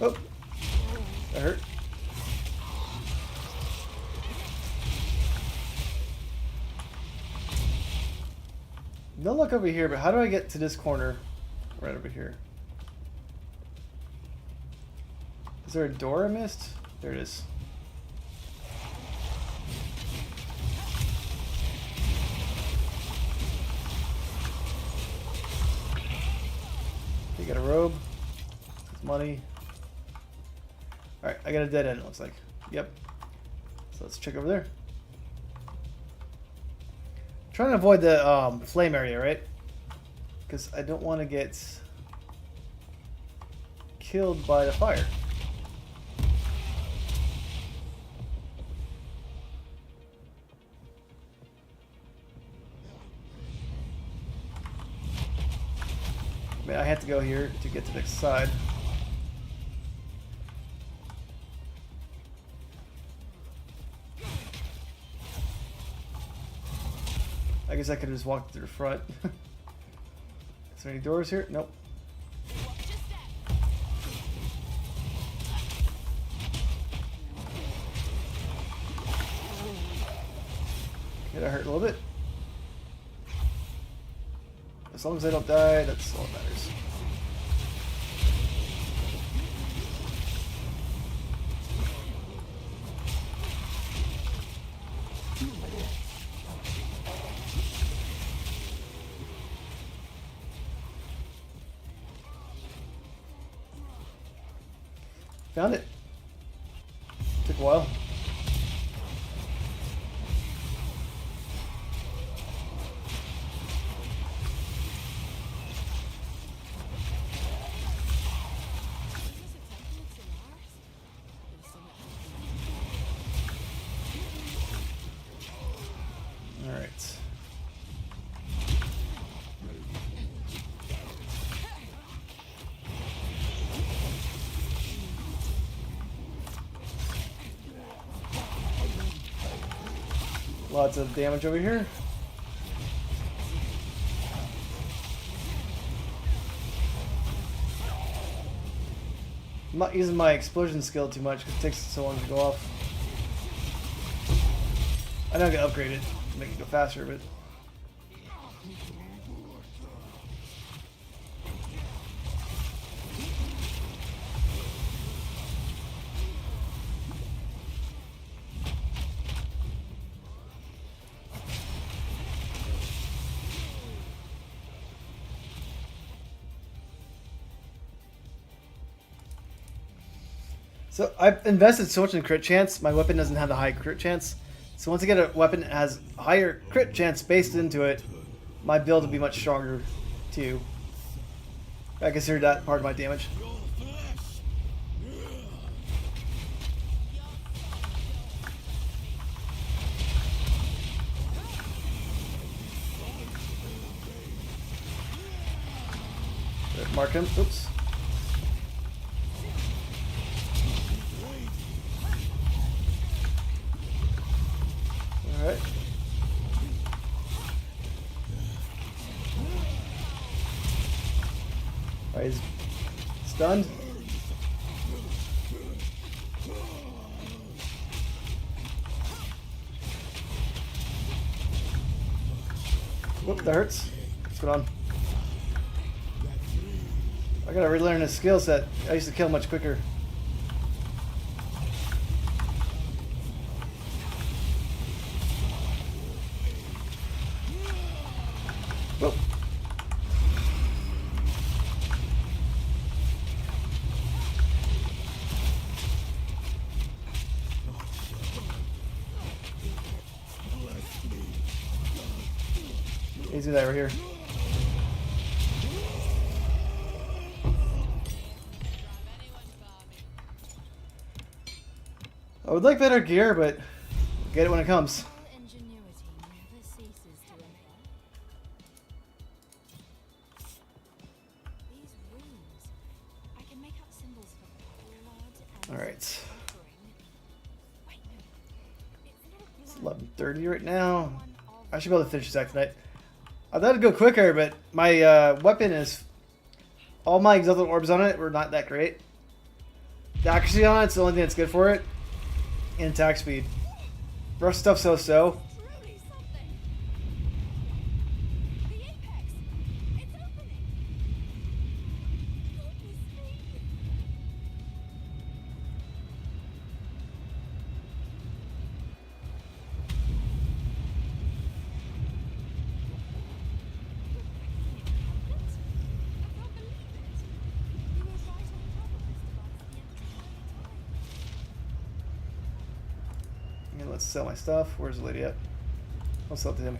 Oh, that hurt. No luck over here, but how do I get to this corner right over here? Is there a door I missed? There it is. You got a robe. Money. Alright, I got a dead end, it looks like. Yep. So let's check over there. Trying to avoid the flame area, right? Because I don't want to get killed by the fire. I mean, I have to go here to get to the next side. I guess I could have just walked through the front. Is there any doors here? Nope. Okay, that hurt a little bit. As long as I don't die, that's all that matters. Found it. Took a while. All right. Lots of damage over here. I'm not using my explosion skill too much because it takes so long to go off. I know I can upgrade it to make it go faster, but so I've invested so much in crit chance, my weapon doesn't have the high crit chance. So once I get a weapon that has higher crit chance based into it, my build will be much stronger too. I consider that part of my damage. Mark him. Oops. Stunned. Whoop, that hurts. What's going on? I gotta relearn his skill set. I used to kill much quicker. Whoop. Easy that right here. I would like better gear, but we'll get it when it comes. Ingenuity never ceases to amaze. These runes, I can make up symbols for blood and Alright. suffering. Wait, no. It's not It's 11:30 right now. I should be able to finish this act tonight. I thought it'd go quicker, but my weapon is... all my exalted orbs on it were not that great. The accuracy on it's the only thing that's good for it. And attack speed. Rough stuff so-so. truly something. The apex, it's opening. Goodness me. And let's sell my stuff. Where's the lady at? I'll sell it to him.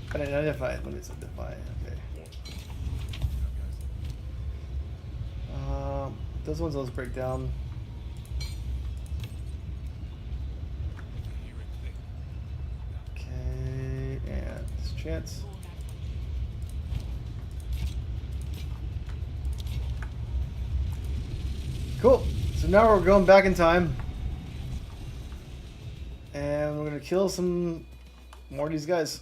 I didn't identify it. Let me identify it. Okay. Those ones, those break down. Okay, and this chance. Cool. So now we're going back in time. And we're gonna kill some more of these guys.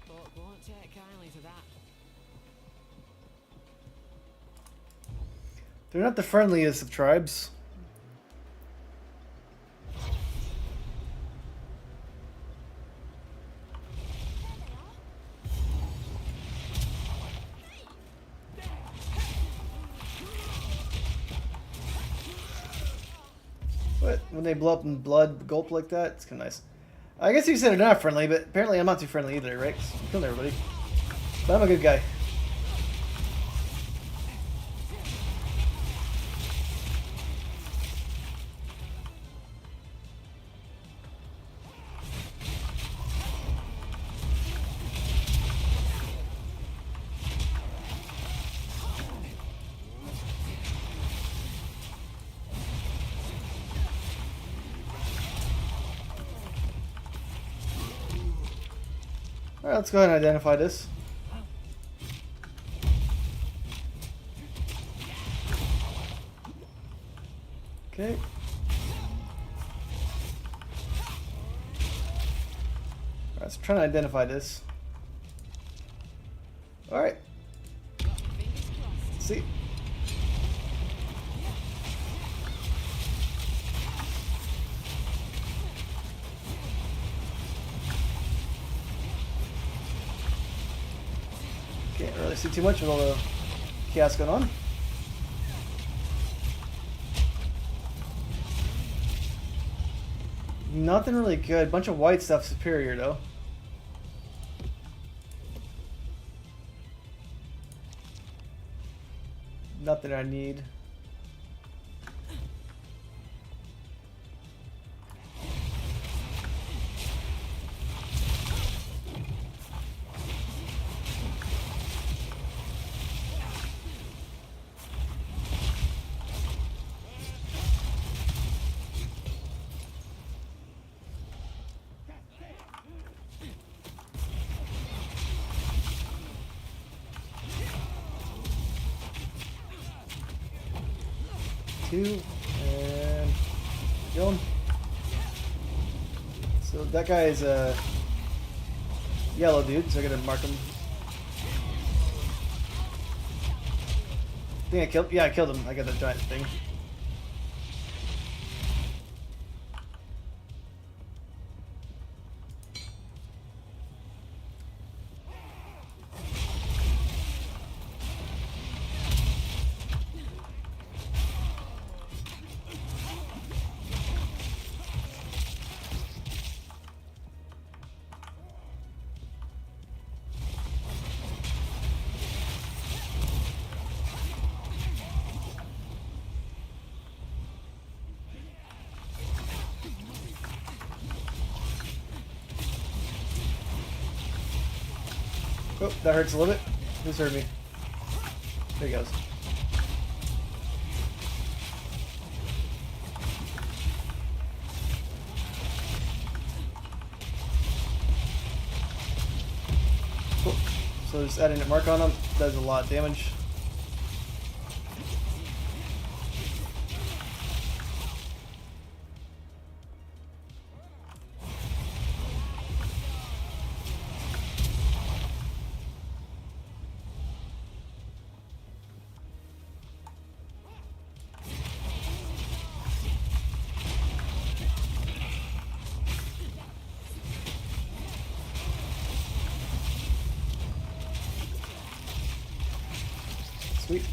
But won't take kindly to that. They're not the friendliest of tribes. But when they blow up in blood gulp like that, it's kind of nice. I guess you said they're not friendly, but apparently I'm not too friendly either, right? 'Cause I'm killing everybody. But I'm a good guy. Alright, let's go ahead and identify this. Okay. Alright, let's try to identify this. Alright. Let's see. Can't really see too much with all the chaos going on. Nothing really good. Bunch of white stuff superior though. Nothing I need. Two and Kill him. So that guy is a yellow dude, so I gotta mark him. I think I killed. Yeah, I killed him. I got that giant thing. Oh, that hurts a little bit. Who's hurt me? There he goes. Cool. So just adding a mark on him does a lot of damage. Sweet.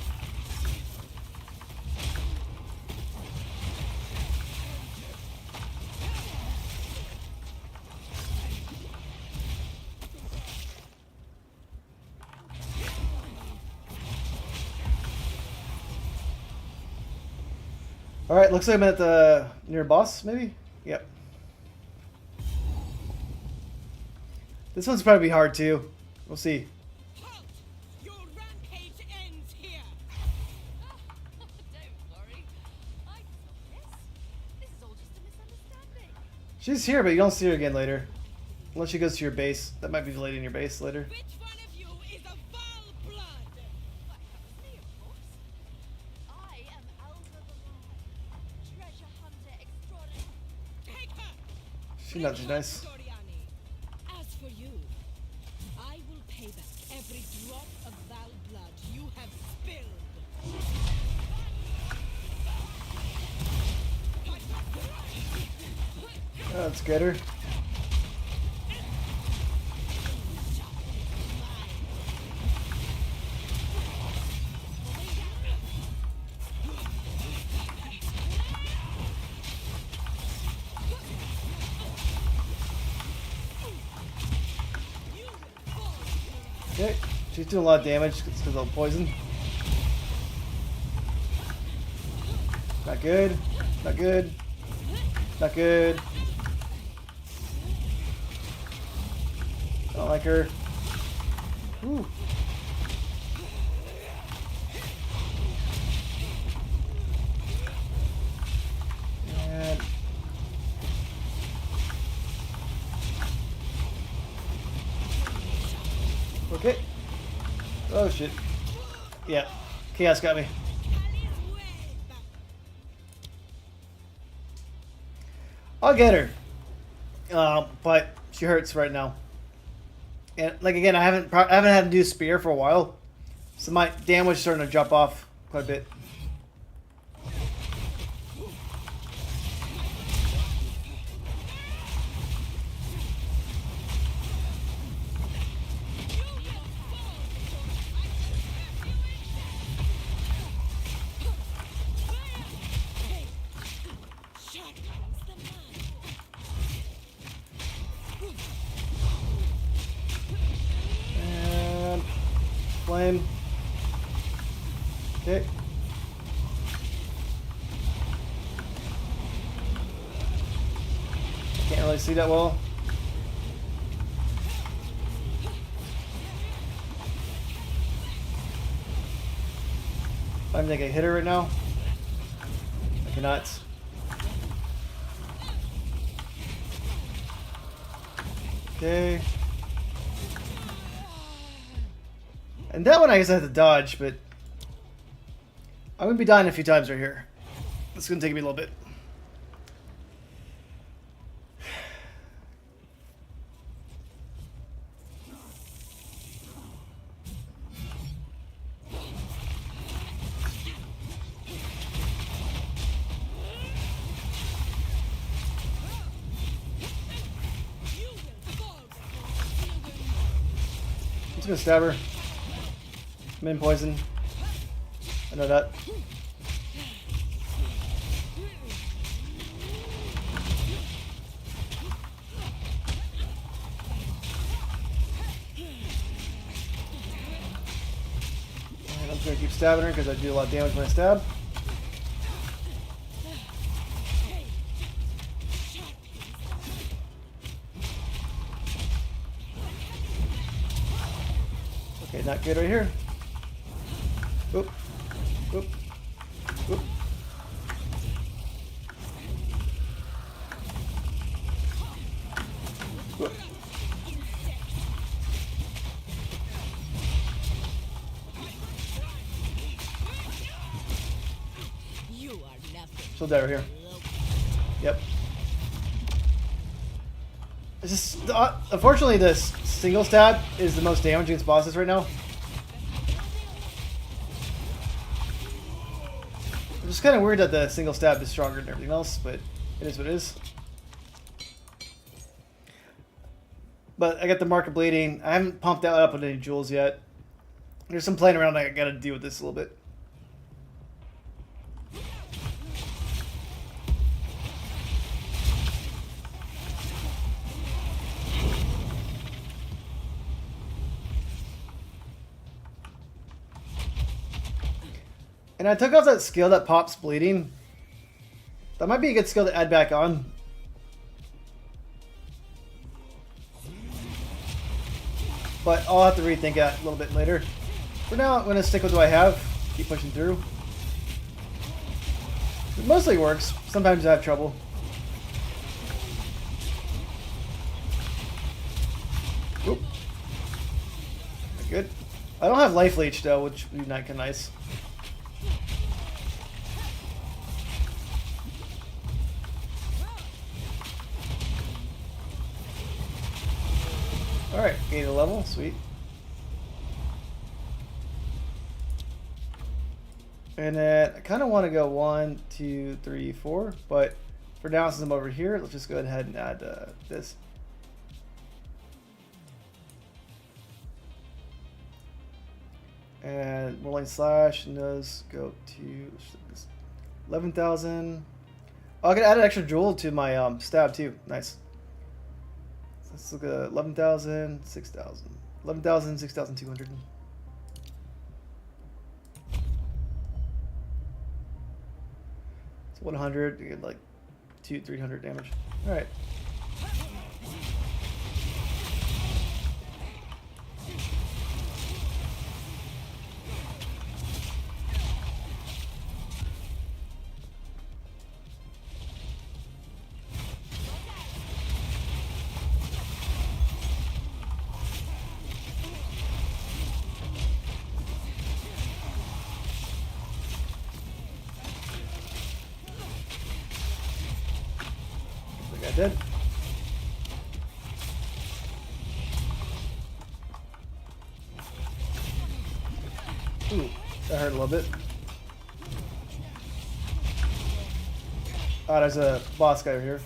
All right, looks like I'm at the near boss, maybe. Yep. This one's probably hard too. We'll see. Halt! Your rampage ends here. Don't worry. I can solve this. This is all just a misunderstanding. She's here, but you don't see her again later. Unless she goes to your base. That might be the lady in your base later. Which one of you is a Val blood? Quite happily, of course. I am Alva the Lion, treasure hunter extraordinary. Take her! She's not too nice. Doriani. As for you, I will pay back every drop of Val blood you have spilled. Oh, let's get her. Okay, she's doing a lot of damage because of the poison. Not good. Not good. Not good. I don't like her. Ooh. And okay. Oh shit. Yeah. Chaos got me. I'll get her. But she hurts right now. And like again, I haven't had to do spear for a while, so my damage is starting to drop off quite a bit. And flame. Okay. Can't really see that well. I don't think I hit her right now. I cannot. Okay. And that one I guess I have to dodge, but I'm gonna be dying a few times right here. It's gonna take me a little bit. just gonna stab her. I'm in poison. I know that. And I'm just gonna keep stabbing her because I do a lot of damage when I stab. Okay, not good right here. Oop. Oop. Oop. Oop. You are nothing. She'll die right here. Yep. It's just unfortunately this single stab is the most damaging against bosses right now. It's just kind of weird that the single stab is stronger than everything else, but it is what it is. But I got the mark of bleeding. I haven't pumped that up with any jewels yet. There's some playing around. I gotta deal with this a little bit. And I took off that skill that pops bleeding. That might be a good skill to add back on. But I'll have to rethink that a little bit later. For now, I'm going to stick with what I have. Keep pushing through. It mostly works. Sometimes I have trouble. Oop. Good. I don't have life leech though, which would be kind of nice. Alright, gain a level, sweet. And then I kind of want to go 1, 2, 3, 4, but for now since I'm over here, let's just go ahead and add this. And rolling slash, and those go to 11,000. Oh, I can add an extra jewel to my stab too. Nice. Let's look at 11,000, 6,000. 11,000, 6,200. It's 100, you get like 300 damage. Alright. I did. Ooh, that hurt a little bit. Oh, there's a boss guy over here.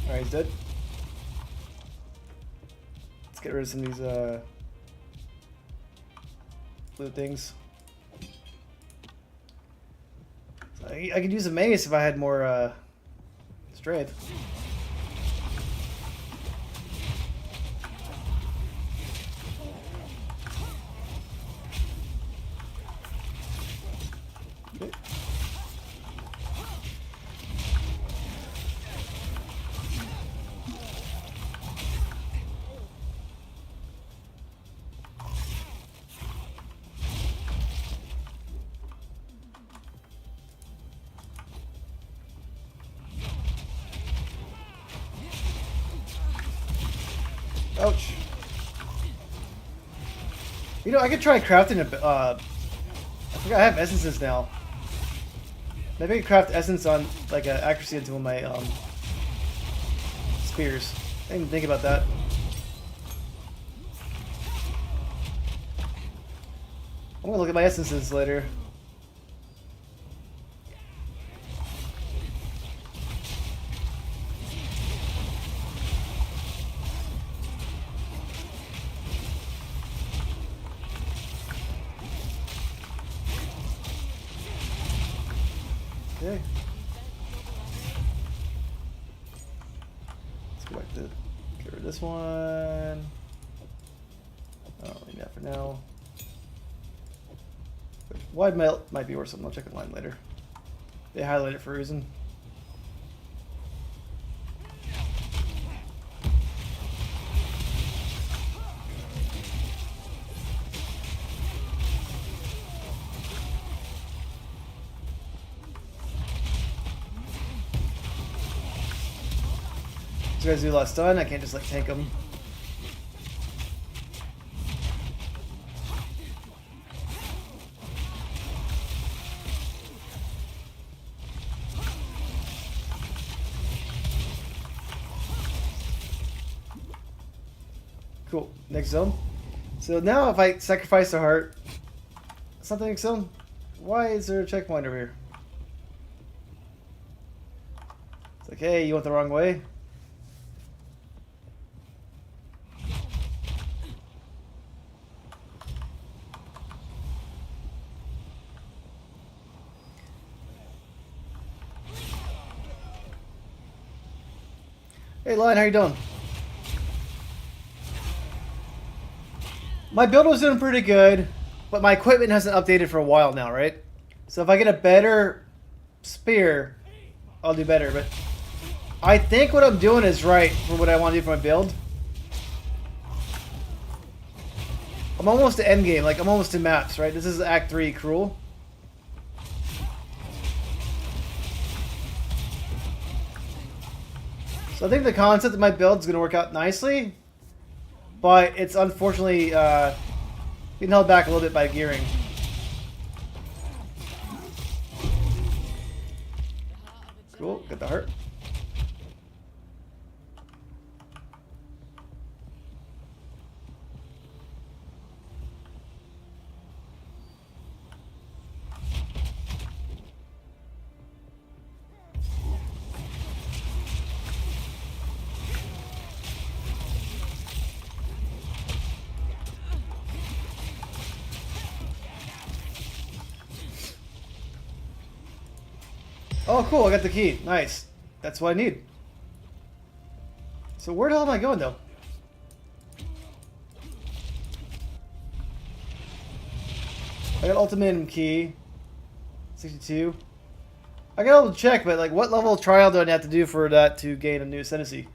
Alright, he's dead. Let's get rid of some of these blue things. So I could use a mace if I had more strength. Okay. Ouch. You know, I could try crafting a I forgot I have essences now. Maybe I could craft essence on like accuracy into one of my spears. I didn't even think about that. I'm gonna look at my essences later. Okay. Let's go back to get rid of this one. I don't need that for now. Wide melt might be worth something. I'll check the line later. They highlight it for a reason. These guys do a lot of stun. I can't just like tank them. Cool. Next zone. So now if I sacrifice a heart, something next zone. Why is there a checkpoint over here? It's like, hey, you went the wrong way. Hey, Lion, how you doing? My build was doing pretty good, but my equipment hasn't updated for a while now, right? So if I get a better spear, I'll do better. But I think what I'm doing is right for what I want to do for my build. I'm almost to endgame, like I'm almost to maps, right? This is Act 3 Cruel. So I think the concept of my build is going to work out nicely, but it's unfortunately being held back a little bit by gearing. Cool, get the heart. Oh, cool, I got the key. Nice. That's what I need. So where the hell am I going, though? I got ultimate key. 62. I got to check, but like, what level of trial do I have to do for that to gain a new ascendancy?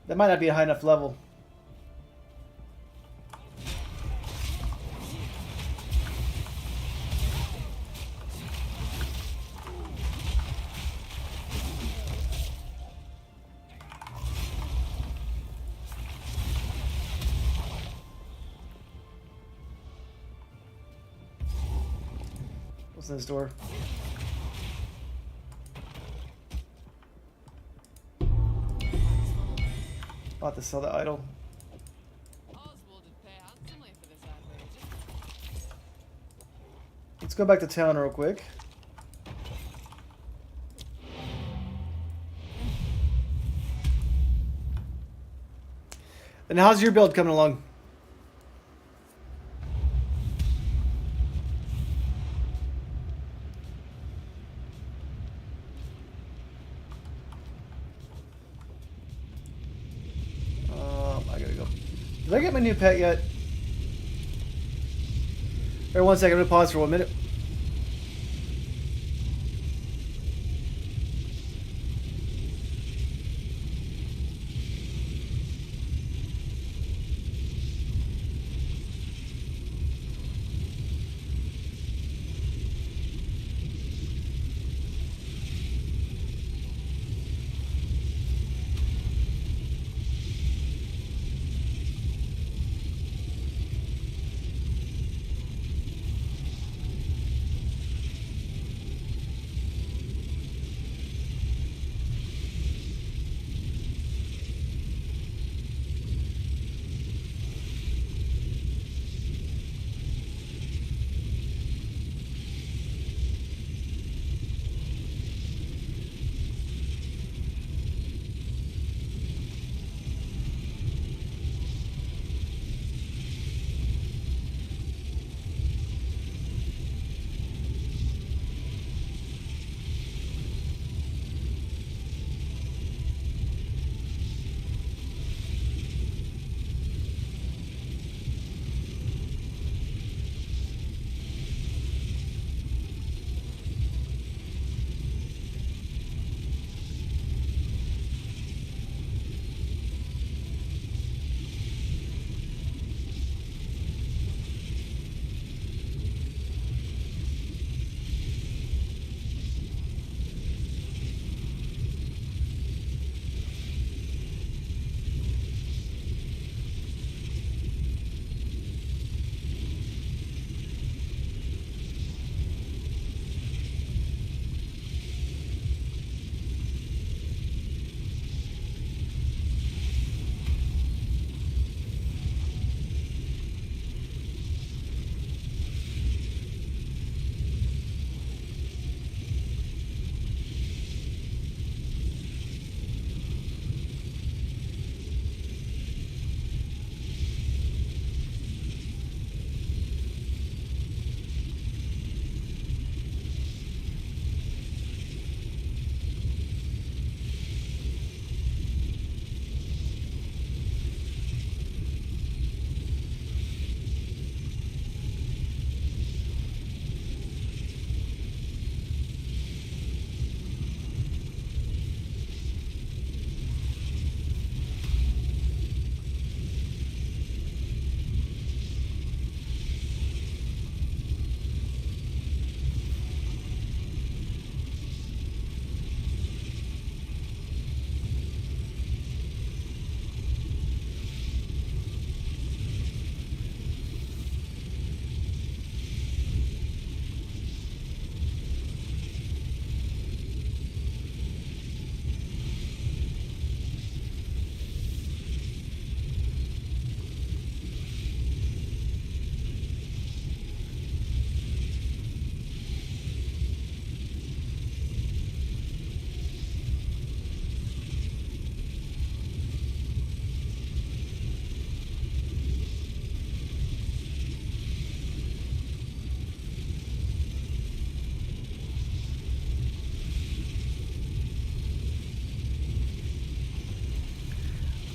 That might not be a high enough level. What's in this door? About to sell the idol. Oswald would pay handsomely for this outrage. Let's go back to town real quick. And how's your build coming along? I gotta go. Did I get my new pet yet? Here, 1 second. I'm gonna pause for 1 minute.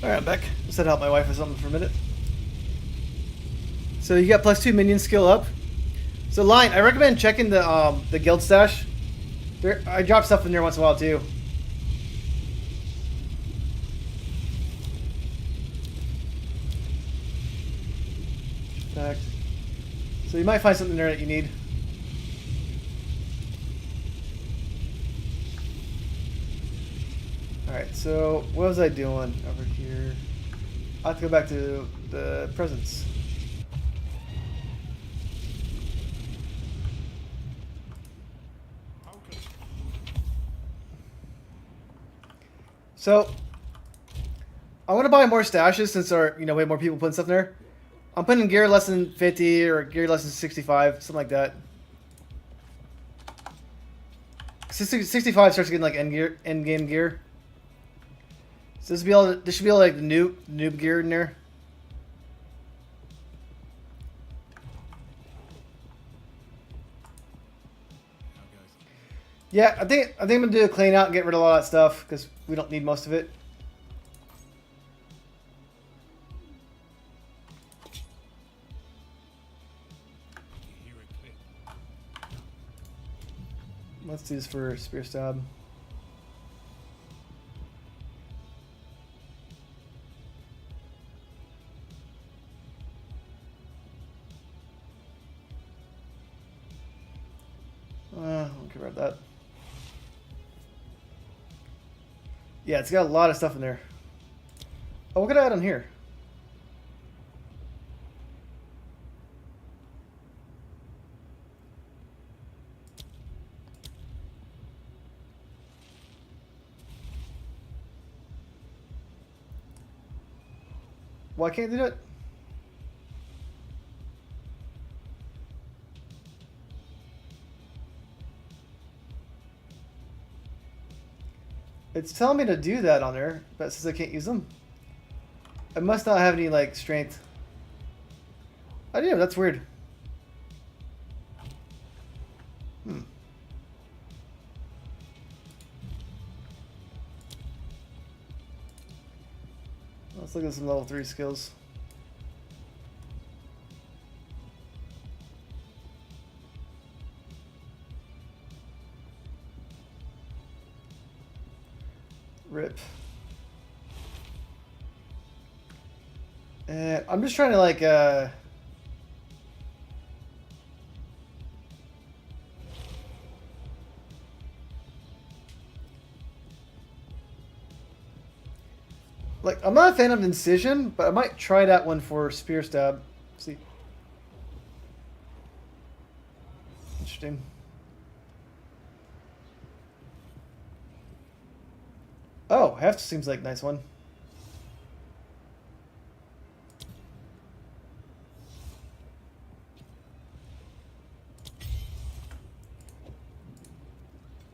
Alright, I'm back. Just had to help my wife with something for a minute. So you got +2 minion skill up. So Line, I recommend checking the guild stash. I drop stuff in there once in a while too. Back. So you might find something there that you need. Alright, so what was I doing over here? I have to go back to the presents. So I want to buy more stashes since there are, way more people putting stuff in there. I'm putting gear less than 50 or gear less than 65, something like that. 65 starts getting like end game gear. So this should be all like the noob gear in there. Yeah, I think I'm gonna do a clean out and get rid of a lot of that stuff because we don't need most of it. Let's do this for spear stab. I don't care about that. Yeah, it's got a lot of stuff in there. Oh, what could I add on here? Why can't they do it? It's telling me to do that on there, but it says I can't use them. I must not have any, like, strength. I do, that's weird. Let's look at some level 3 skills. Rip. And I'm just trying to like I'm not a fan of incision, but I might try that one for spear stab. See. Interesting. Oh, heft seems like a nice one.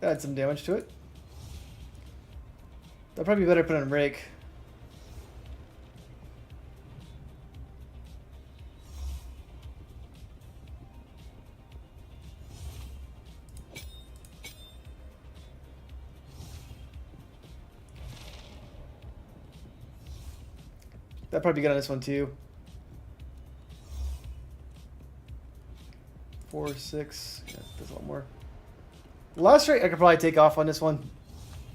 Add some damage to it. That'd probably be better to put on rake. That'd probably be good on this one too. 4, 6. Yeah, does a lot more. Last rate I could probably take off on this one.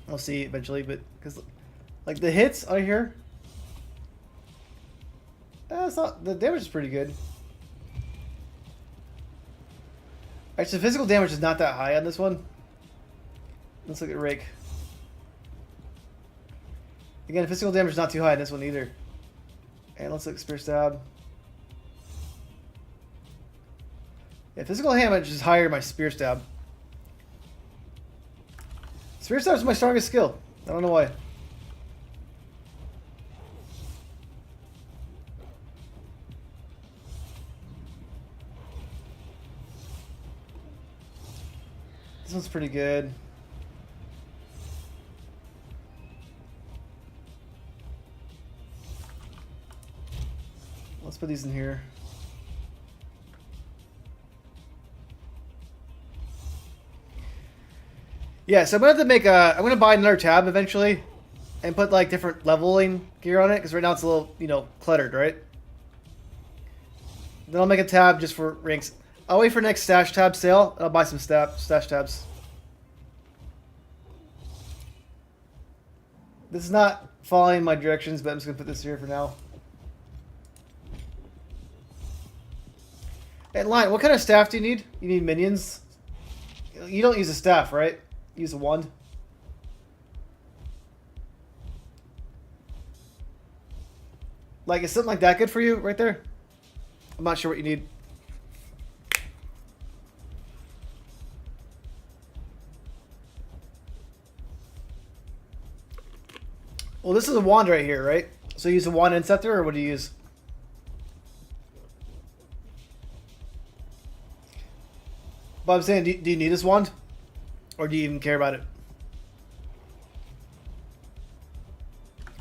We'll see eventually, but because like the hits out here, it's not, the damage is pretty good. Actually, the physical damage is not that high on this one. Let's look at rake. Again, physical damage is not too high on this one either. And let's look at spear stab. Yeah, physical damage is higher than my spear stab. Spear stab is my strongest skill. I don't know why. This one's pretty good. Let's put these in here. Yeah, so I'm gonna have to make a. I'm gonna buy another tab eventually, and put like different leveling gear on it, because right now it's a little, you know, cluttered, right? Then I'll make a tab just for ranks. I'll wait for next stash tab sale. I'll buy some stash tabs. This is not following my directions, but I'm just gonna put this here for now. And Lion, what kind of staff do you need? You need minions? You don't use a staff, right? You use a wand. Like, is something like that good for you right there? I'm not sure what you need. Well, this is a wand right here, right? So you use a wand and scepter, or what do you use? But I'm saying, do you need this wand? Or do you even care about it?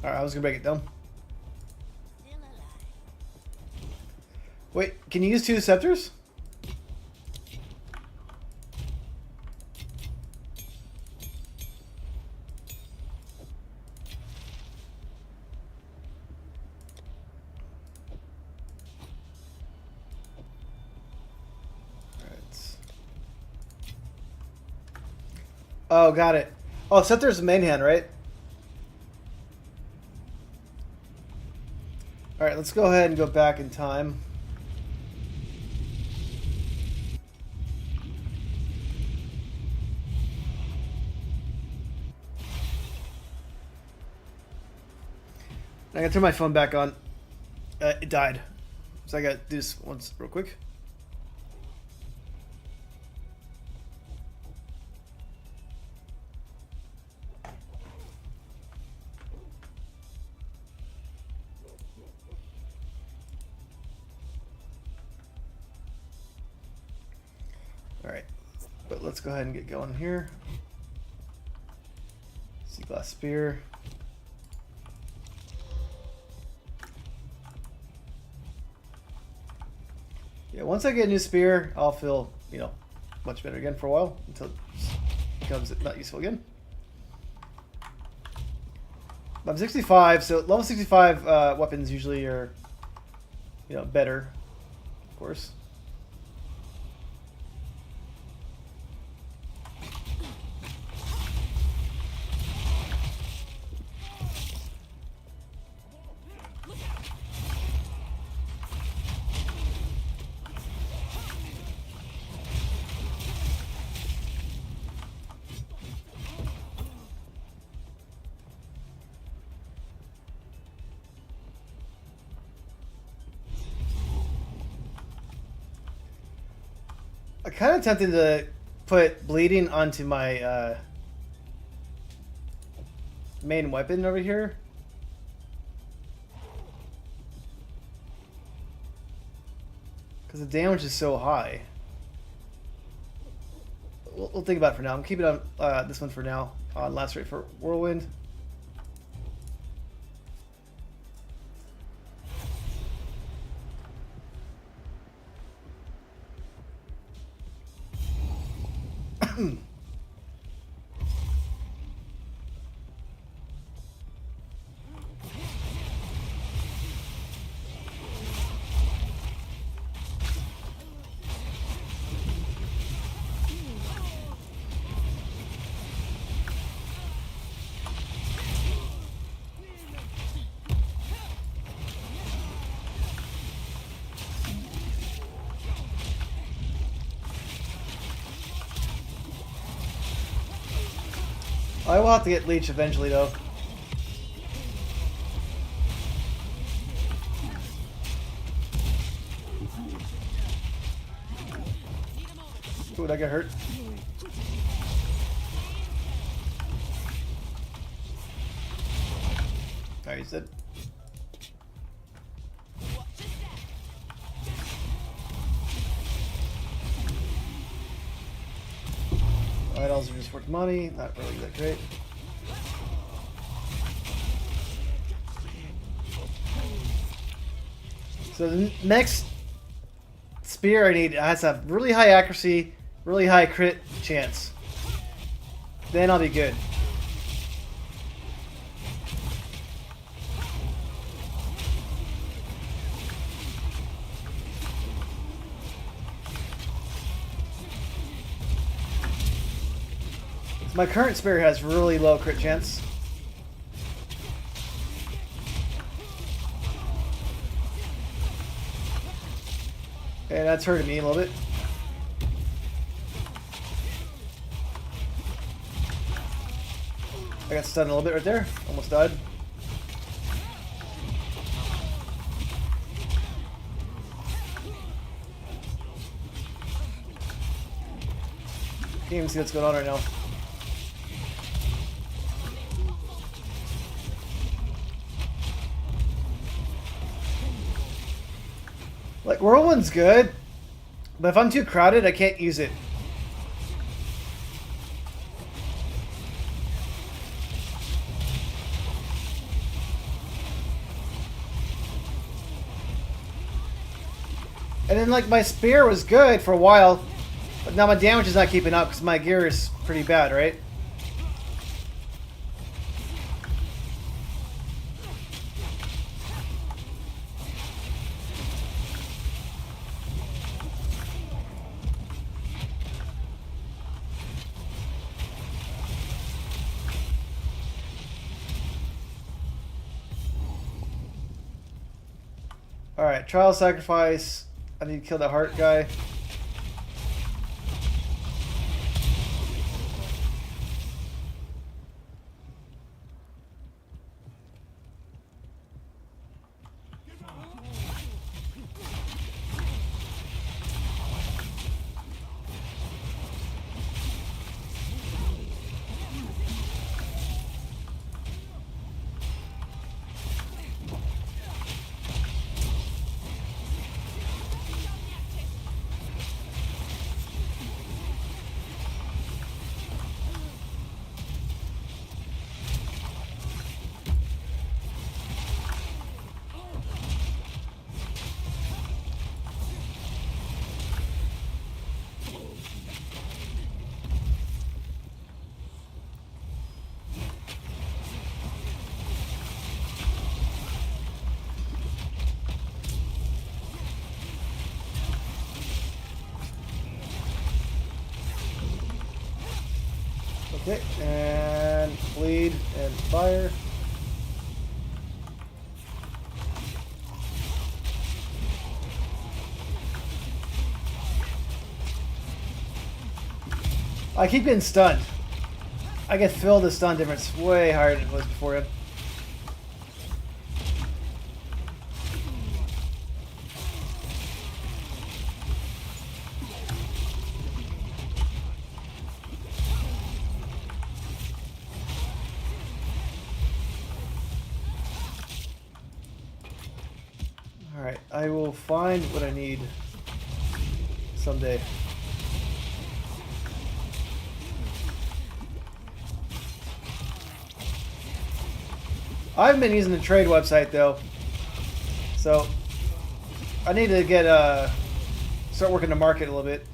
Alright, I was gonna break it down. Still alive. Wait, can you use 2 scepters? Oh, got it. Oh, scepter's main hand, right? Alright, let's go ahead and go back in time. I gotta turn my phone back on. It died. So I gotta do this once real quick. Alright, but let's go ahead and get going here. Sea glass spear. Yeah, once I get a new spear, I'll feel, you know, much better again for a while until it becomes not useful again. I'm 65, so level 65 weapons usually are, you know, better, of course. I'm kind of tempted to put bleeding onto my main weapon over here. Because the damage is so high. We'll think about it for now. I'm keeping it on this one for now. Last rate for Whirlwind. I will have to get Leech eventually, though. Ooh, that got hurt. Alright, he's dead. Idols are just worth money, not really that great. So the next spear I need has to have really high accuracy, really high crit chance. Then I'll be good. My current spear has really low crit chance. Okay, that's hurting me a little bit. I got stunned a little bit right there. Almost died. Can't even see what's going on right now. Like, Whirlwind's good, but if I'm too crowded, I can't use it. And then, like, my spear was good for a while, but now my damage is not keeping up because my gear is pretty bad, right? Alright, trial sacrifice. I need to kill that heart guy. Okay, and bleed and fire. I keep getting stunned. I can feel the stun difference way higher than it was beforehand. Alright, I will find what I need someday. I haven't been using the trade website though, so I need to get start working the market a little bit.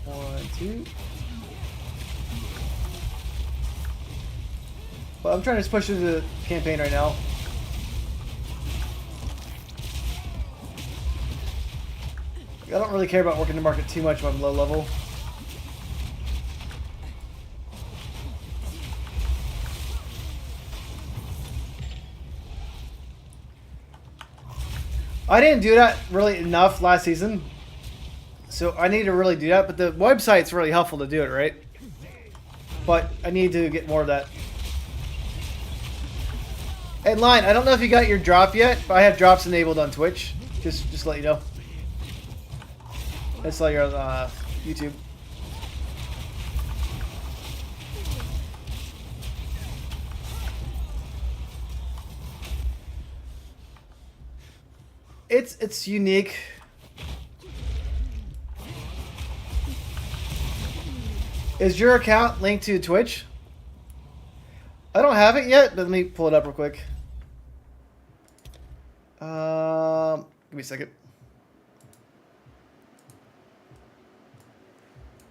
One, two. But I'm trying to push through the campaign right now. I don't really care about working the market too much when I'm low level. I didn't do that really enough last season, so I need to really do that. But the website's really helpful to do it, right? But I need to get more of that. And Lion, I don't know if you got your drop yet, but I have drops enabled on Twitch. Just to let you know. I saw you're on YouTube. It's unique. Is your account linked to Twitch? I don't have it yet, but let me pull it up real quick. Give me a second.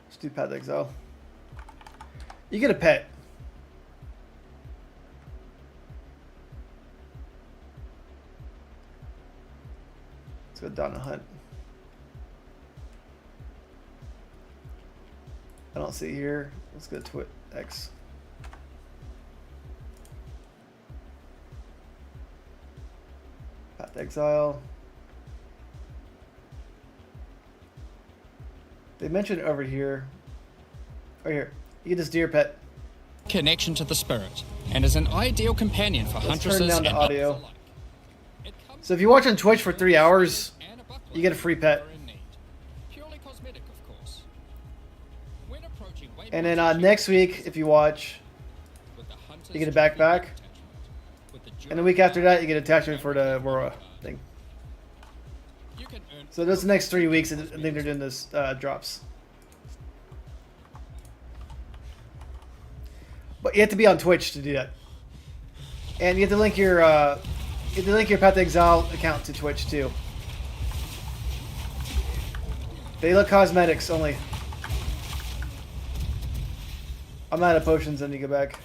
Let's do Path to Exile. You get a pet. Let's go down and hunt. I don't see it here. Let's go to X. Path to Exile. They mentioned over here. Right here. You get this deer pet. Connection to the spirit, and is an ideal companion for Let's huntresses turn down the and audio. others alike. It comes So if you watch on Twitch for 3 hours, and a buckler you get a free pet. are in need. Purely cosmetic, of course. When approaching weight And then loss, next week, if you watch, with the hunters you get a taking backpack. attachment, with the and the week after that, you get attachment for the Aurora thing. you can earn So those next 3 weeks, I think they're doing this drops. But you have to be on Twitch to do that, and you have to link your Path to Exile account to Twitch too. They look cosmetics only. I'm out of potions. I need to go back.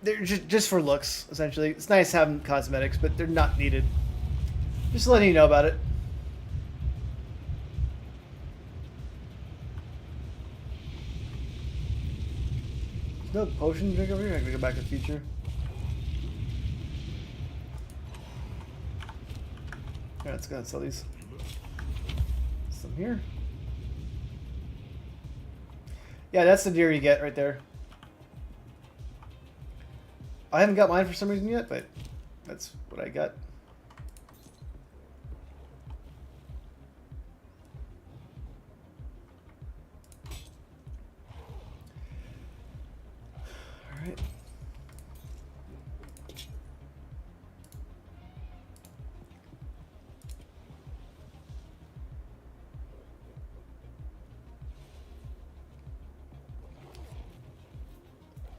They're just for looks, essentially. It's nice having cosmetics, but they're not needed. Just letting you know about it. There's no potion drink over here. I can go back to the future. Alright, let's go ahead and sell these. Some here. Yeah, that's the deer you get right there. I haven't got mine for some reason yet, but that's what I got. Alright.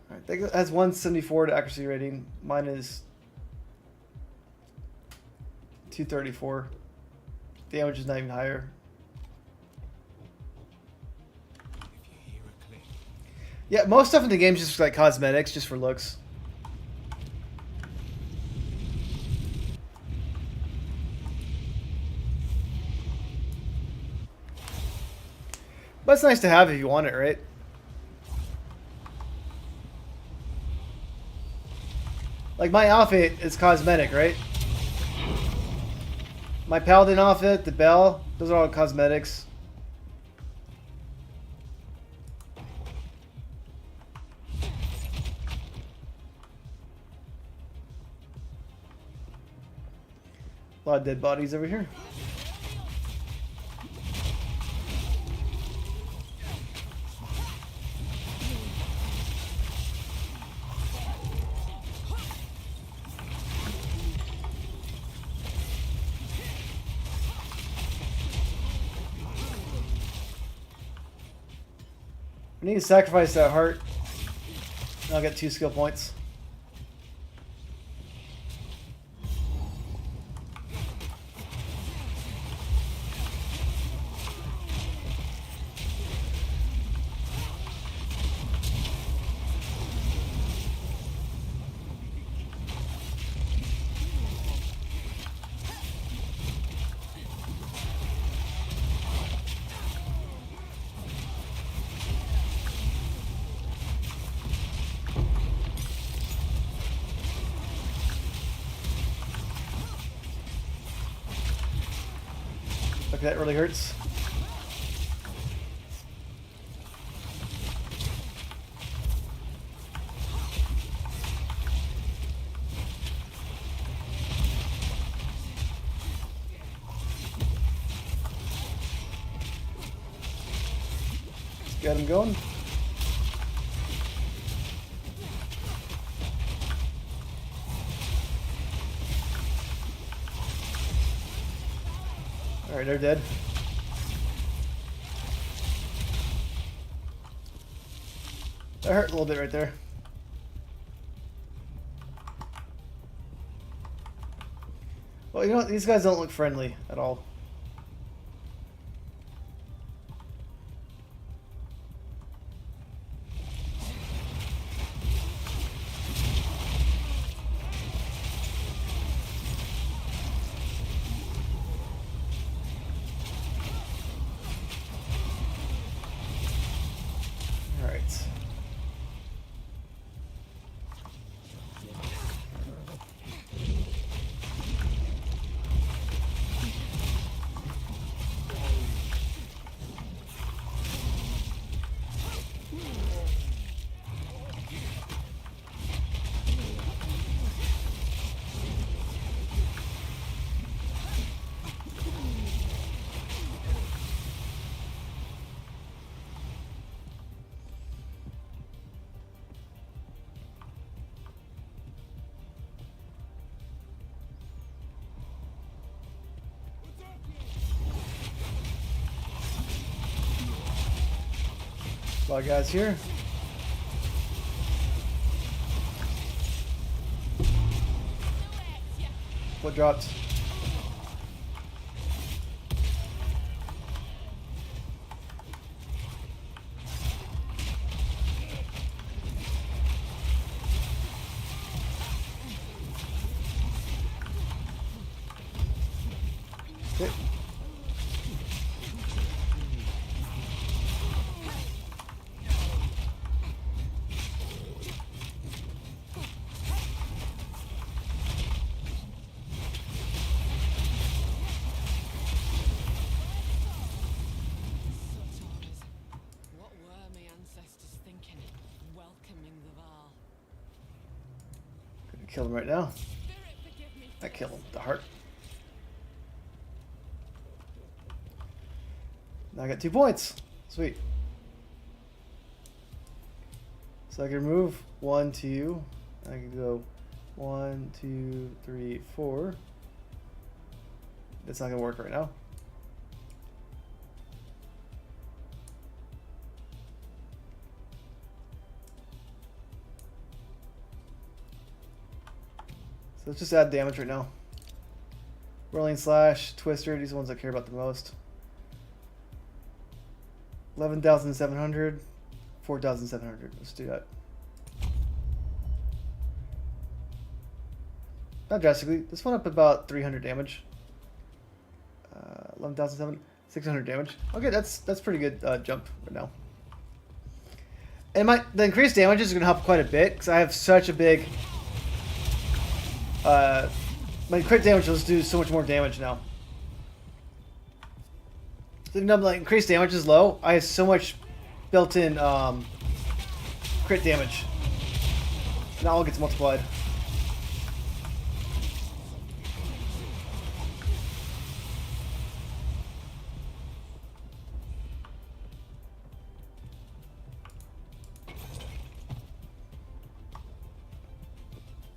Alright, that has 174 to accuracy rating. Mine is 234. Damage is not even higher. Yeah, most stuff in the game is just like cosmetics, just for looks. But it's nice to have if you want it, right? Like my outfit is cosmetic, right? My paladin outfit, the bell, those are all cosmetics. A lot of dead bodies over here. I need to sacrifice that heart. And I'll get 2 skill points. Okay, that really hurts. Let's get him going. Alright, they're dead. That hurt a little bit right there. Well, you know what? These guys don't look friendly at all. A lot of guys here. What dropped? Okay. Such orders. What were my ancestors thinking? Welcoming the Val. Gonna kill him right now. Spirit, forgive me. I kill him with the heart. Now I got 2 points. Sweet. So I can remove 1, 2. I can go 1, 2, 3, 4. That's not gonna work right now. So let's just add damage right now. Rolling Slash, Twister, these are the ones I care about the most. 11,700, 4,700. Let's do that. Not drastically. This one up about 300 damage. 11,700, 600 damage. Okay, that's pretty good jump right now. And the increased damage is going to help quite a bit because I have such a big. My crit damage will just do so much more damage now. So even though like increased damage is low, I have so much built-in crit damage. Now all gets multiplied.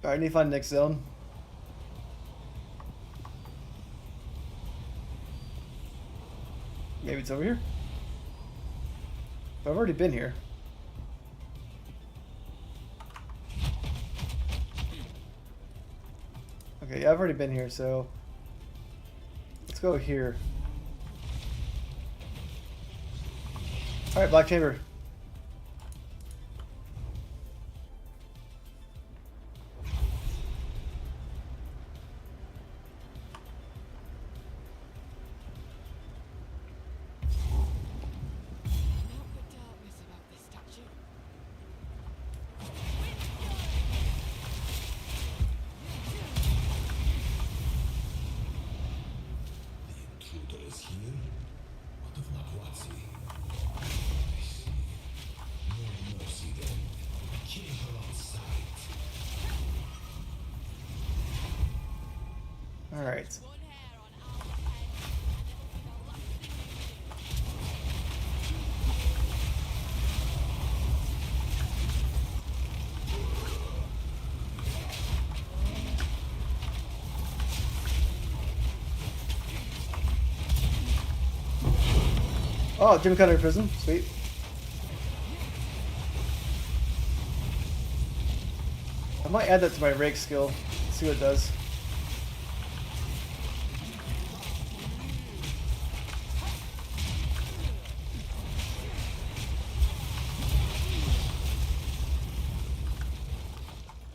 Alright, I need to find the next zone. Maybe it's over here? But I've already been here. Okay, yeah, I've already been here, so let's go here. Alright, Black Chamber. Not the darkness about this statue. Intruder is here? What of Nahuatzi? I see. No mercy then. Kill her on sight. Alright. One hair on our head, and it'll be the last thing we do. Oh, Jim Cutter Prism. Sweet. I might add that to my rake skill. See what it does.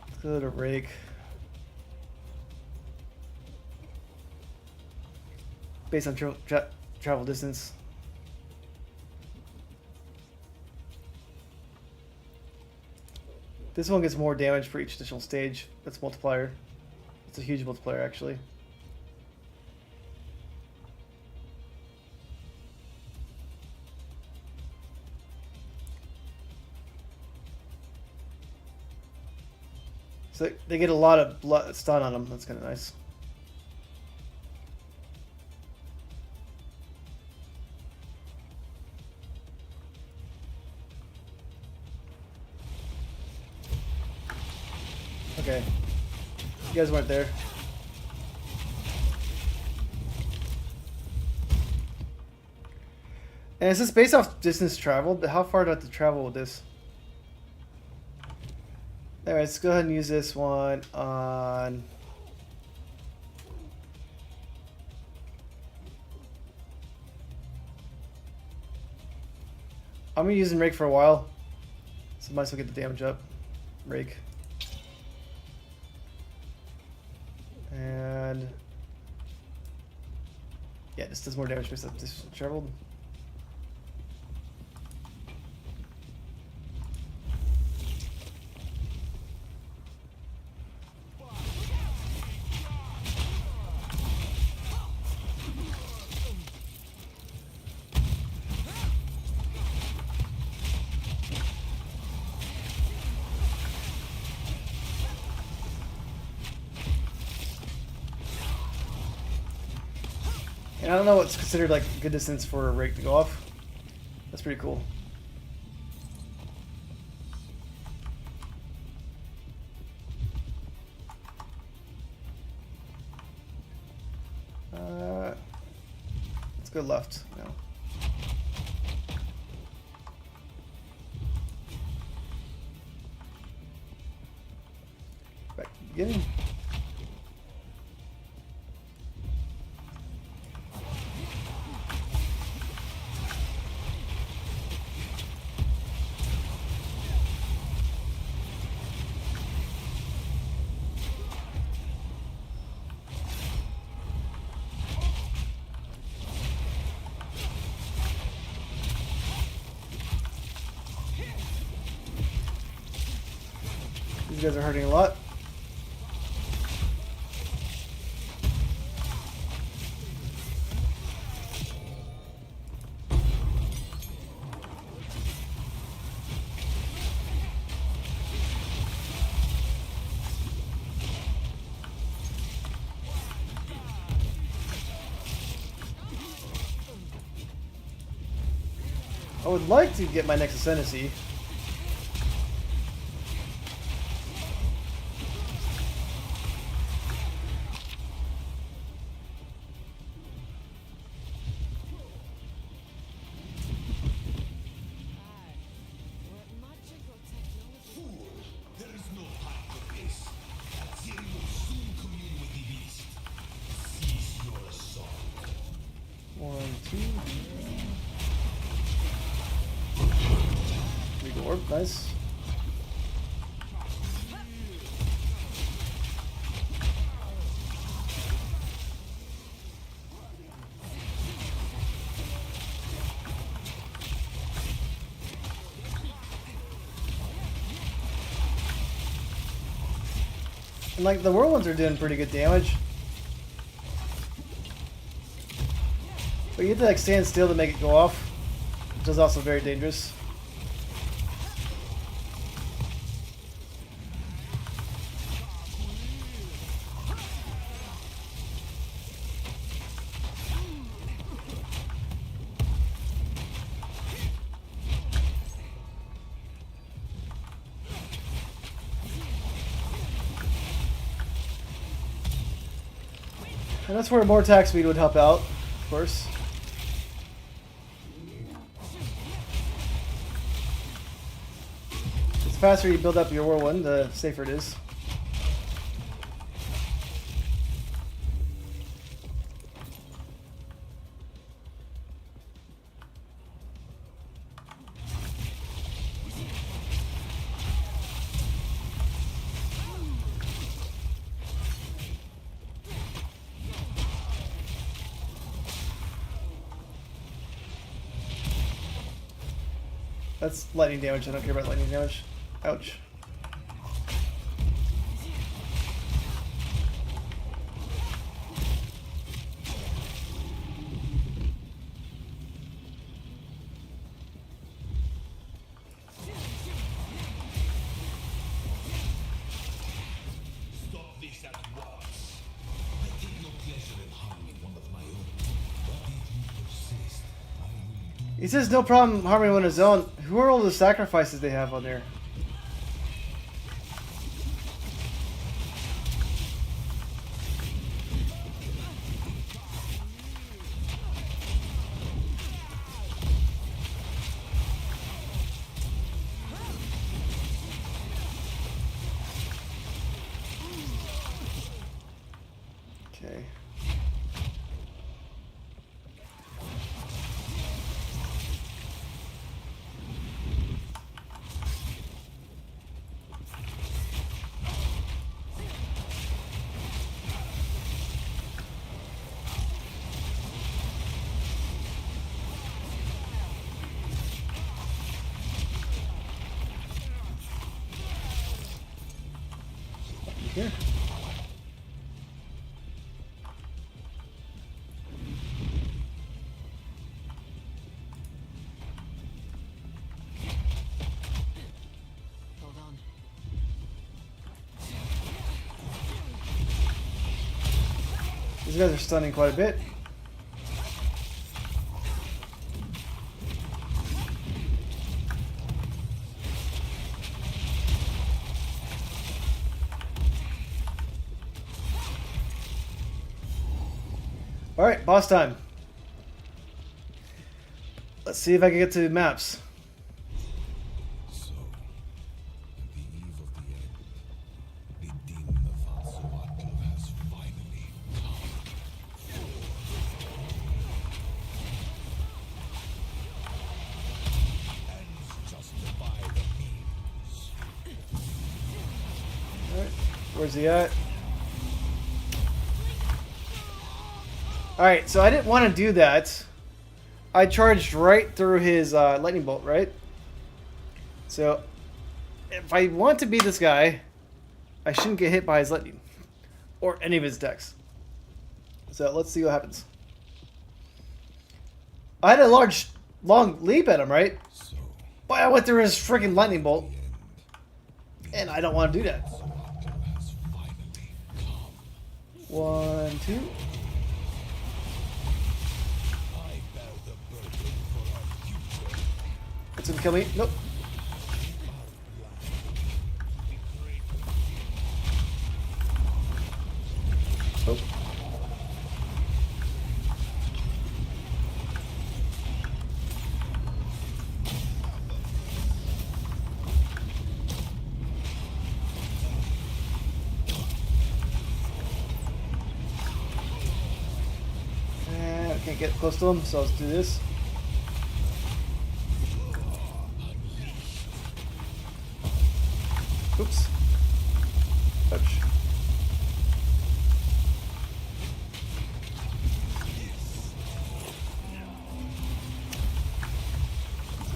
Let's go to rake. Based on travel distance. This one gets more damage for each additional stage. That's multiplier. It's a huge multiplier, actually. So they get a lot of blood stun on them. That's kind of nice. Okay. You guys weren't there. And it's just based off distance traveled, but how far do I have to travel with this? Alright, let's go ahead and use this one on... I'm gonna use Rake for a while, so might as well get the damage up. Rake. And... yeah, this does more damage based off distance traveled. And I don't know what's considered like good distance for a Rake to go off. That's pretty cool. Let's go left now. Back to the beginning. These guys are hurting a lot. I would like to get my next Ascendancy. Fool! There is no time for this. Azir will soon commune with the beast. Cease your assault. 1, 2. Legal orb, nice. And like the whirlwinds are doing pretty good damage. But you have to like stand still to make it go off, which is also very dangerous. And that's where more attack speed would help out, of course. The faster you build up your whirlwind, the safer it is. That's lightning damage. I don't care about lightning damage. Ouch. Stop this at once. I take no pleasure in harming one of my own. But if you persist, I will do. He says no problem harming one of his own. Who are all the sacrifices they have on there? here. Hold on. These guys are stunning quite a bit. Alright, boss time. Let's see if I can get to maps. So, at the eve of the end, the demon of Huntress has finally come. Ends justify the means. Alright, where's he at? Alright, so I didn't want to do that. I charged right through his lightning bolt, right? So, if I want to beat this guy, I shouldn't get hit by his lightning. Or any of his decks. So, let's see what happens. I had a long leap at him, right? So, But I went through his freaking lightning bolt. And I don't want to do that. Huntress has finally come. 1, 2. I bear the burden for our future. It's gonna kill me. Nope. Nope. I can't get close to him, so let's do this. Oops. Ouch.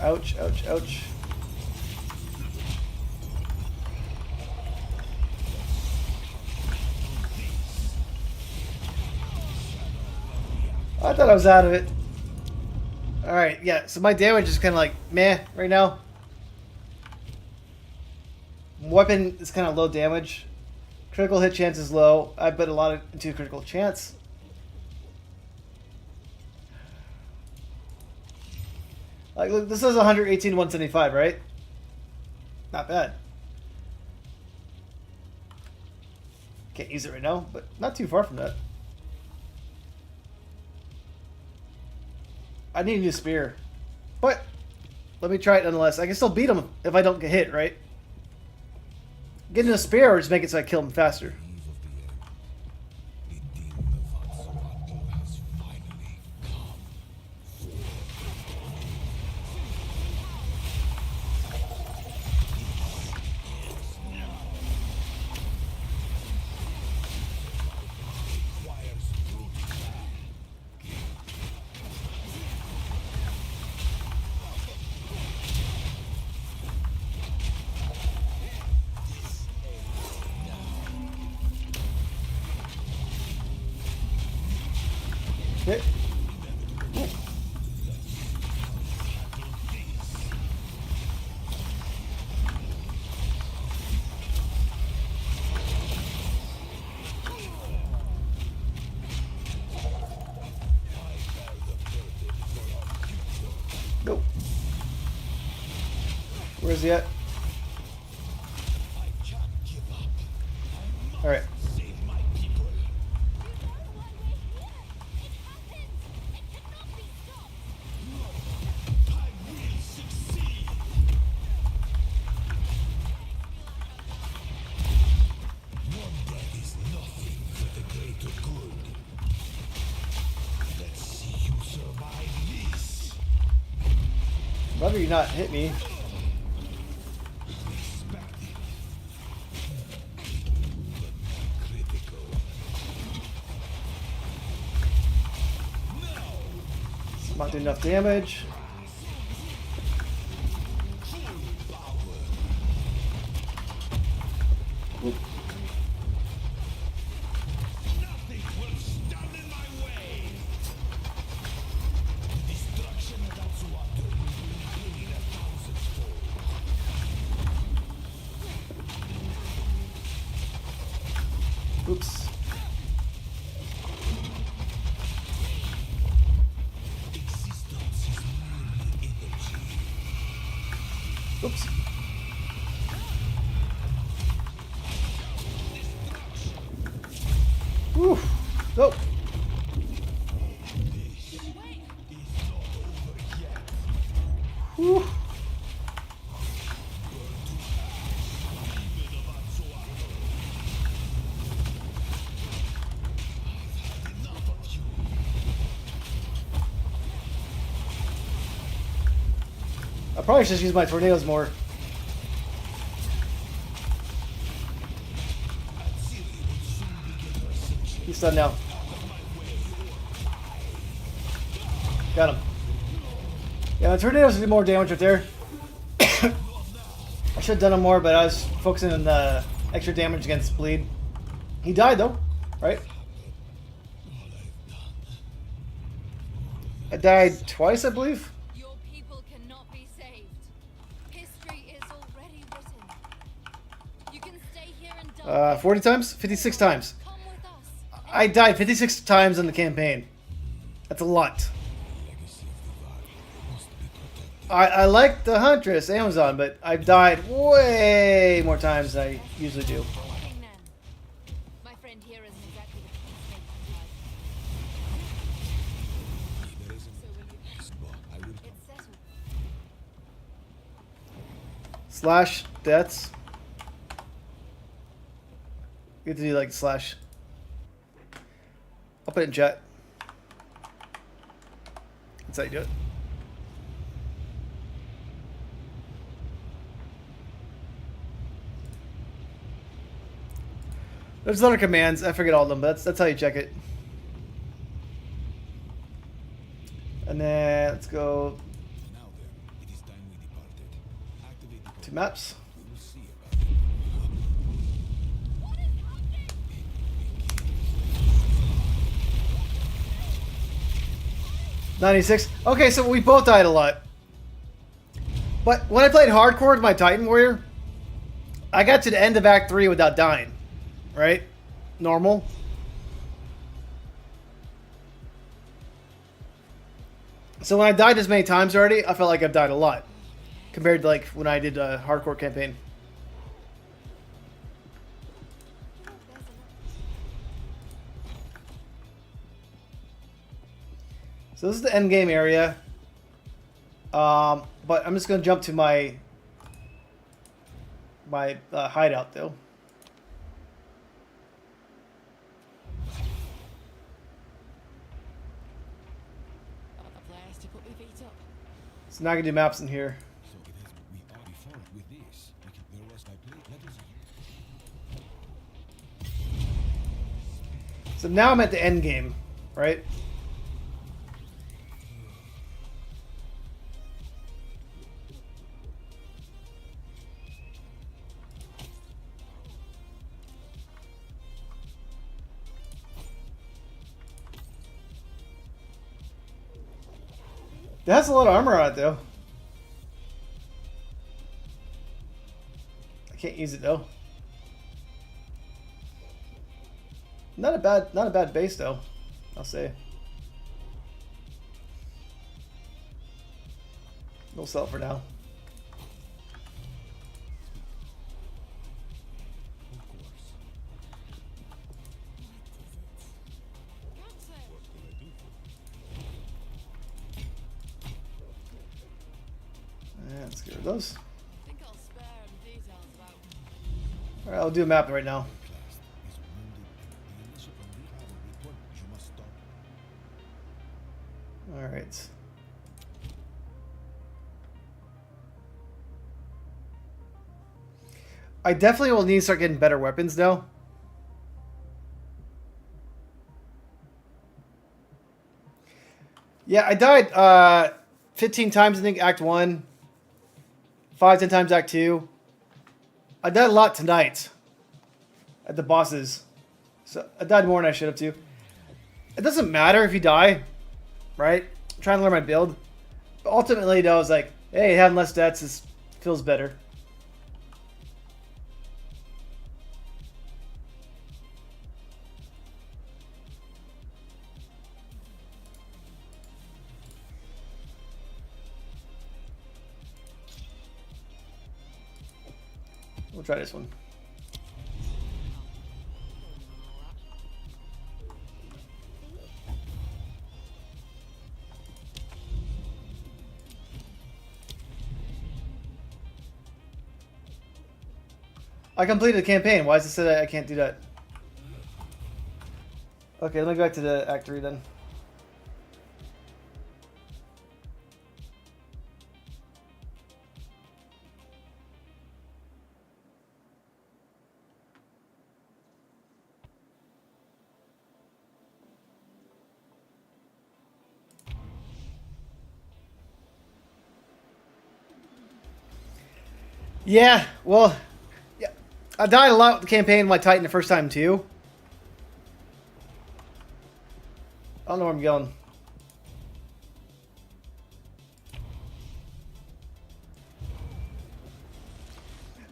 Ouch, ouch, ouch. I thought I was out of it. Alright, yeah, so my damage is kind of like meh right now. Weapon is kind of low damage. Critical hit chance is low. I bet a lot into critical chance. Like, look, this is 118, 175, right? Not bad. Can't use it right now, but not too far from that. I need a new spear. But, let me try it nonetheless. I can still beat him if I don't get hit, right? Getting a spear or just make it so I kill him faster. Eve of the end, the demon of Huntress has finally come. Requires brute plan. Okay. Nope. Where's he at? I can't give up. Alright. Save my people. You know why we're here. It happens. It cannot be stopped. I will succeed. One death is nothing for the greater good. Let's see you survive this. Rather you not hit me. Expect it. Critical. Not doing enough damage. Oops. Whew. Nope. Whew. I probably should use my tornadoes more. He's stunned now. Got him. Yeah, the tornadoes do more damage right there. I should have done him more, but I was focusing on the extra damage against bleed. He died though, right? I died twice, I believe. Your people cannot be saved. History is already written. You can stay here and die. 40 times? 56 times. Come with us. I died 56 times in the campaign. That's a lot. I like the Huntress, Amazon, but I've died way more times than I usually do. Morning, then. My friend here isn't exactly the peacemaker type. So will you? It's settled. Slash deaths. You have to do like slash. I'll put it in chat. That's how you do it. There's other commands. I forget all of them, but that's how you check it. And then let's go Now then, it is time we departed. Activate the to maps. We will see about it. What is happening? 96. Okay, so we both died a lot. But when I played hardcore with my Titan Warrior, I got to the end of Act 3 without dying. Right? Normal. So when I died this many times already, I felt like I've died a lot. Compared to like when I did a hardcore campaign. So this is the end game area. But I'm just going to jump to my hideout though. A place to put my feet up. So now I can do maps in here. So it is we are before with this. We can there was my plate. Let us see. So now I'm at the end game, right? That has a lot of armor on it though. I can't use it though. Not a bad base though, I'll say. We'll sell it for now. Of course. Can't say. What can I do for Yeah, let's get rid of those. Think I'll spare him details about. Alright, I'll do a map right now. class is wounded and unless you can have a report, you must stop. Alright. I definitely will need to start getting better weapons now. Yeah, I died 15 times, I think, Act 1. 5-10 times Act 2. I died a lot tonight at the bosses. So I died more than I should have too. It doesn't matter if you die, right? I'm trying to learn my build. But ultimately, though, I was like, hey, having less deaths feels better. We'll try this one. I completed the campaign. Why does it say that I can't do that? Okay, let me go back to the Act 3 then. Yeah, well, yeah, I died a lot with the campaign with my Titan the first time too. I don't know where I'm going.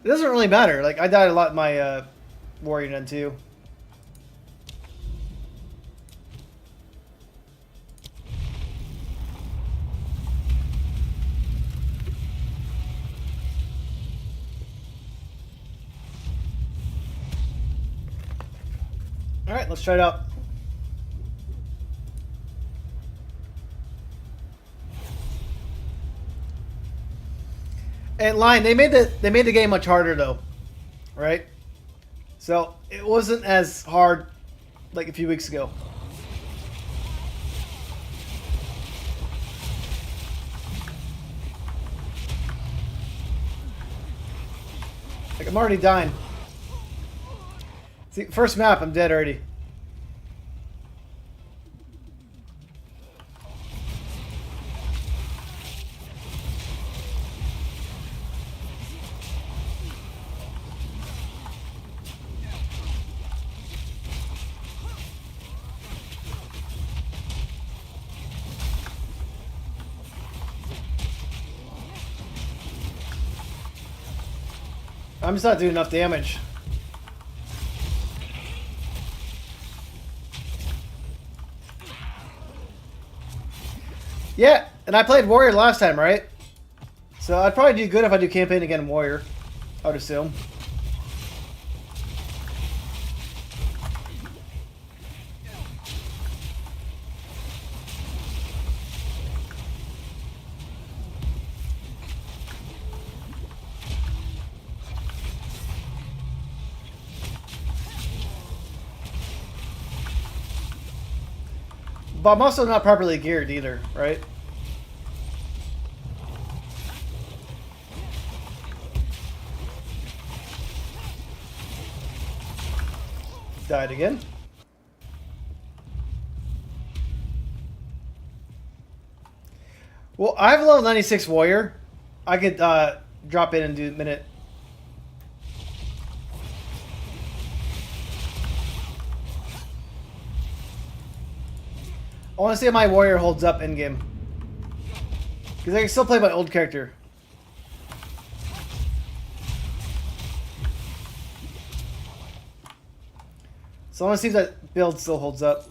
It doesn't really matter. Like, I died a lot in my warrior then too. All right, let's try it out. And Lion, they made the game much harder though, right? So it wasn't as hard like a few weeks ago. Like, I'm already dying. See, first map, I'm dead already. I'm just not doing enough damage. Yeah, and I played Warrior last time, right? So I'd probably do good if I do campaign again in Warrior, I would assume. But I'm also not properly geared either, right? Died again. Well, I have a level 96 warrior. I could drop in and do a minute. I want to see how my warrior holds up in game. Because I can still play my old character. So I want to see if that build still holds up.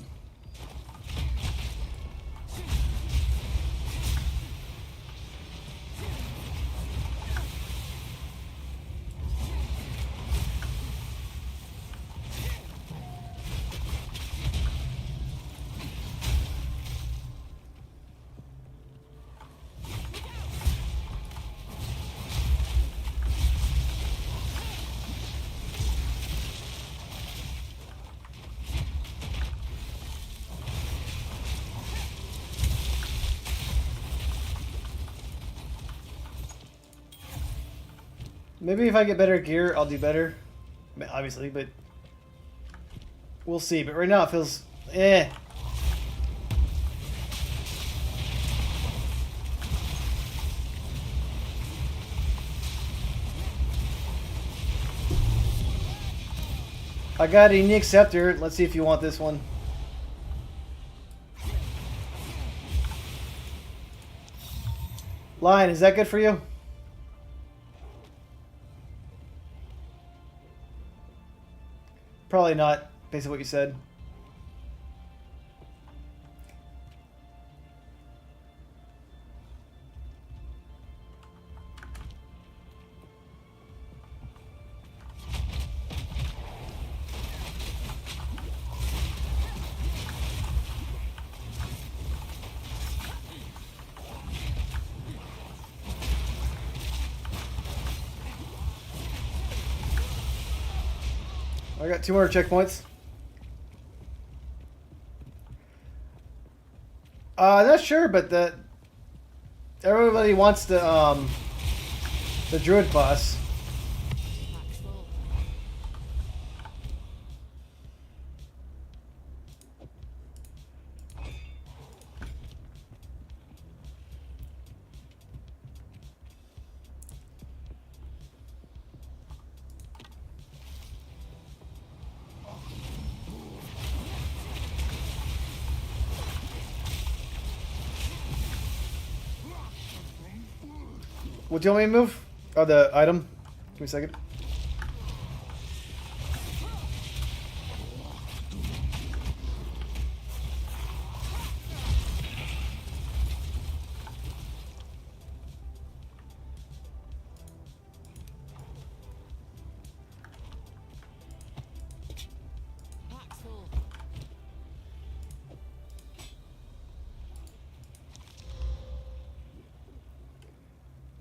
Maybe if I get better gear, I'll do better. I mean, obviously, but we'll see. But right now it feels eh. I got a unique scepter. Let's see if you want this one. Lion, is that good for you? Probably not, based on what you said. I got 2 more checkpoints. Not sure, but everybody wants the druid class. Pack's full. What do you want me to move? Oh, the item. Give me a second. Pack's full.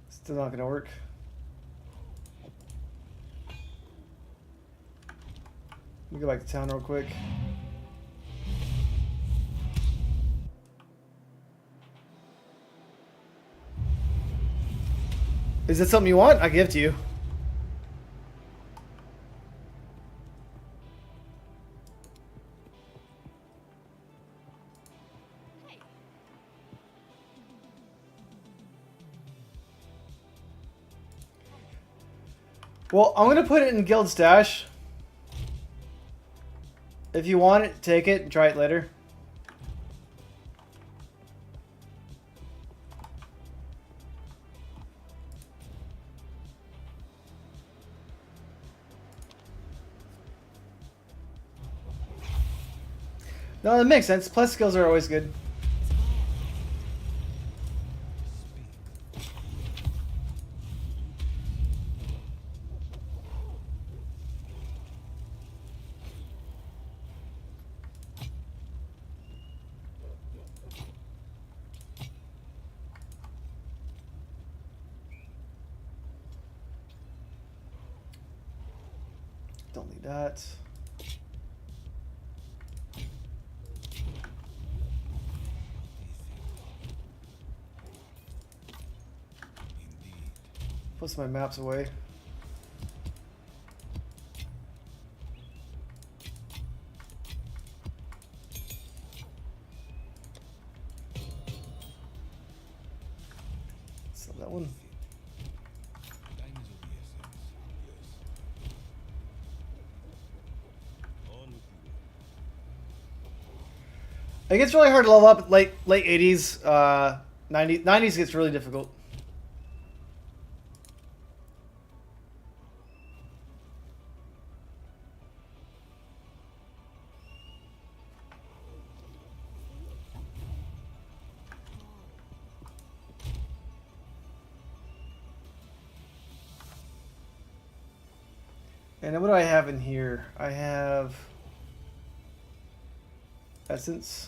Still not gonna work. Let me go back to town real quick. Is it something you want? I give it to you. Hey, Well, I'm gonna put it in guild stash. If you want it, take it and try it later. No, that makes sense. Plus skills are always good. Don't need that. Put my maps away. Sell that one. Time is of the essence. Yes. On with you. It gets really hard to level up late 80s. 90s gets really difficult. And then what do I have in here? I have essence.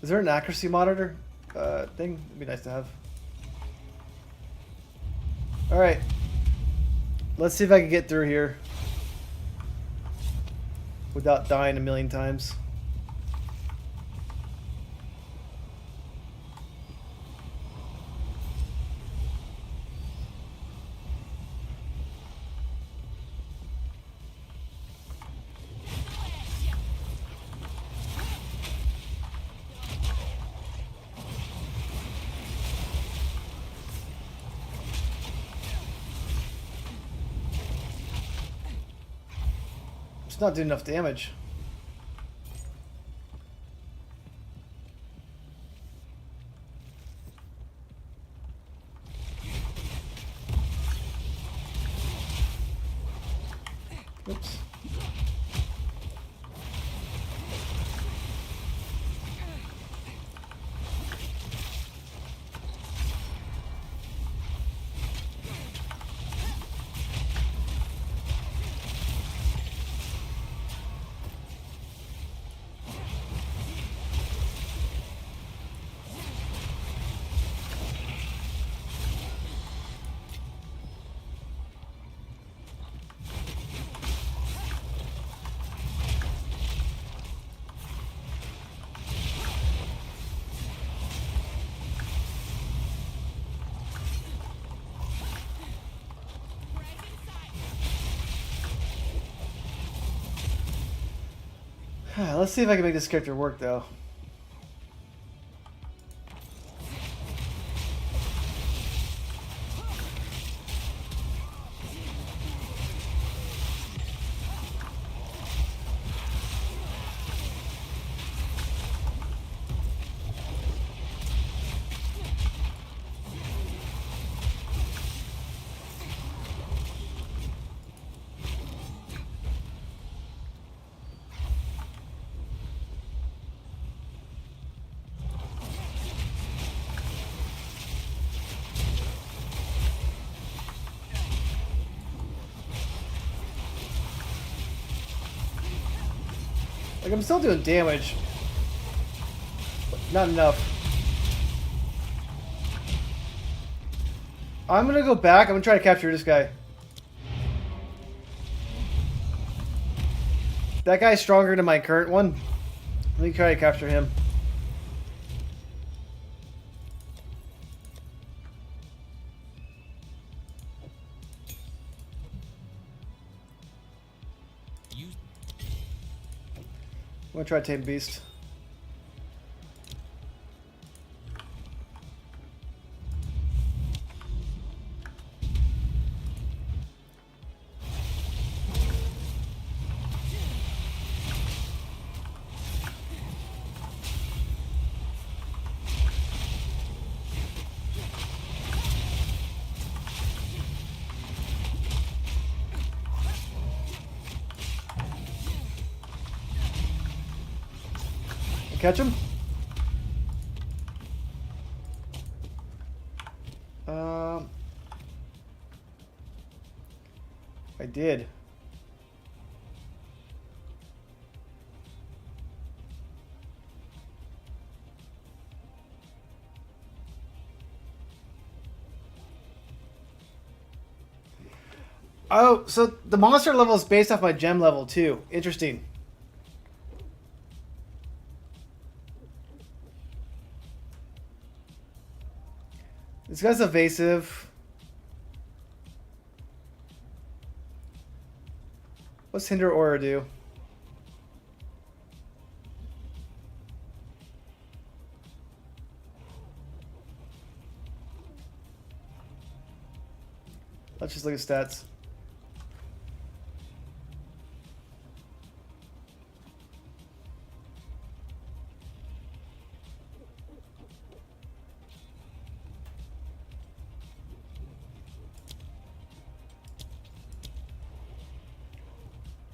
Is there an accuracy monitor thing? It'd be nice to have. All right. Let's see if I can get through here without dying a million times. It's not doing enough damage. Oops. Let's see if I can make this character work, though. Like, I'm still doing damage. But not enough. I'm gonna go back. I'm gonna try to capture this guy. That guy's stronger than my current one. Let me try to capture him. I'm gonna try to tame Beast. Catch him? I did. Oh, so the monster level is based off my gem level too. Interesting. This guy's evasive. What's Hinder Aura do? Let's just look at stats.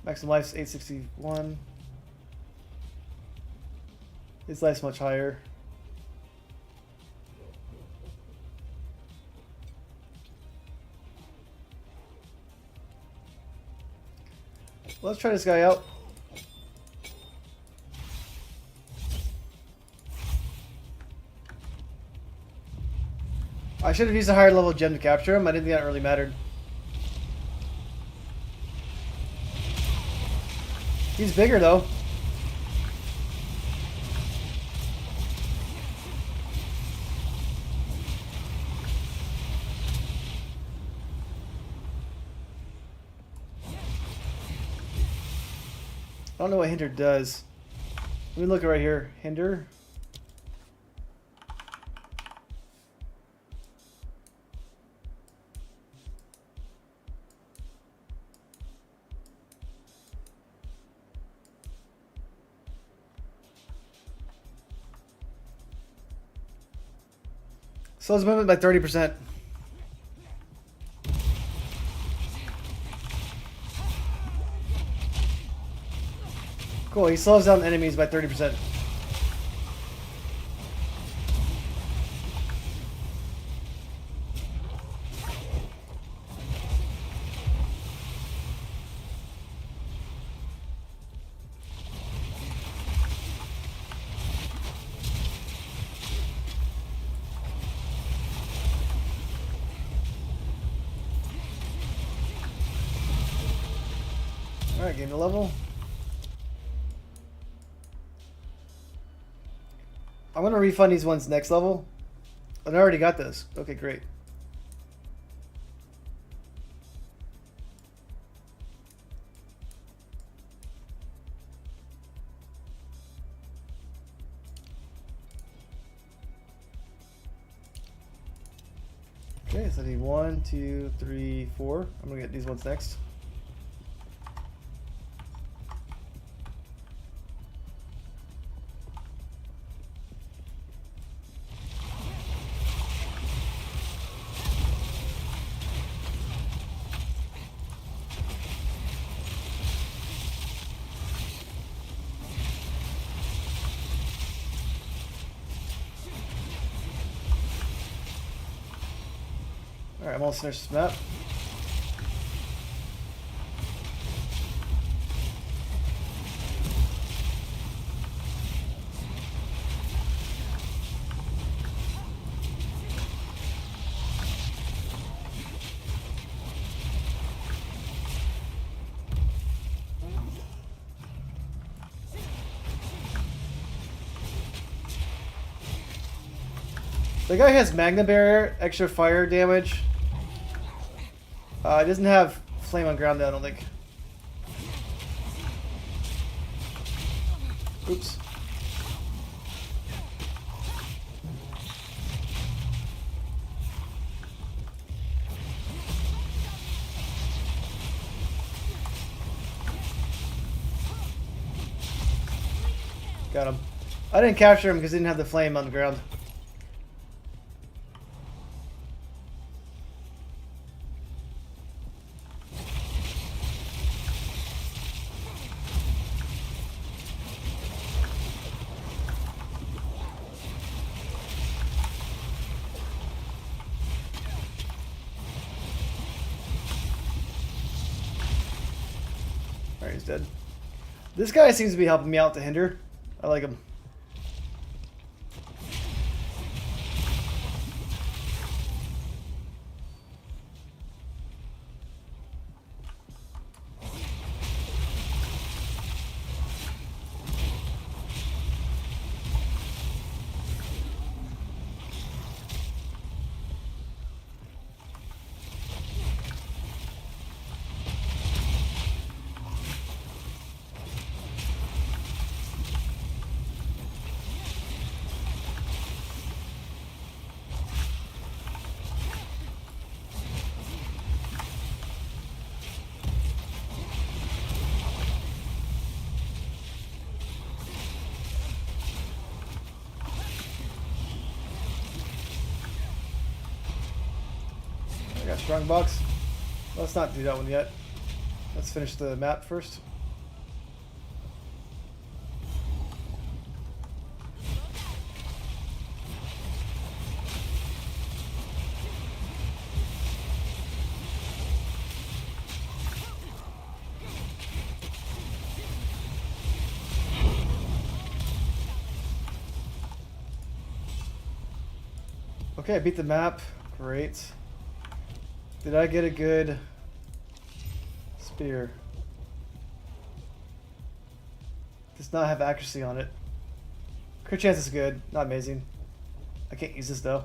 Maximum life's 861. His life's much higher. Let's try this guy out. I should have used a higher level gem to capture him. I didn't think that really mattered. He's bigger though. I don't know what Hinder does. Let me look right here. Hinder. Slows movement by 30%. Cool, he slows down enemies by 30%. Alright, gain a level. I'm gonna refund these ones next level. And I already got this. Okay, great. Okay, so I need 1, 2, 3, 4. I'm gonna get these ones next. Alright, I'm almost finished this map. The guy has Magna Barrier, extra fire damage. It doesn't have flame on ground though, I don't think. Oops. Got him. I didn't capture him because he didn't have the flame on the ground. Alright, he's dead. This guy seems to be helping me out to hinder. I like him. I got strong box. Let's not do that one yet. Let's finish the map first. Okay, I beat the map. Great. Did I get a good spear? Does not have accuracy on it. Crit chance is good, not amazing. I can't use this though.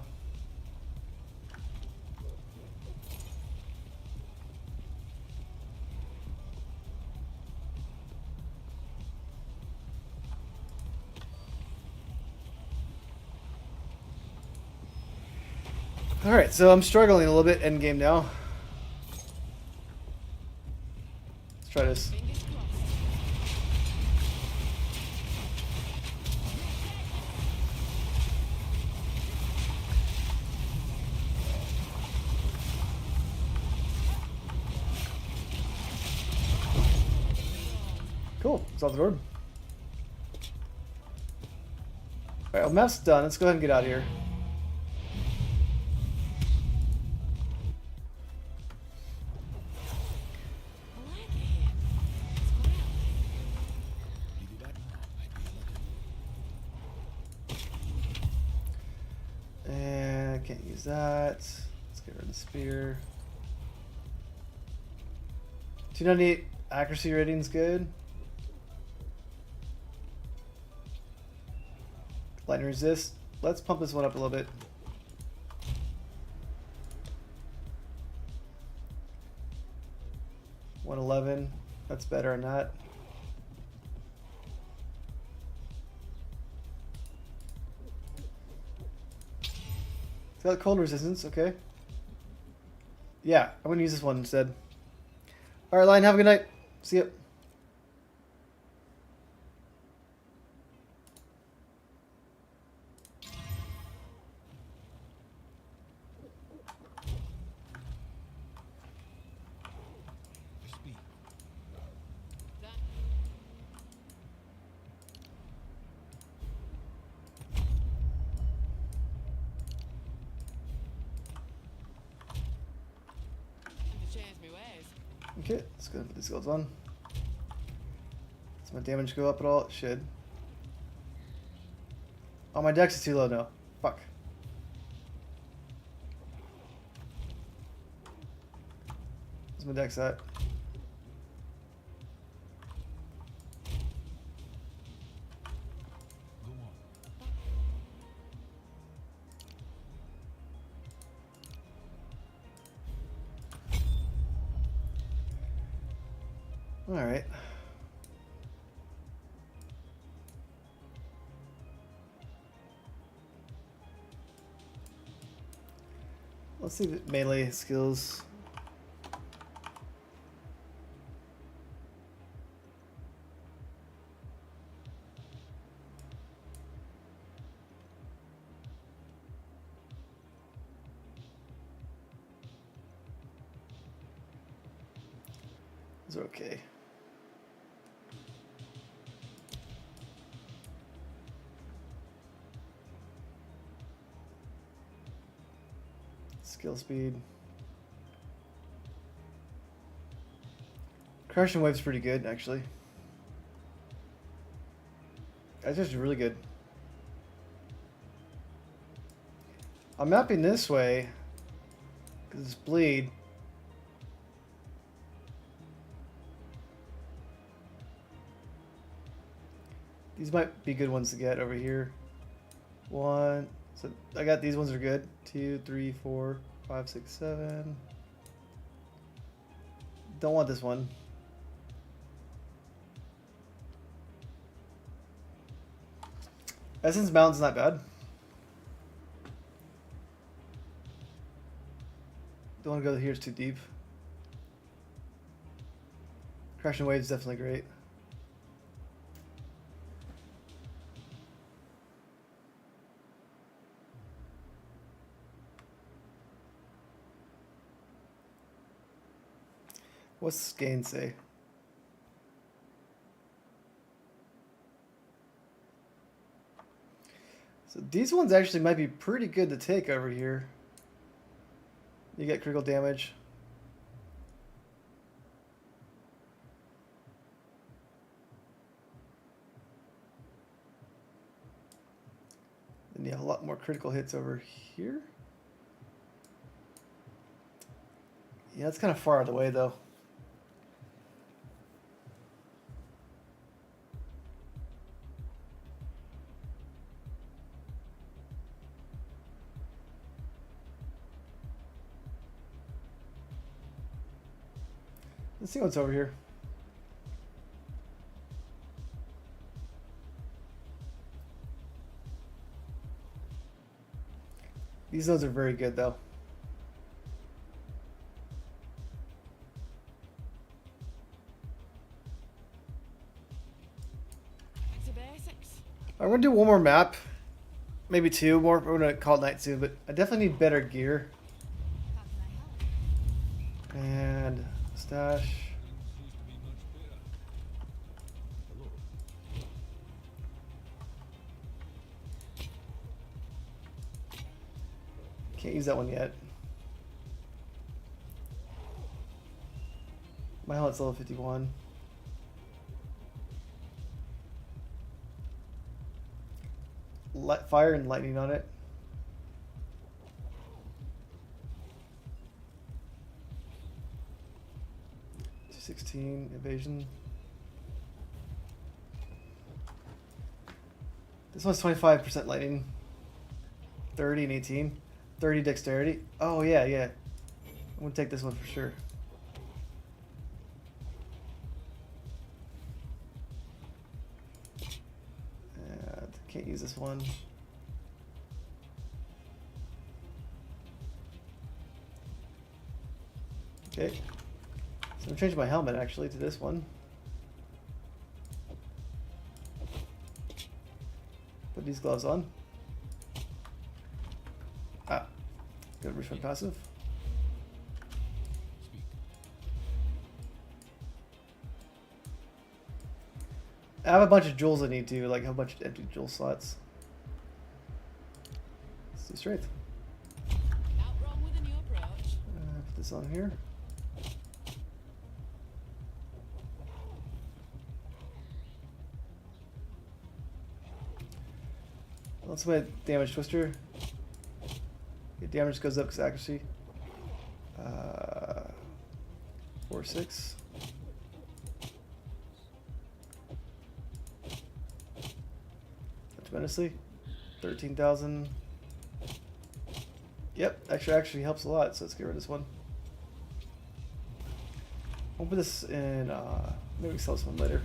Alright, so I'm struggling a little bit end game now. Let's try this. Fingers crossed. Cool, solve the orb. Alright, well, map's done. Let's go ahead and get out of here. I like it here. Let's go out. And I can't use that. Let's get rid of the spear. 298 accuracy rating's good. Lightning resist. Let's pump this one up a little bit. $111. That's better than that. It's got cold resistance, okay. Yeah, I'm gonna use this one instead. Alright, Lion, have a good night. See ya. Speak. That to change me ways. Okay, let's go put these skills on. Does my damage go up at all? It should. Oh, my dex is too low now. Fuck. Where's my dex at? Go on. Alright. Let's see the melee skills. These are okay. Skill speed. Crushing wave's pretty good, actually. That's just really good. I'm mapping this way because it's bleed. These might be good ones to get over here. One. So I got these ones are good. 2, 3, 4, 5, 6, 7. Don't want this one. Essence Mountain's not bad. Don't want to go here, it's too deep. Crashing Wave's definitely great. What's gain say? So these ones actually might be pretty good to take over here. You get critical damage. Then you have a lot more critical hits over here. Yeah, it's kind of far out of the way though. Let's see what's over here. These nodes are very good though. Back to basics. I'm gonna do one more map, maybe two more. We're gonna call it night soon, but I definitely need better gear. How can I help? And stash. Things used to be much better. Hello. Can't use that one yet. My helmet's level 51. Fire and lightning on it. $216 evasion. This one's 25% lightning. 30 and 18. 30 dexterity. Oh yeah, yeah. I'm gonna take this one for sure. Can't use this one. Okay. So I'm changing my helmet actually to this one. Put these gloves on. Ah. Good refund passive. Speak. I have a bunch of jewels I need to, like a bunch of empty jewel slots. Let's do strength. Not wrong with a new approach. Put this on here. Let's wait damage twister. Okay, damage goes up because accuracy. 4, 6. Tremendously. 13,000. Yep, actually helps a lot, so let's get rid of this one. I'll put this in, maybe we can sell this one later.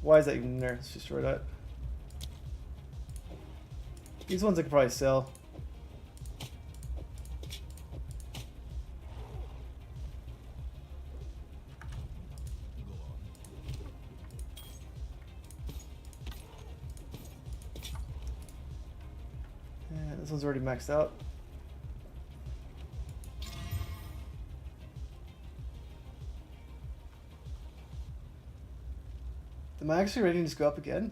Why is that even there? Let's destroy that. These ones I could probably sell. And this one's already maxed out. Am I actually ready to just go up again?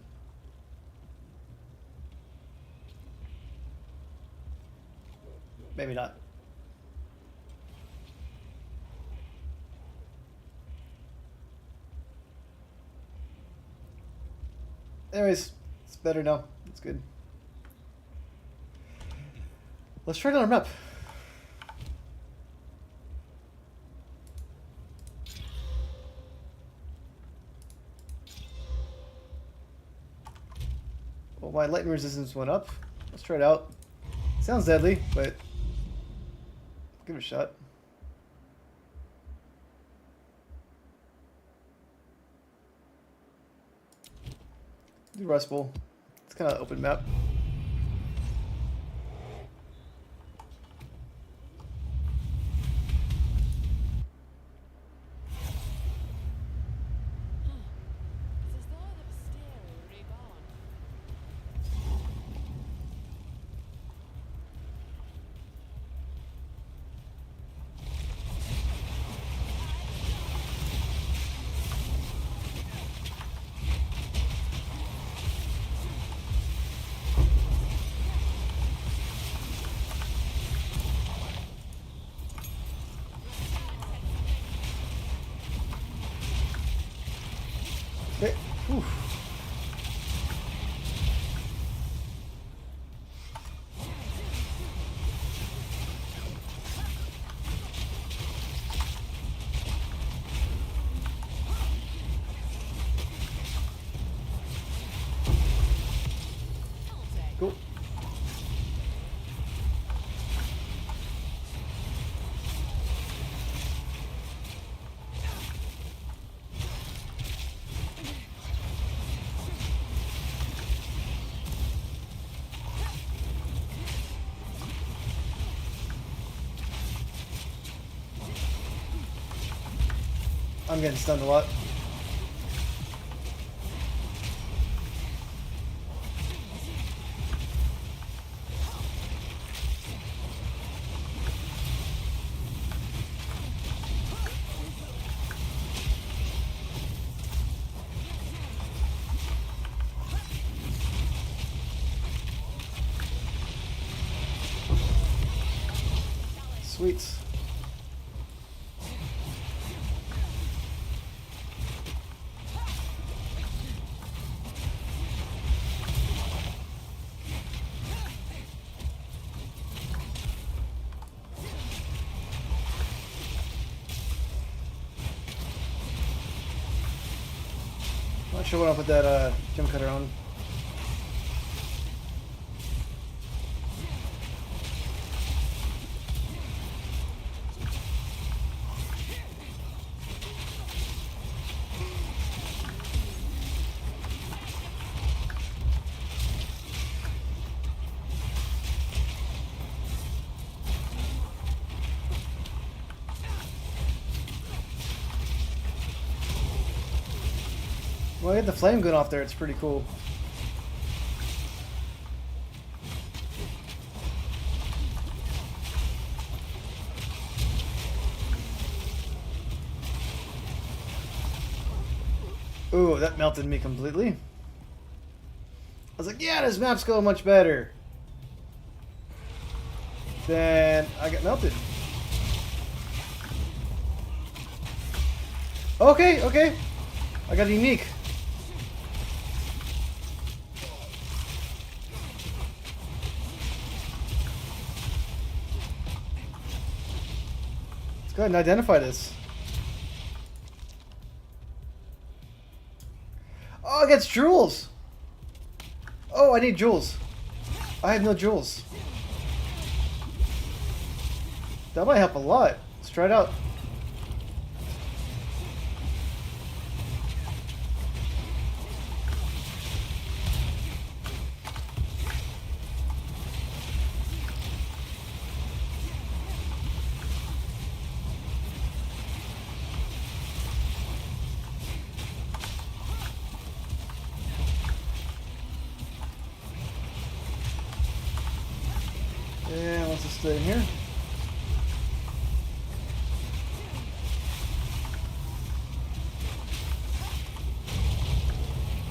Maybe not. Anyways, it's better now. It's good. Let's try another map. Well, my lightning resistance went up. Let's try it out. Sounds deadly, but give it a shot. Do Rust Bowl. It's kind of open map. It's as though the Bastille were reborn. Okay. Whew. Cool. I'm getting stunned a lot. Sweet. Not sure what I'll put that gem cutter on. Well, I get the flame going off there. It's pretty cool. Ooh, that melted me completely. I was like, yeah, this map's going much better. Then I got melted. Okay, okay. I got a unique. Let's go ahead and identify this. Oh, it gets jewels. Oh, I need jewels. I have no jewels. That might help a lot. Let's try it out. Yeah, let's just stay in here.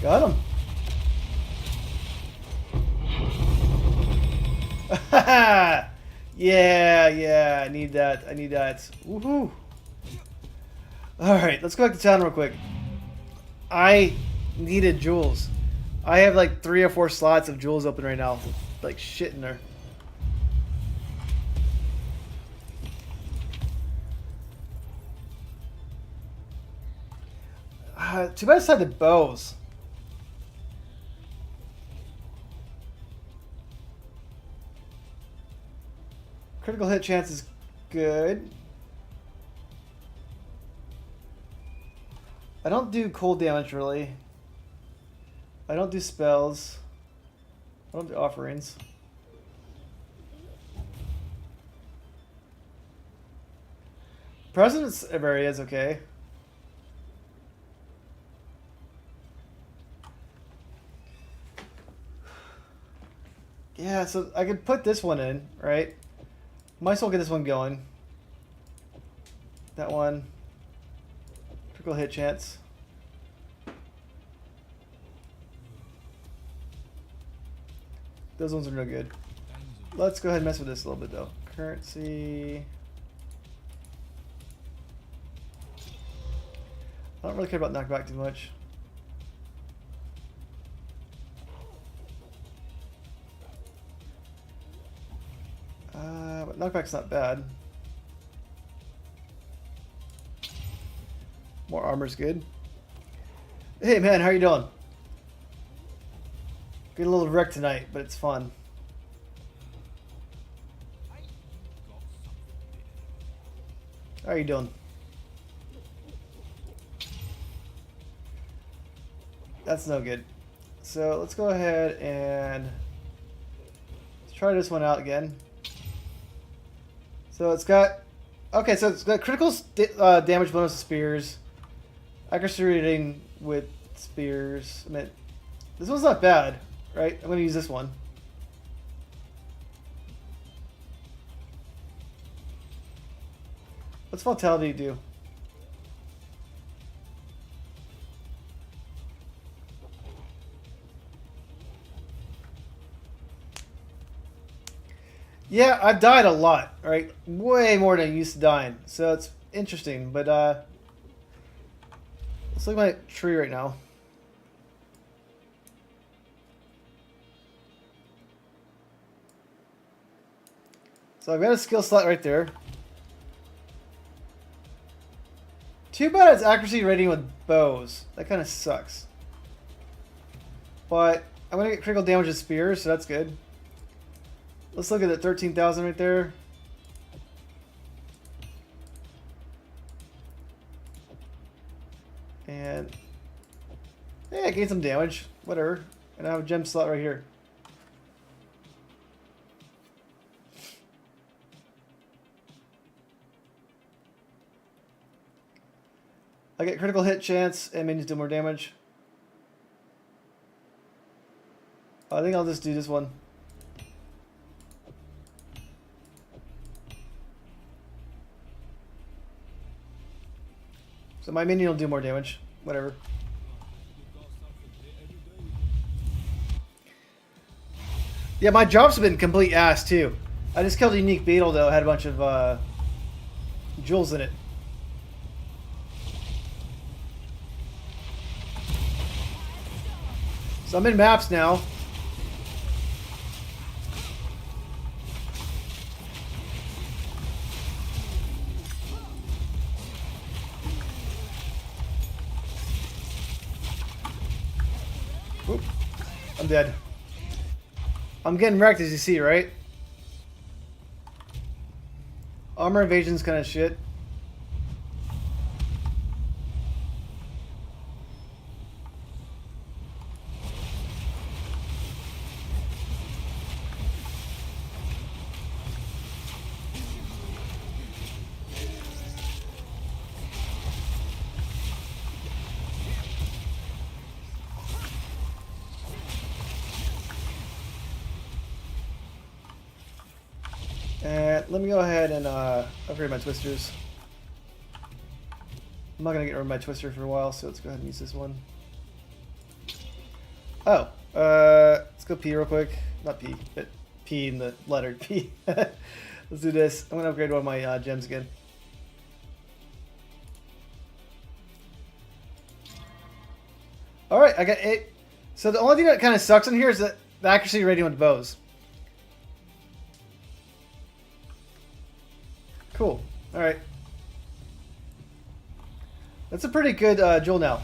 Got him. Yeah, I need that. I need that. Woohoo. Alright, let's go back to town real quick. I needed jewels. I have like 3 or 4 slots of jewels open right now. Like shit in there. Too bad I decided the bows. Critical hit chance is good. I don't do cold damage really. I don't do spells. I don't do offerings. Presence of area is okay. Yeah, so I could put this one in, right? Might as well get this one going. That one. Critical hit chance. Those ones are no good. Let's go ahead and mess with this a little bit though. Currency. I don't really care about knockback too much. But knockback's not bad. More armor's good. Hey man, how you doing? Get a little wrecked tonight, but it's fun. How are you doing? That's no good. So let's go ahead and let's try this one out again. So it's got, okay, so it's got critical damage bonus to spears, accuracy rating with spears. I mean, this one's not bad, right? I'm going to use this one. What's Vitality do? Yeah, I've died a lot, right? Way more than I used to dying. So it's interesting, but let's look at my tree right now. So I've got a skill slot right there. Too bad it's accuracy rating with bows. That kind of sucks. But I'm going to get critical damage with spears, so that's good. Let's look at that 13,000 right there. And yeah, I gained some damage. Whatever. And I have a gem slot right here. I get critical hit chance and minions do more damage. I think I'll just do this one. So my minion will do more damage. Whatever. Yeah, my drops have been complete ass too. I just killed a unique beetle though. It had a bunch of jewels in it. So I'm in maps now. Oop. I'm dead. I'm getting wrecked as you see, right? Armor evasion's kind of shit. Let me go ahead and upgrade my twisters. I'm not gonna get rid of my twister for a while, so let's go ahead and use this one. Oh, let's go P real quick. Not P, but P in the letter P. Let's do this. I'm gonna upgrade one of my gems again. All right, I got 8. So the only thing that kind of sucks in here is the accuracy rating with bows. Cool. All right. That's a pretty good jewel now.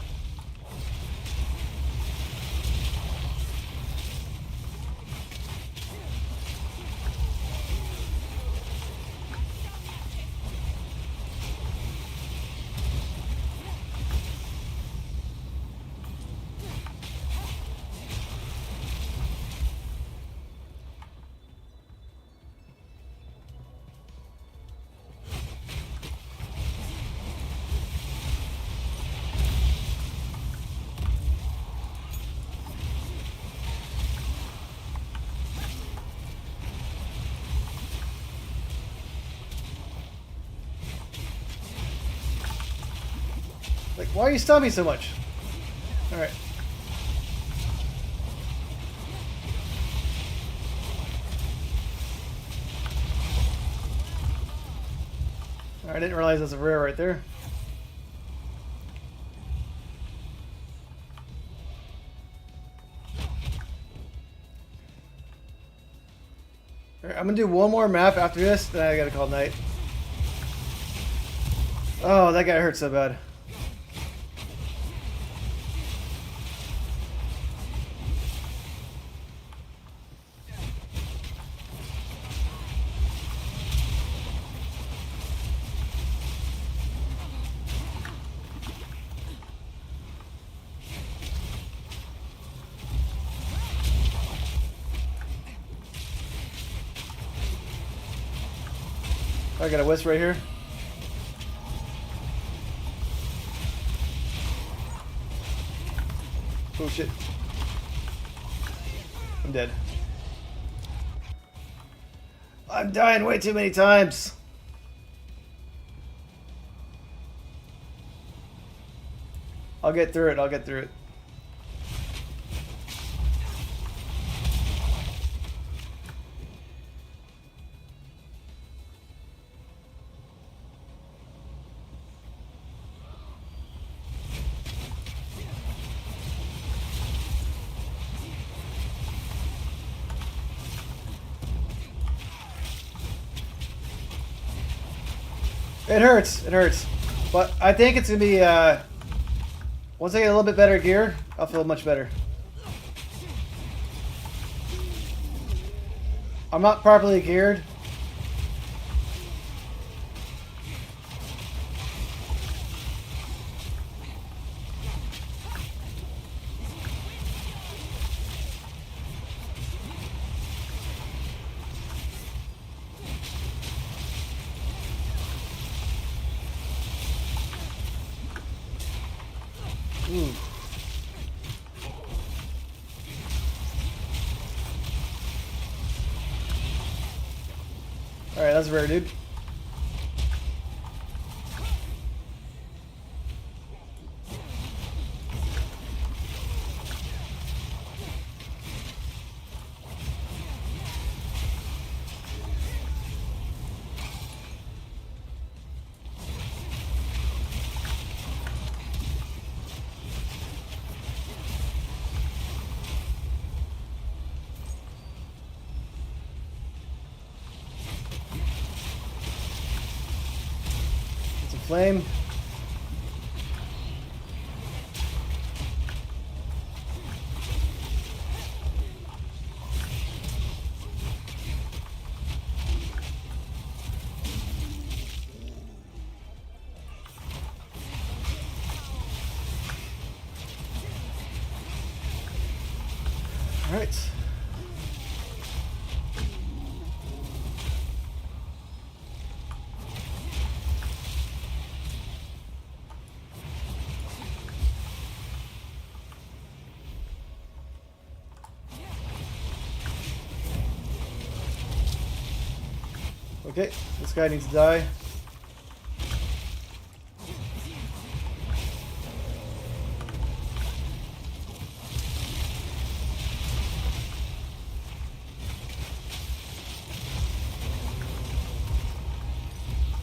Like, why are you stopping me so much? Alright. Alright, I didn't realize that's a rare right there. Alright, I'm gonna do one more map after this, then I gotta call it night. Oh, that guy hurt so bad. I got a wisp right here. Oh shit. I'm dead. I'm dying way too many times. I'll get through it. I'll get through it. It hurts. It hurts. But I think it's going to be, once I get a little bit better gear, I'll feel much better. I'm not properly geared. Ooh. That's rare, dude. It's a flame. All right. Okay, this guy needs to die.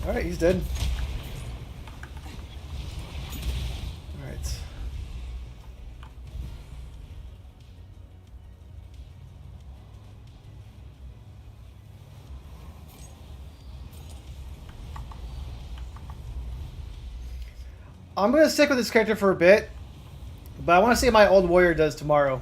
Alright, he's dead. Alright. I'm gonna stick with this character for a bit, but I want to see what my old warrior does tomorrow.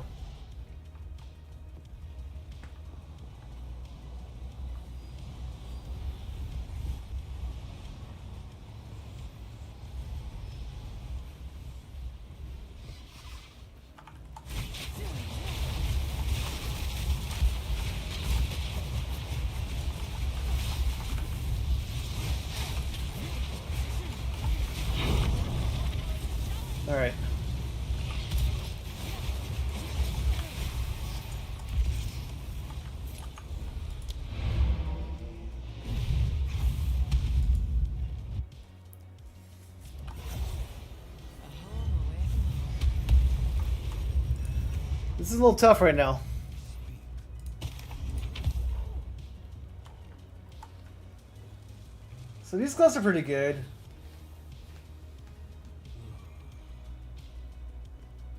Alright. This is a little tough right now. So these gloves are pretty good.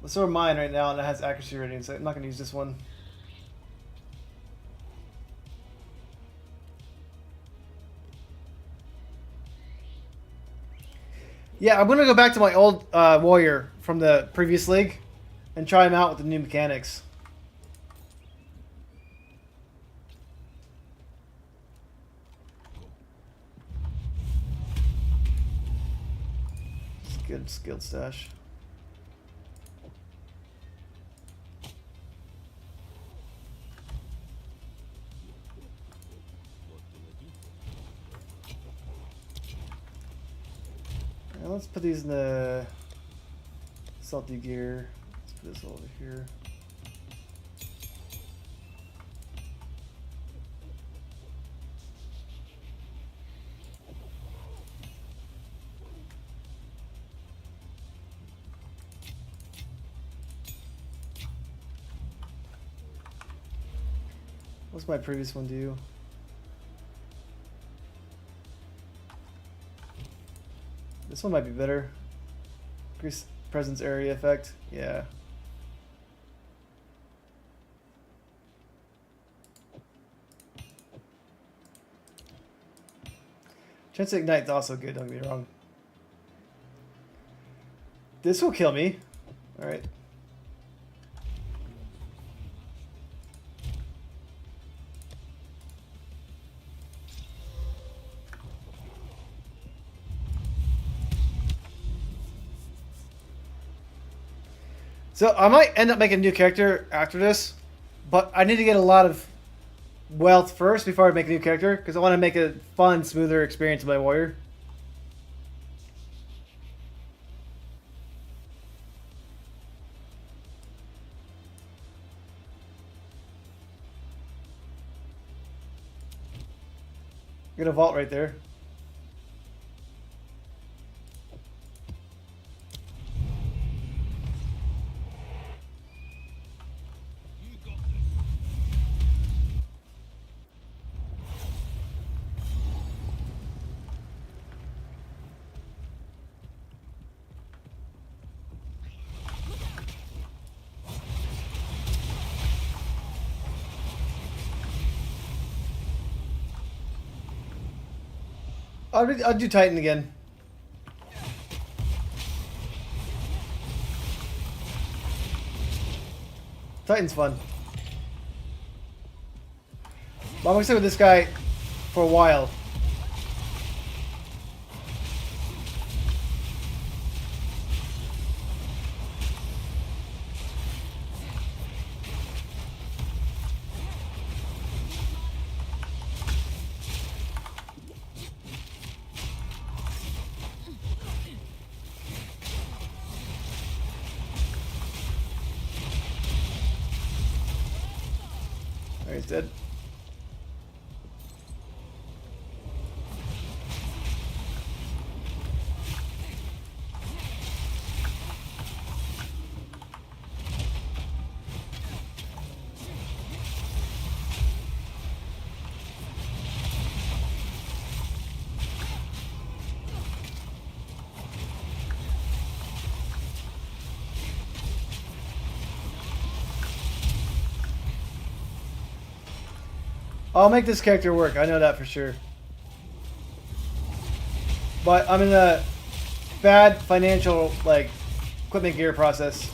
But so are mine right now, and it has accuracy rating, so I'm not going to use this one. Yeah, I'm going to go back to my old warrior from the previous league and try him out with the new mechanics. It's a good skilled stash. Now let's put these in the salty gear. Let's put this over here. What's my previous one do? This one might be better. Increase presence area effect. Yeah. Chance to ignite is also good, don't get me wrong. This will kill me. Alright. So I might end up making a new character after this, but I need to get a lot of wealth first before I make a new character, because I want to make a fun, smoother experience with my warrior. Gonna vault right there. I'll do Titan again. Titan's fun. But I'm gonna stay with this guy for a while. Alright, he's dead. I'll make this character work, I know that for sure. But I'm in a bad financial, like, equipment gear process.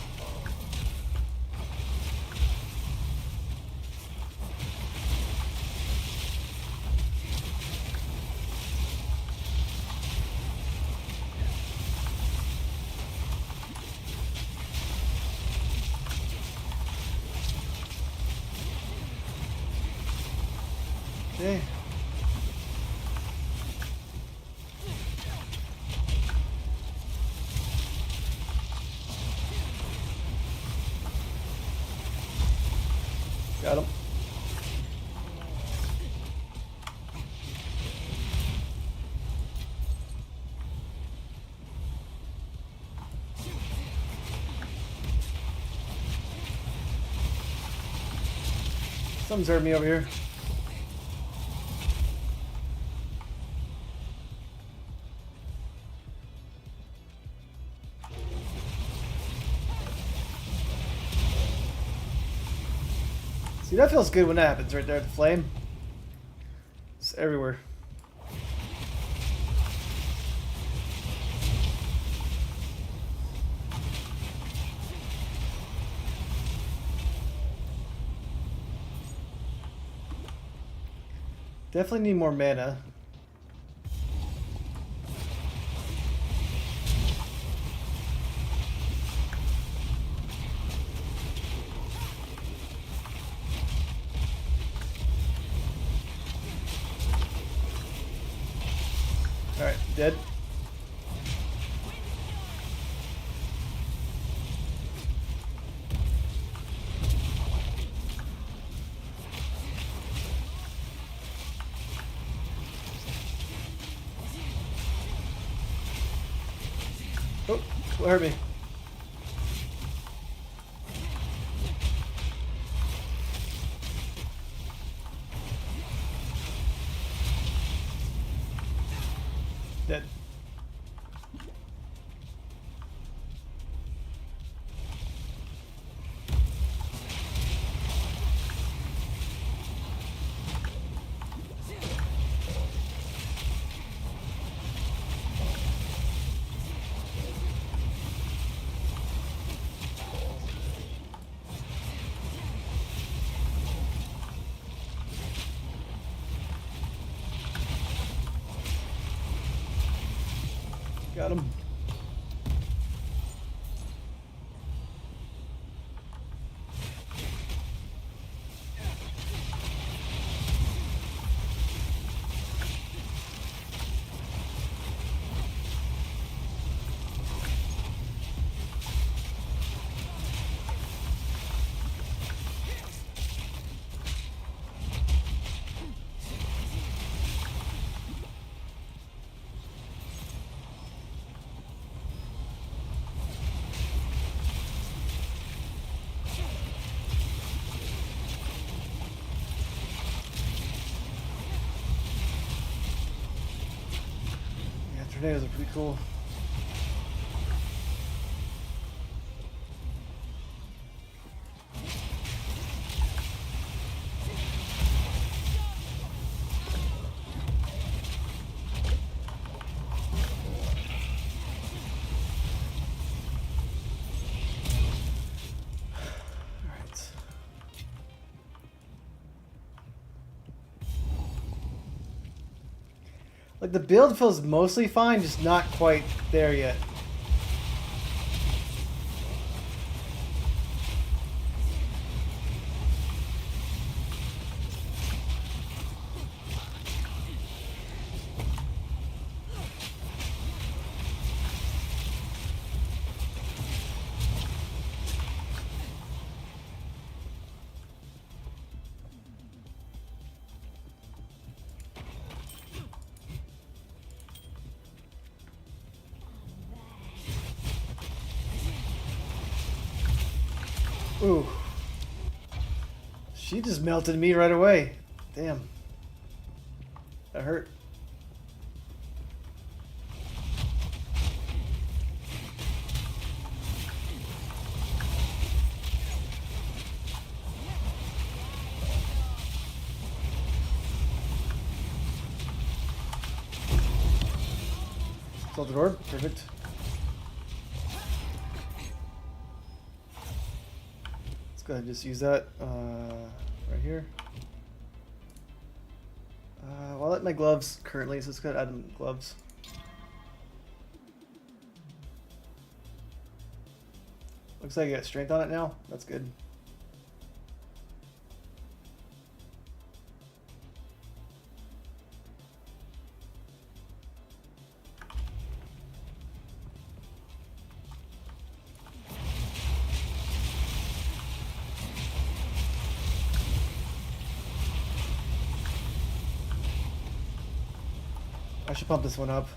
Okay. Got him. Something's hurt me over here. See, that feels good when that happens right there at the flame. It's everywhere. Definitely need more mana. Alright, dead. Oh, what hurt me? Dead. Got him. tornadoes are pretty cool. Alright. Like the build feels mostly fine, just not quite there yet. Ooh. She just melted me right away. Damn. That hurt. Salted orb, perfect. Let's go ahead and just use that right here. Well, I like my gloves currently, so let's go ahead and add them gloves. Looks like I got strength on it now. That's good. I should pump this one up.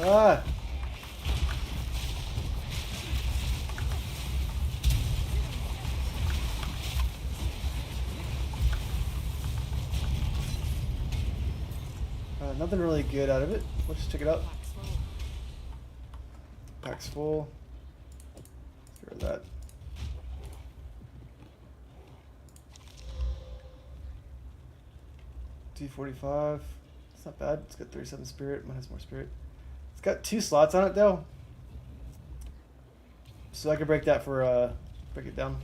Ah! Nothing really good out of it. Let's just check it out. Pack's full. Let's get rid of that. T45. It's not bad. It's got 37 spirit. Mine has more spirit. It's got 2 slots on it though. So I could break that for break it down.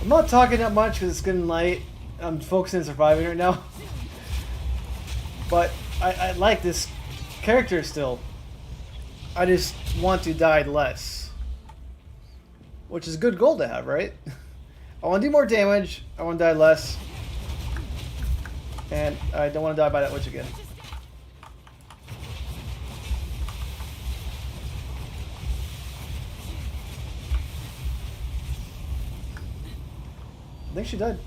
I'm not talking that much because it's getting light. I'm focusing on surviving right now. But I like this character still. I just want to die less. Which is a good goal to have, right? I want to do more damage. I want to die less. And I don't want to die by that witch again. I think she died.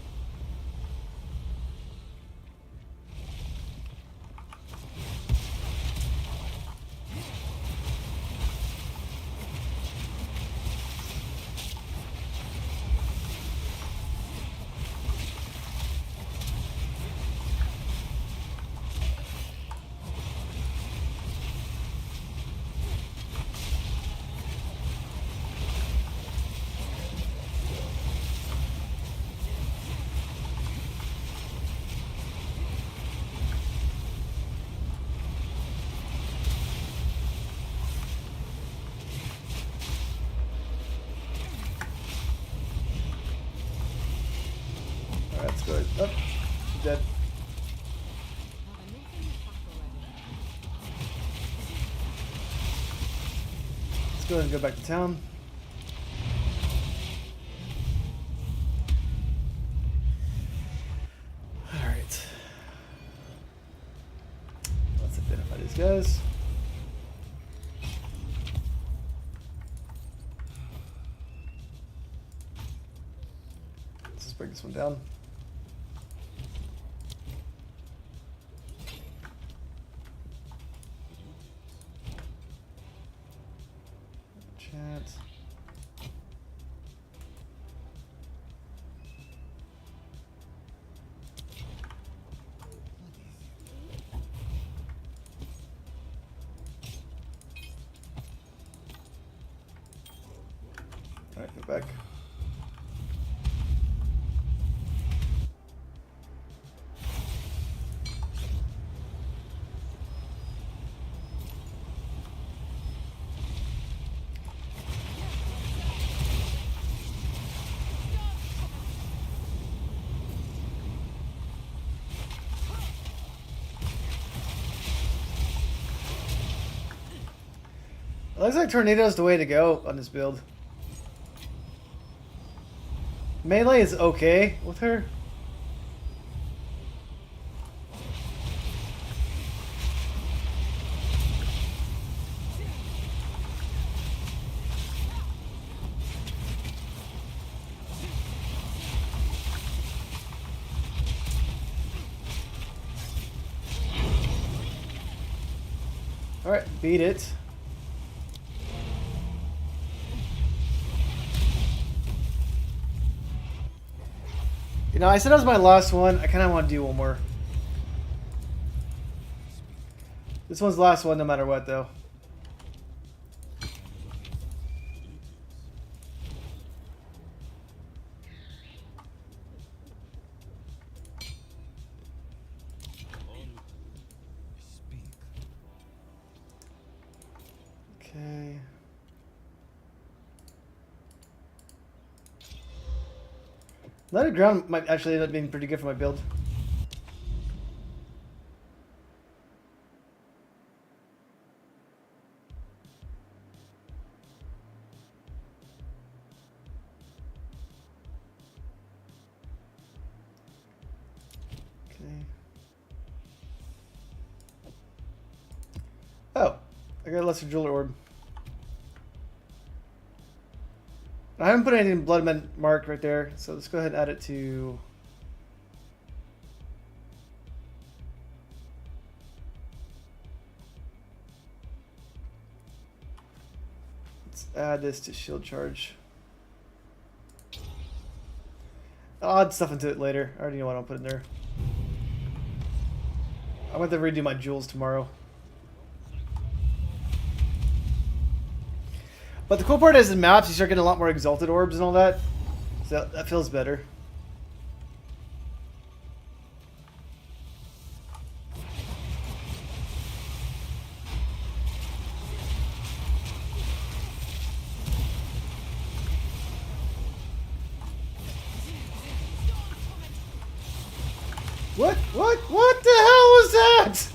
Sorry. Oh, she's dead. Have enough in the pack already. Let's go ahead and go back to town. Alright. Let's identify these guys. Let's just break this one down. Chat. Alright, go back. It looks like Tornado's the way to go on this build. Melee is okay with her. Alright, beat it. You know, I said that was my last one. I kind of want to do one more. This one's the last one no matter what, though. Okay. Lighted ground might actually end up being pretty good for my build. Okay. Oh, I got a lesser jeweler orb. I haven't put anything in Blood Mark right there, so let's go ahead and add it to... Let's add this to shield charge. I'll add stuff into it later. I already know what I'll put in there. I'm going to redo my jewels tomorrow. But the cool part is in maps, you start getting a lot more exalted orbs and all that. So that feels better. What the hell was that?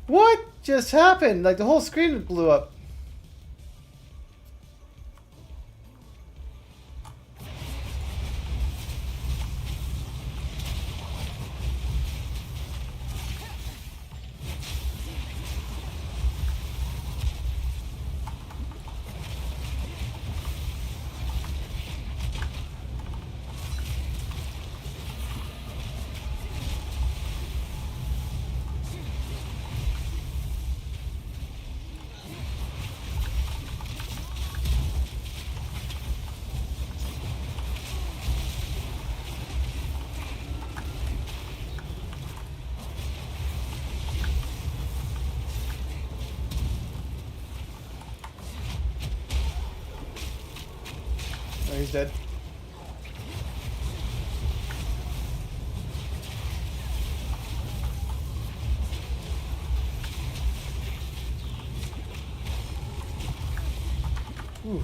What just happened? Like the whole screen blew up. Oh, he's dead. Ooh.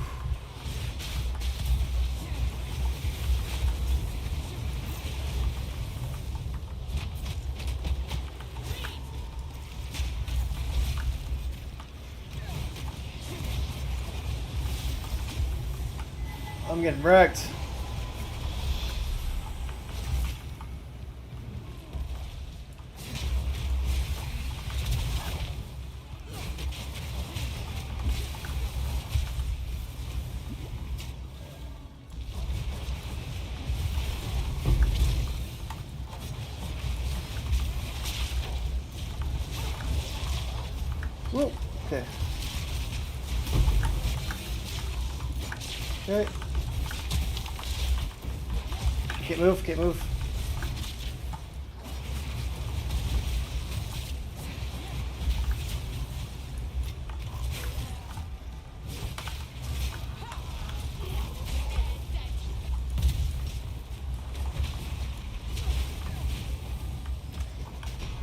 I'm getting wrecked. Whoa, okay. Okay. Can't move, can't move.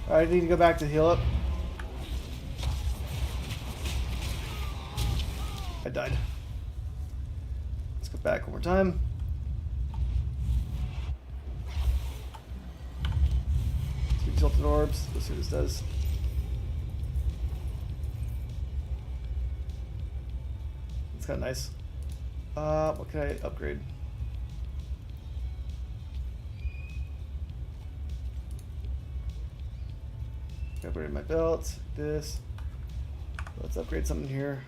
Alright, I need to go back to heal up. I died. Let's go back one more time. Two tilted orbs. Let's see what this does. It's kind of nice. What can I upgrade? Upgrade my belt. This. Let's upgrade something here.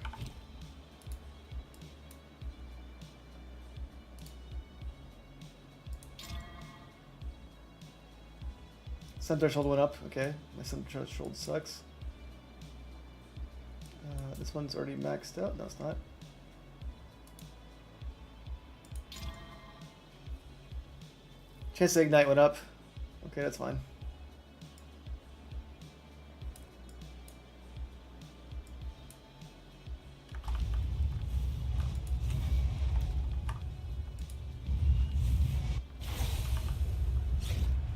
Sun threshold went up. Okay, my sun threshold sucks. This one's already maxed out. No, it's not. Chance to ignite went up. Okay, that's fine.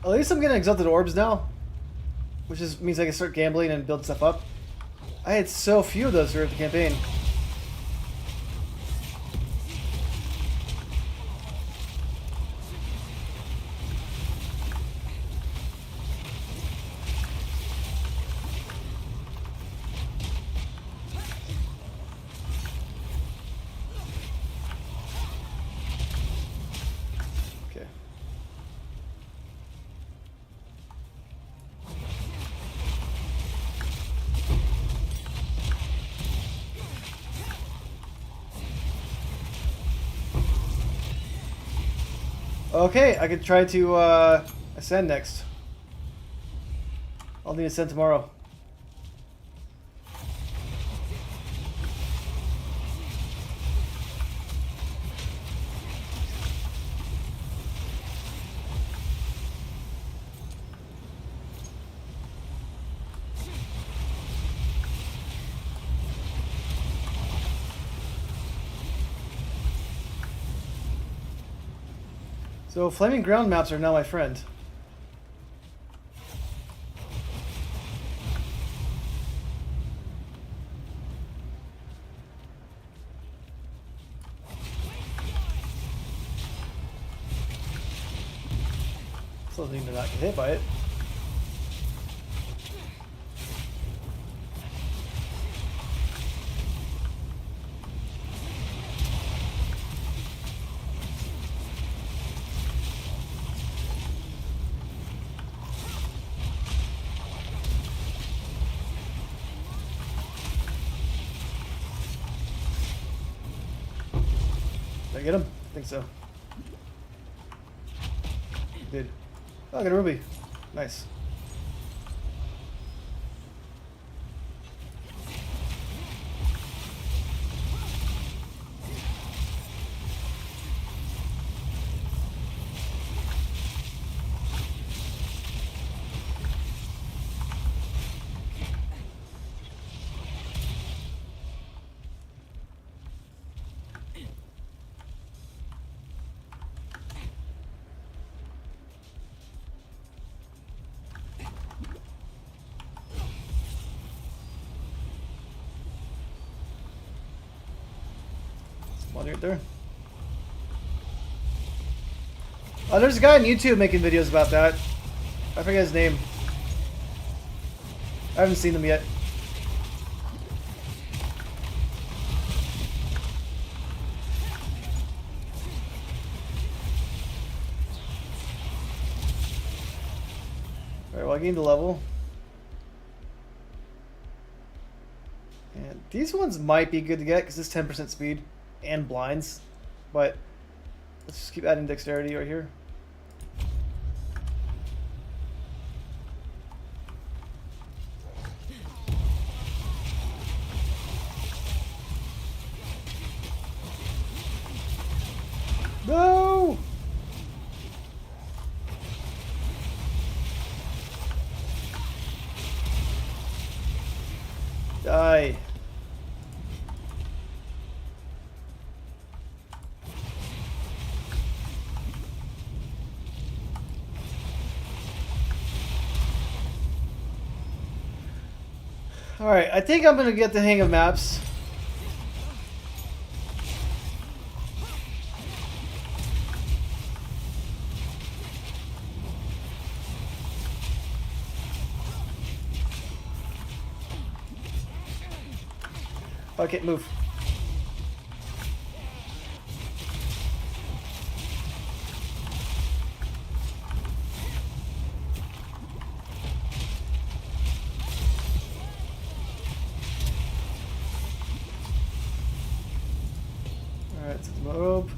At least I'm getting exalted orbs now, which means I can start gambling and build stuff up. I had so few of those throughout the campaign. Okay. Okay, I could try to ascend next. I'll need to ascend tomorrow. So flaming ground maps are now my friend. Still need to not get hit by it. Did I get him? I think so. Did. Oh, I got a ruby. Nice. One right there. Oh, there's a guy on YouTube making videos about that. I forget his name. I haven't seen them yet. I gained a level. And these ones might be good to get because this 10% speed and blinds. But let's just keep adding dexterity right here. No! Die. Alright, I think I'm gonna get the hang of maps. Okay, move. Alright, set the rope.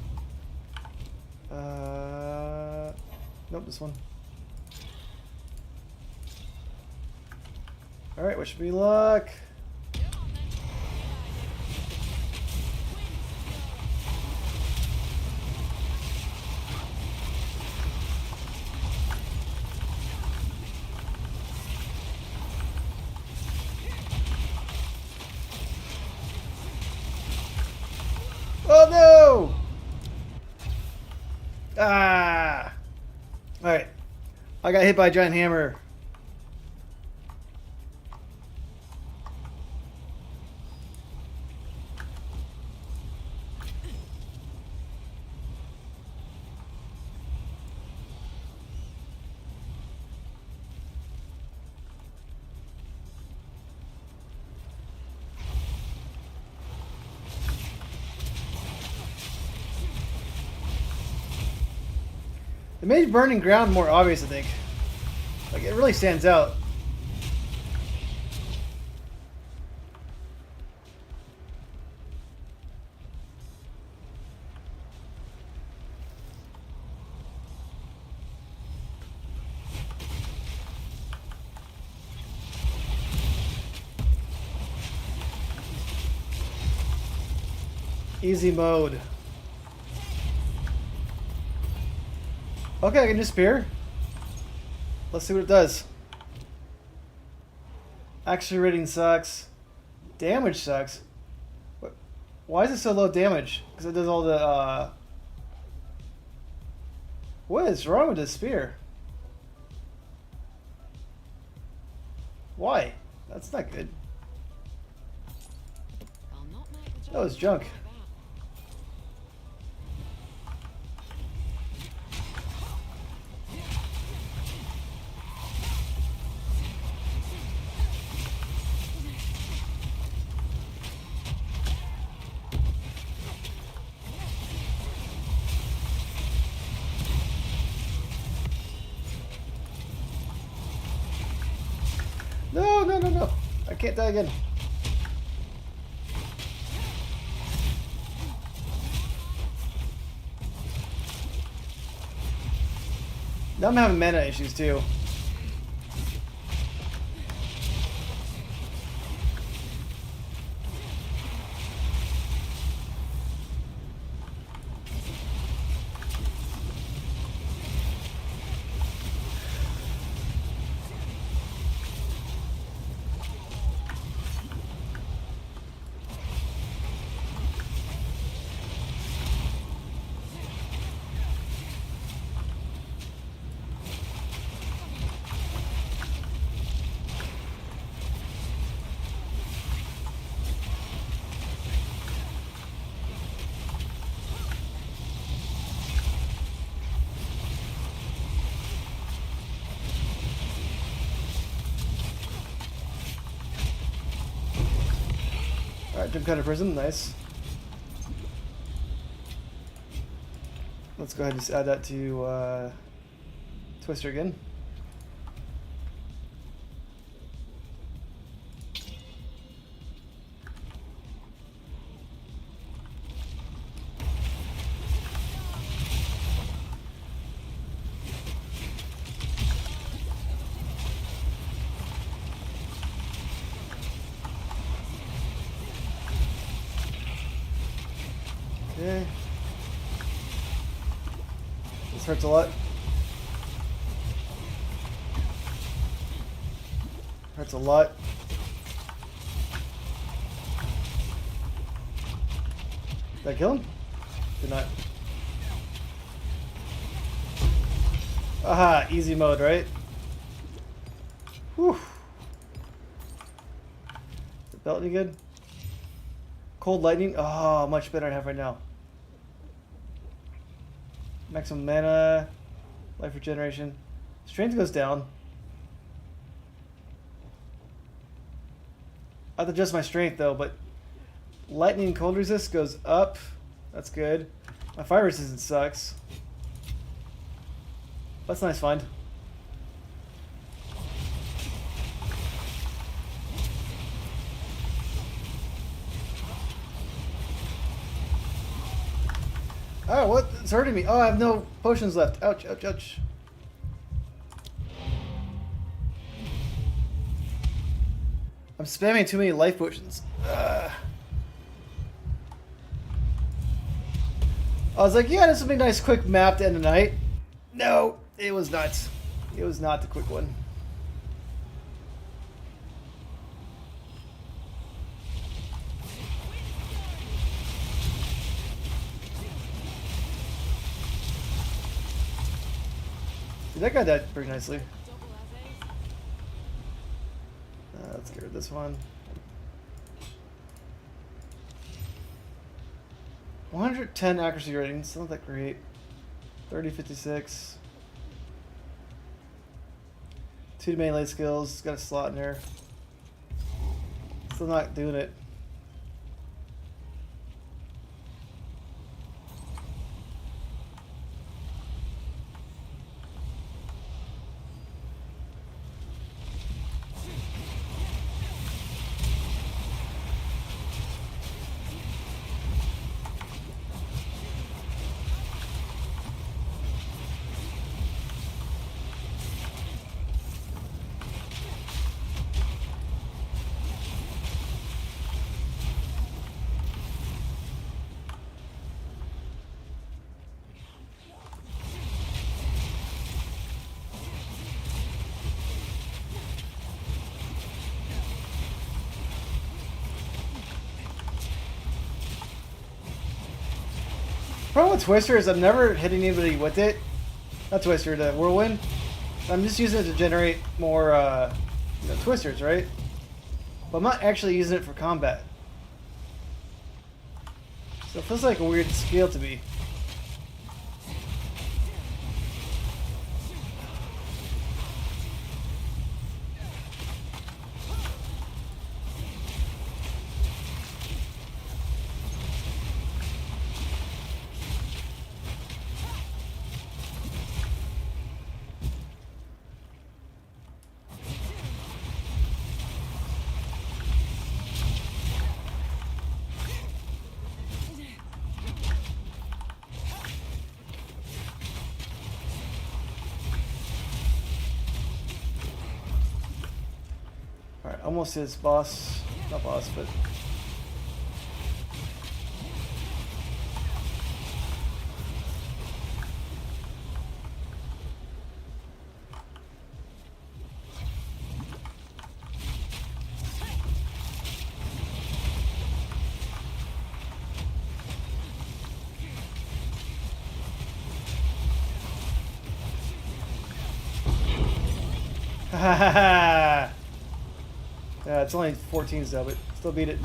Nope, this one. Alright, wish me luck. Oh no! Ah! Alright. I got hit by a giant hammer. It made burning ground more obvious, I think. Like, it really stands out. Easy mode. Okay, I can do spear. Let's see what it does. Accuracy rating sucks. Damage sucks. What? Why is it so low damage? Because it does all the, What is wrong with this spear? Why? That's not good. I'll not make the job That was junk. like that. No, no, no, no. I can't die again. Now I'm having mana issues too. Alright, jump cut of prison, nice. Let's go ahead and just add that to Twister again. Okay. This hurts a lot. Hurts a lot. Did I kill him? Did not. Aha, easy mode, right? Whew. Is the belt any good? Cold lightning? Oh, much better than I have right now. Maximum mana, life regeneration. Strength goes down. I have to adjust my strength though, but lightning and cold resist goes up. That's good. My fire resistance sucks. That's a nice find. Oh, what? It's hurting me. Oh, I have no potions left. Ouch, ouch, ouch. I'm spamming too many life potions. I was like, yeah, this will be a nice quick map to end the night. No, it was not. It was not the quick one. Dude, that guy died pretty nicely. Let's get rid of this one. 110 accuracy ratings, not that great. 30-56. 2 melee skills, got a slot in there. Still not doing it. Problem with Twister is I've never hit anybody with it. Not Twister, the Whirlwind. I'm just using it to generate more Twisters, right? But I'm not actually using it for combat. So it feels like a weird skill to me. Alright, almost his boss. Not boss, but... Ha ha ha! Yeah, it's only 14 though, but still beat it.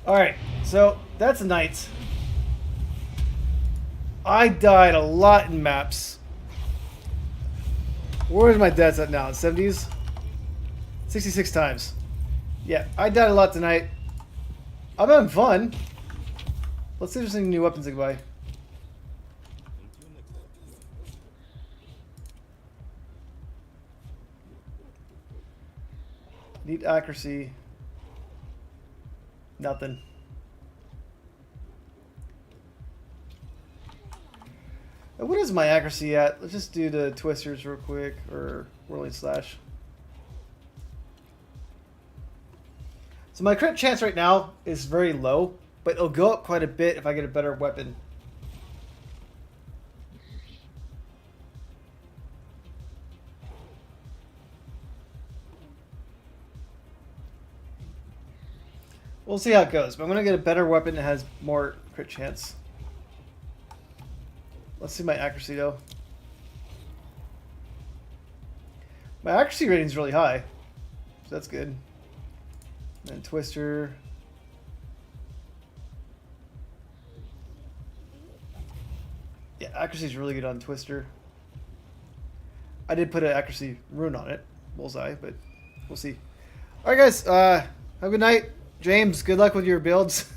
Alright, so that's a night. I died a lot in maps. Where's my deaths at now? 70s? 66 times. Yeah, I died a lot tonight. I'm having fun. Let's see if there's any new weapons I can buy. Need accuracy. Nothing. What is my accuracy at? Let's just do the twisters real quick, or whirling slash. So my crit chance right now is very low, but it'll go up quite a bit if I get a better weapon. We'll see how it goes, but I'm going to get a better weapon that has more crit chance. Let's see my accuracy, though. My accuracy rating is really high, so that's good. And Twister. Yeah, accuracy is really good on Twister. I did put an accuracy rune on it, bullseye, but we'll see. All right, guys. Have a good night. James, good luck with your builds.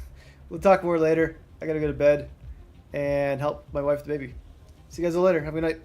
We'll talk more later. I gotta go to bed and help my wife with the baby. See you guys all later. Have a good night.